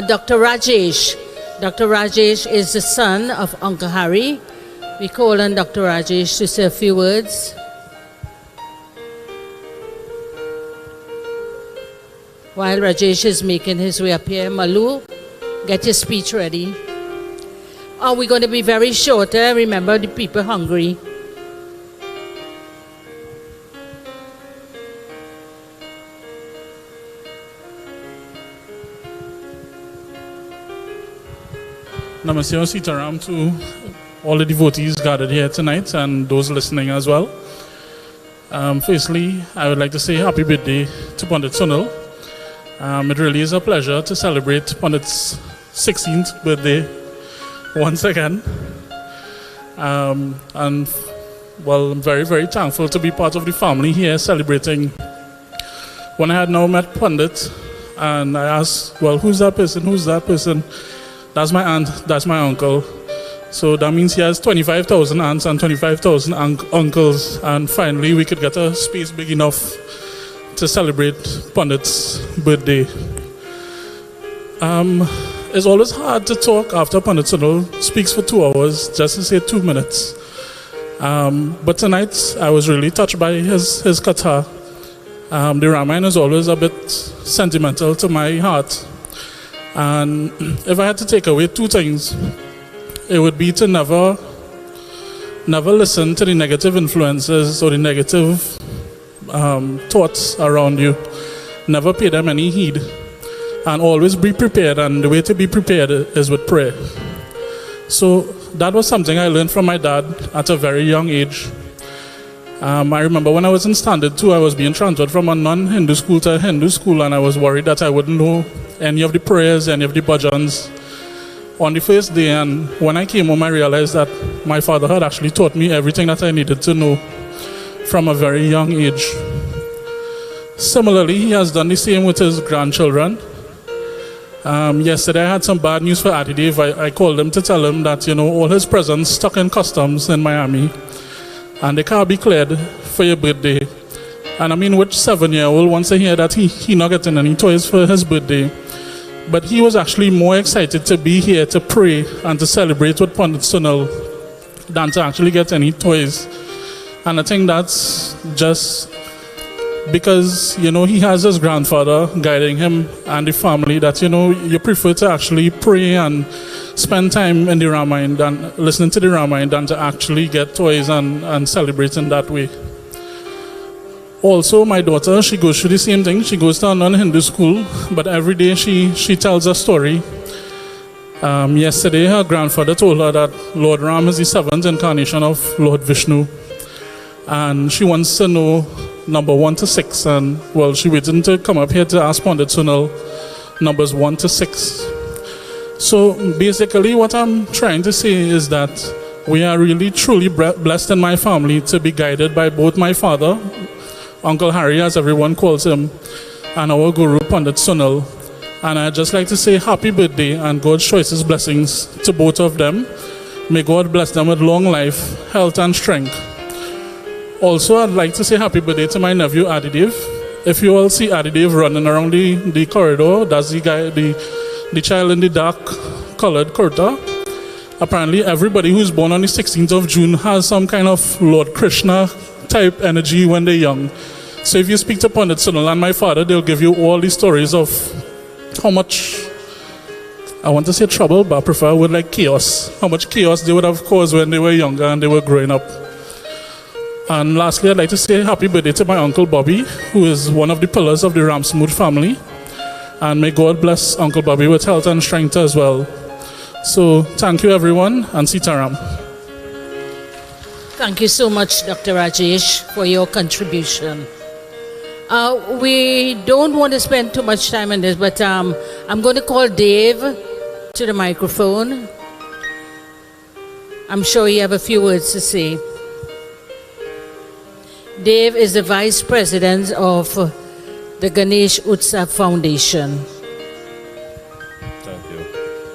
Dr. Rajesh. Dr. Rajesh is the son of Uncle Hari. We call on Dr. Rajesh to say a few words. While Rajesh is making his way up here, Malu, get your speech ready. Are we going to be very short? Remember, the people hungry. Namaste and Seetaram to all the devotees gathered here tonight and those listening as well. Firstly, I would like to say happy birthday to Pandit Sunil. It really is a pleasure to celebrate Pandit's 16th birthday once again. And well, I'm very, very thankful to be part of the family here celebrating. When I had now met Pandit and I asked, well, who's that person? Who's that person? That's my aunt, that's my uncle. So that means he has 25,000 aunts and 25,000 uncles. And finally, we could get a space big enough to celebrate Pandit's birthday. It's always hard to talk after Pandit Sunil speaks for 2 hours, just to say 2 minutes. But tonight, I was really touched by his katha. The Ramayan is always a bit sentimental to my heart. And if I had to take away 2 things, it would be to never listen to the negative influences or the negative thoughts around you. Never pay them any heed. And always be prepared, and the way to be prepared is with prayer. So that was something I learned from my dad at a very young age. I remember when I was in Standard 2, I was being transferred from a non-Hindu school to a Hindu school, and I was worried that I wouldn't know any of the prayers, any of the bhajans on the first day. And when I came home, I realized that my father had actually taught me everything that I needed to know from a very young age. Similarly, he has done the same with his grandchildren. Yesterday I had some bad news for Adidev. I called him to tell him that, all his presents stuck in customs in Miami, and they can't be cleared for your birthday. And I mean, which 7-year-old wants to hear that he not getting any toys for his birthday? But he was actually more excited to be here to pray and to celebrate with Pandit Sunil than to actually get any toys. And I think that's just because, he has his grandfather guiding him and the family, that, you prefer to actually pray and spend time in the Ramayan than listening to the Ramayan than to actually get toys and celebrate in that way. Also, my daughter, she goes through the same thing. She goes to a non-Hindu school, but every day she tells a story. Yesterday, her grandfather told her that Lord Ram is the 7th incarnation of Lord Vishnu. And she wants to know number 1 to 6, and she waiting to come up here to ask Pandit Sunil numbers 1 to 6. So basically what I'm trying to say is that we are really truly blessed in my family to be guided by both my father, Uncle Harry as everyone calls him, and our Guru Pandit Sunil. And I'd just like to say happy birthday and God's choicest blessings to both of them. May God bless them with long life, health and strength. Also, I'd like to say happy birthday to my nephew Adidev. If you all see Adidev running around the corridor, that's the guy, the child in the dark colored kurta. Apparently, everybody who's born on the 16th of June has some kind of Lord Krishna type energy when they're young. So if you speak to Pandit Sunil and my father, they'll give you all the stories of how much, I want to say trouble, but I prefer with like chaos. How much chaos they would have caused when they were younger and they were growing up. And lastly, I'd like to say happy birthday to my Uncle Bobby, who is one of the pillars of the Ramsmooth family. And may God bless Uncle Bobby with health and strength as well. So thank you everyone, and Seetahal. Thank you so much, Dr. Rajesh, for your contribution. We don't want to spend too much time on this, but I'm going to call Dave to the microphone. I'm sure you have a few words to say. Dave is the Vice President of the Ganesh Utsav Foundation. Thank you.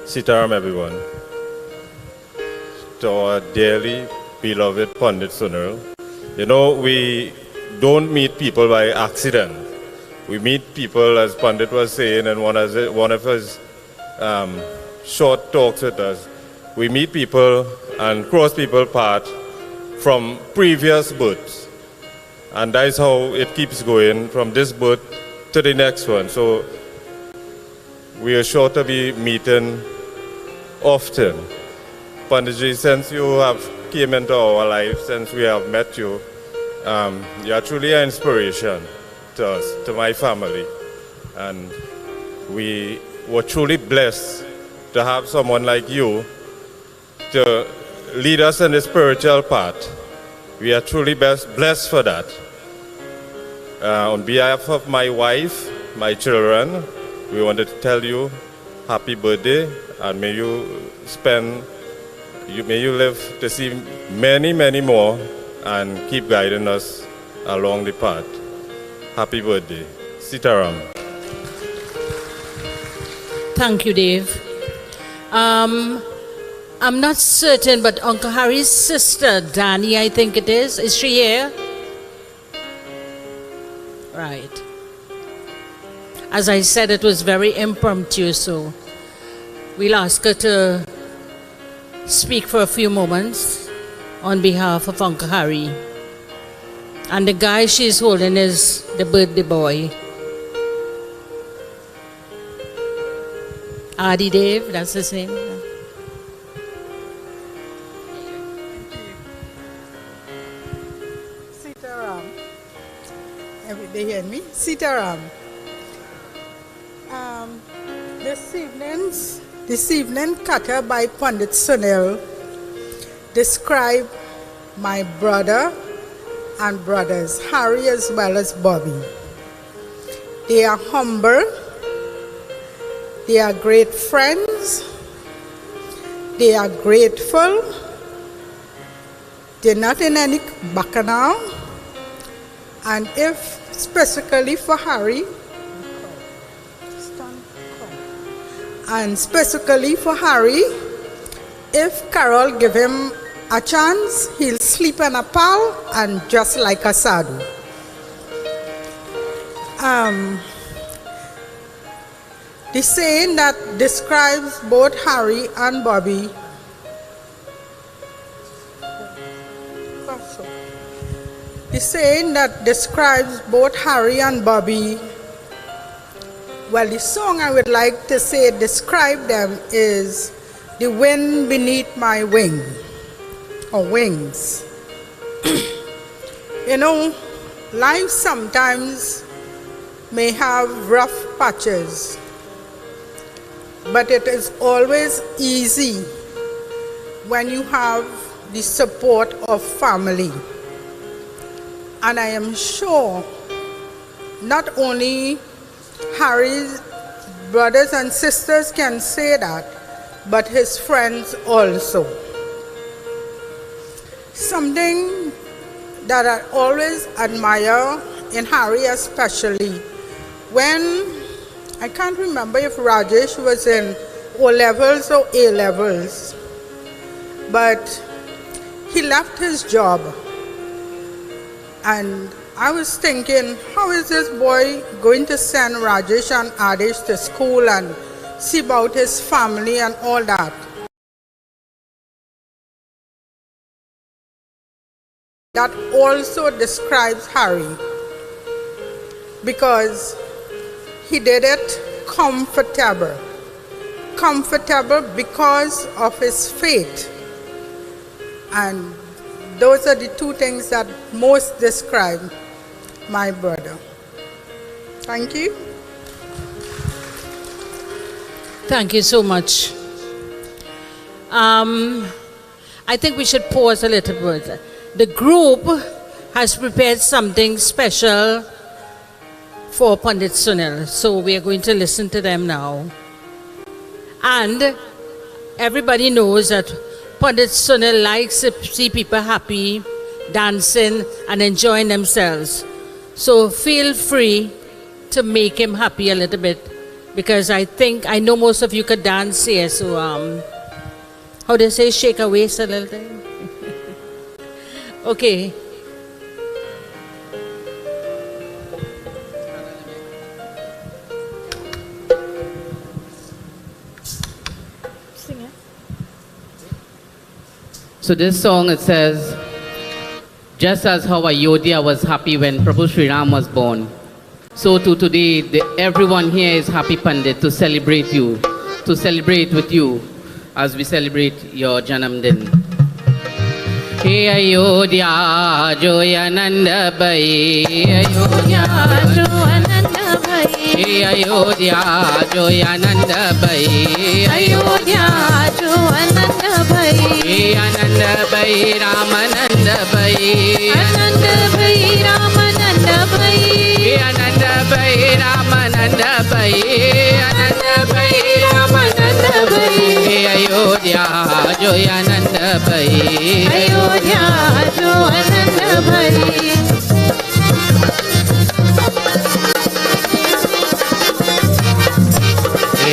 Seetahal, everyone. To our dearly beloved Pandit Sunil, we don't meet people by accident. We meet people, as Pandit was saying in one of his short talks with us, we meet people and cross people's path from previous births. And that's how it keeps going from this birth to the next one. So we are sure to be meeting often. Panditji, since you have came into our life, since we have met you, you are truly an inspiration to us, to my family. And we were truly blessed to have someone like you to lead us in the spiritual path. We are truly blessed for that. On behalf of my wife, my children, we wanted to tell you happy birthday, and may you live to see many, many more and keep guiding us along the path. Happy birthday. Seetahal. Thank you, Dave. I'm not certain, but Uncle Harry's sister, Danny, I think it is she here? Right. As I said, it was very impromptu, so we'll ask her to speak for a few moments on behalf of Uncle Harry. And the guy she's holding is the birthday boy. Adi Dev, that's his name. Seetahal. Everybody hear me? Seetahal. This evening, kata by Pandit Sunil describe my brother and brothers, Harry as well as Bobby. They are humble, they are great friends, they are grateful, they're not in any bacchanal, and if specifically for Harry, if Carol give him a chance, he'll sleep in a pal and just like a sadhu. The saying that describes both Harry and Bobby well, the song I would like to say describe them is "The Wind Beneath My Wing" or wings. You know, life sometimes may have rough patches, but it is always easy when you have the support of family. And I am sure not only Harry's brothers and sisters can say that, but his friends also. Something that I always admire in Harry especially, when, I can't remember if Rajesh was in O-levels or A-levels, but he left his job. And I was thinking, how is this boy going to send Rajesh and Adesh to school and see about his family and all that? That also describes Harry, because he did it comfortable because of his faith. And those are the two things that most describe my brother. Thank you. Thank you so much. I think we should pause a little bit. The group has prepared something special for Pandit Sunil, so we are going to listen to them now. And everybody knows that Pandit Sunil likes to see people happy, dancing and enjoying themselves. So feel free to make him happy a little bit, because I know most of you could dance here. So how do they say, shake a waist a little bit? Okay. Sing it. So this song, it says, just as how Ayodhya was happy when Prabhu Shriram was born, so too today everyone here is happy, Pandit, to celebrate you, to celebrate with you as we celebrate your Janam Din. Hey Ayodhya jo Ananda Bhai, Ayodhya jo Ananda Bhai, Hey Ayodhya jo Ananda Bhai, Ayodhya jo Ananda Bhai, Hey Ananda Bhai Ramananda Bhai, Ananda Bhai Ramananda Bhai, Hey Ananda Bhai Ramananda Bhai, Ananda Bhai Ramananda Bhai, Hey Ayodhya jo Ananda Bhai, Ayodhya jo Ananda Bhai.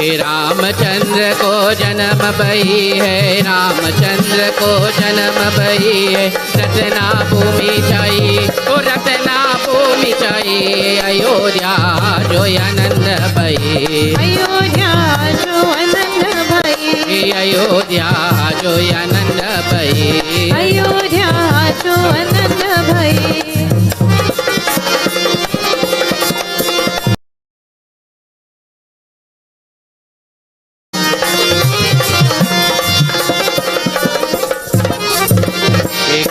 Ramchandra को जन्म भई है, रामचंद्र को जन्म भई है, रत्ना भूमि छाई, ओ रत्ना भूमि भूमि चाहे अयोध्या जो आनंद भई अयोध्या जो आनंद भई अयोध्या जो आनंद भई अयोध्या जो आनंद भई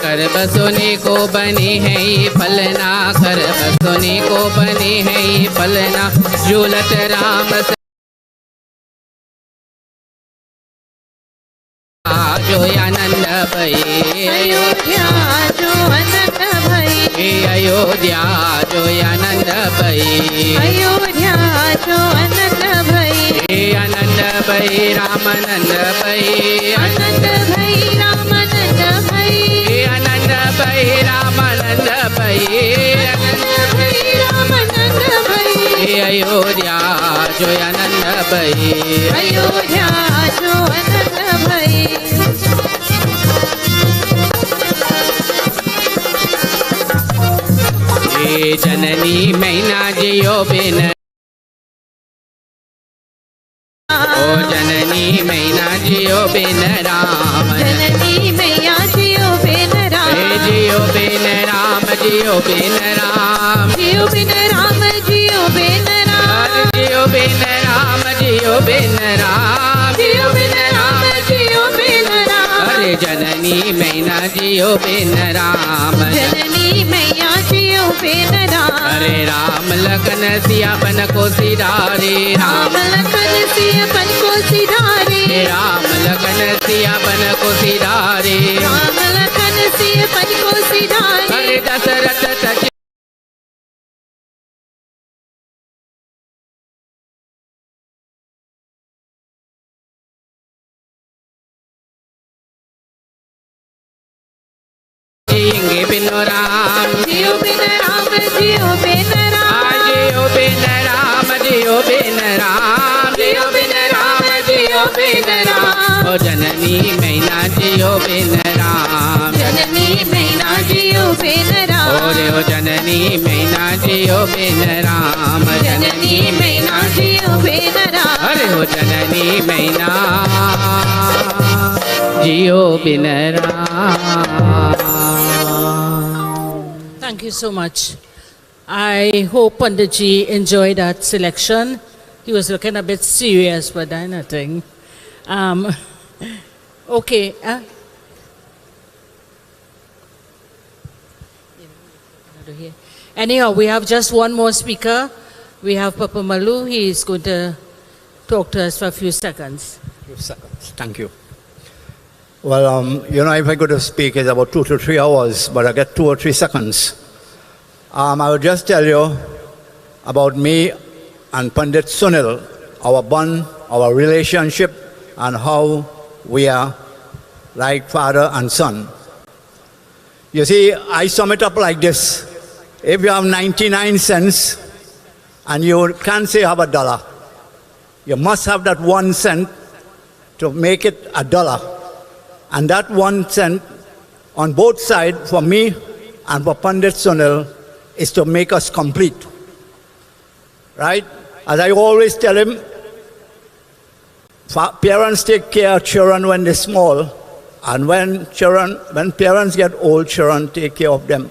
कर बसोने को बने हैं ये पलना कर बसोने को बने हैं ये पलना झूलत राम जो आनंद भई अयोध्या जो आनंद भई अयोध्या जो आनंद भई अयोध्या जो आनंद भई आनंद भई रामानंद भई आनंद भई रामानंद भई आनंद भई रामानंद भई आनंद भई रामानंद भई अयोध्या जो आनंद भई अयोध्या जो आनंद भई जननी मैना जियो बिन ओ जननी मैना जियो बिन राम जननी मैया जियो बिन राम जियो बिन राम जियो बिन राम जियो बिन राम जियो बिन राम जियो बिन राम जियो बिन राम जियो बिन राम जियो बिन राम अरे जननी मैना जियो बिन राम जननी मैया जियो बिन राम अरे राम लखन सिया बन को सिधारे राम लखन सिया बन को सिधारे राम लखन सिया बन को सिधारे राम लखन सिया बन को सिधारे अरे दशरथ सच जिएंगे बिनो राम जियो बिन राम जियो बिन राम जियो बिन राम जियो बिन राम जियो बिन राम जियो बिन राम ओ जननी मैना जियो बिन राम जननी मैना जियो बिन राम ओ जननी मैना जियो बिन राम जननी मैना जियो बिन राम अरे ओ जननी मैना जियो बिन Ram. Thank you so much. I hope Panditji enjoyed that selection. He was looking a bit serious, but I nothing. Okay. Anyhow, we have just one more speaker. We have Papa Malu. He is going to talk to us for a few seconds. Few seconds. Thank you. Well, if I could have speak, it's about 2 to 3 hours, but I get 2 or 3 seconds. I will just tell you about me and Pandit Sunil, our bond, our relationship, and how we are like father and son. You see, I sum it up like this. If you have 99 cents and you can't say have $1, you must have that 1 cent to make it $1. And that 1 cent on both sides for me and for Pandit Sunil is to make us complete. Right? As I always tell him, parents take care of children when they're small, and when parents get old, children take care of them.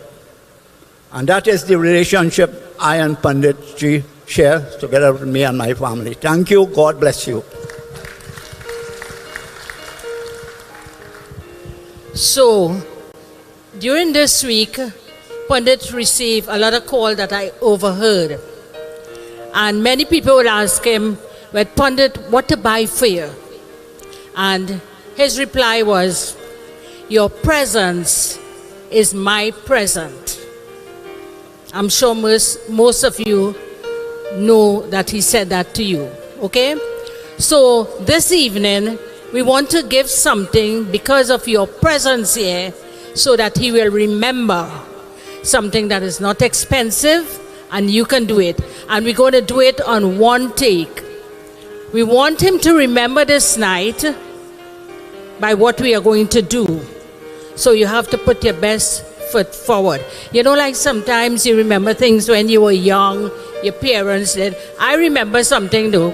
And that is the relationship I and Pandit Ji share together with me and my family. Thank you. God bless you. So, during this week, Pandit received a lot of calls that I overheard. And many people would ask him, well, Pandit, what to buy for you? And his reply was, your presence is my present. I'm sure most of you know that he said that to you, okay? So this evening, we want to give something because of your presence here so that he will remember something that is not expensive and you can do it. And we're going to do it on one take. We want him to remember this night by what we are going to do. So you have to put your best foot forward. You know, like sometimes you remember things when you were young, your parents did. I remember something though.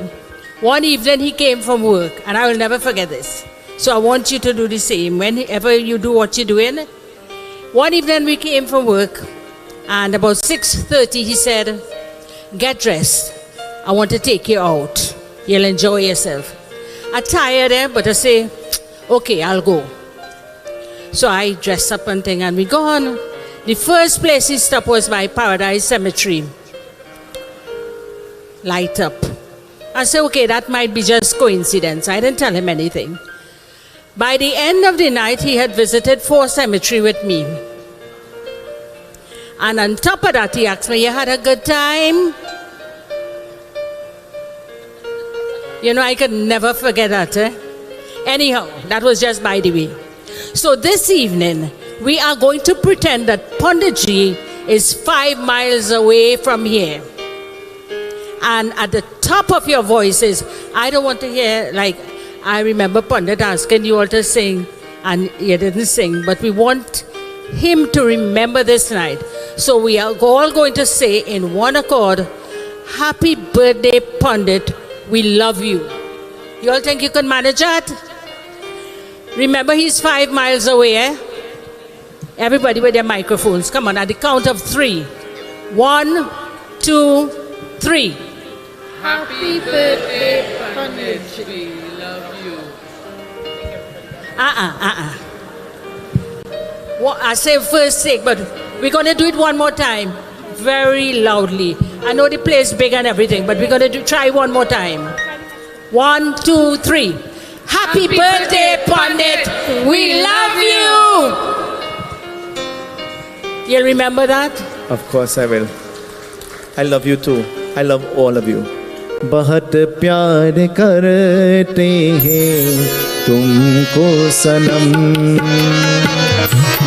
One evening he came from work, and I will never forget this. So I want you to do the same. Whenever you do what you're doing. One evening we came from work, and about 6:30 he said, "Get dressed. I want to take you out. You'll enjoy yourself." I'm tired, but I say, "Okay, I'll go." So I dressed up and thing, and we gone. The first place he stopped was by Paradise Cemetery. Light up. I said, okay, that might be just coincidence. I didn't tell him anything. By the end of the night, he had visited 4 cemeteries with me. And on top of that, he asked me, "You had a good time?" You know, I could never forget that. Anyhow, that was just by the way. So this evening, we are going to pretend that Panditji is 5 miles away from here. And at the top of your voices, I don't want to hear, like, I remember Pandit asking you all to sing, and you didn't sing, but we want him to remember this night. So we are all going to say in one accord, "Happy birthday, Pandit. We love you." You all think you can manage that? Remember, he's 5 miles away, Everybody with their microphones. Come on, at the count of 3. 1, 2, 3. Happy birthday, Pandit. We love you. Well, I say first sake, but we're going to do it one more time. Very loudly. I know the place is big and everything, but we're going to try one more time. 1, 2, 3. Happy birthday, Pandit. We love you. You'll remember that? Of course I will. I love you too. I love all of you. बहुत प्यार करते हैं तुमको सनम,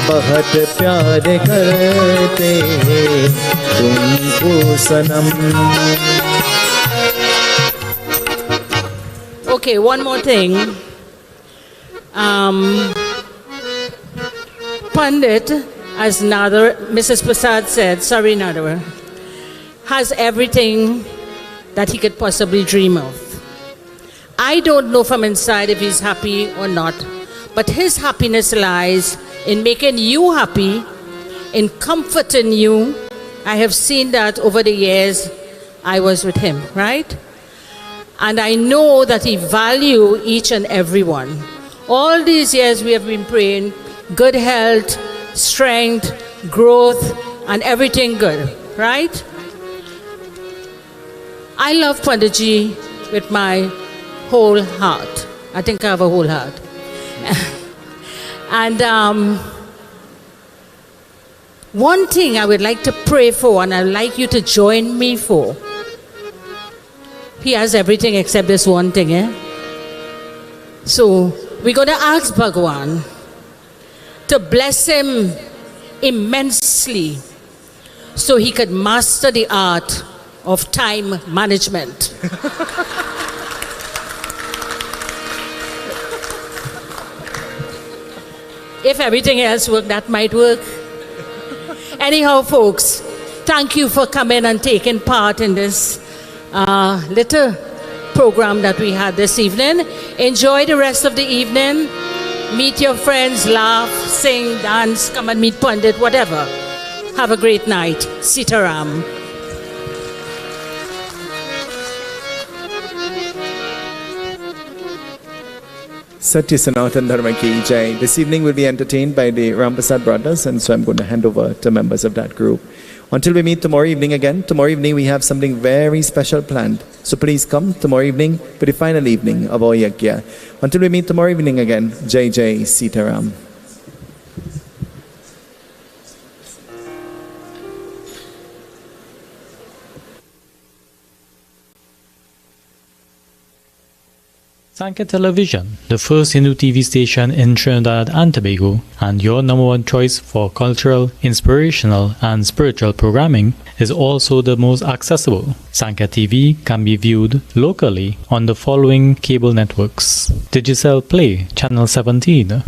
बहुत प्यार करते हैं तुमको सनम. Okay, one more thing. Pandit, as Mrs. Prasad said, sorry Nadar, has everything that he could possibly dream of. I don't know from inside if he's happy or not, but his happiness lies in making you happy, in comforting you. I have seen that over the years I was with him, right? And I know that he values each and every one. All these years we have been praying good health, strength, growth, and everything good, right? I love Panditji with my whole heart. I think I have a whole heart. And one thing I would like to pray for, and I'd like you to join me for. He has everything except this one thing, So we're going to ask Bhagwan to bless him immensely so he could master the art of time management. If everything else worked, that might work. Anyhow, folks, thank you for coming and taking part in this little program that we had this evening. Enjoy the rest of the evening. Meet your friends, laugh, sing, dance, come and meet Pandit, whatever. Have a great night. Seetahal. Satya Sanatan Dharma Ki Jai. This evening we'll be entertained by the Rampasad brothers, and so I'm going to hand over to members of that group. Until we meet tomorrow evening again, tomorrow evening we have something very special planned. So please come tomorrow evening for the final evening of our Yagna. Until we meet tomorrow evening again, Jai Jai Seetahal. Sankhya Television, the first Hindu TV station in Trinidad and Tobago, and your #1 choice for cultural, inspirational, and spiritual programming, is also the most accessible. Sankhya TV can be viewed locally on the following cable networks: Digicel Play, Channel 17,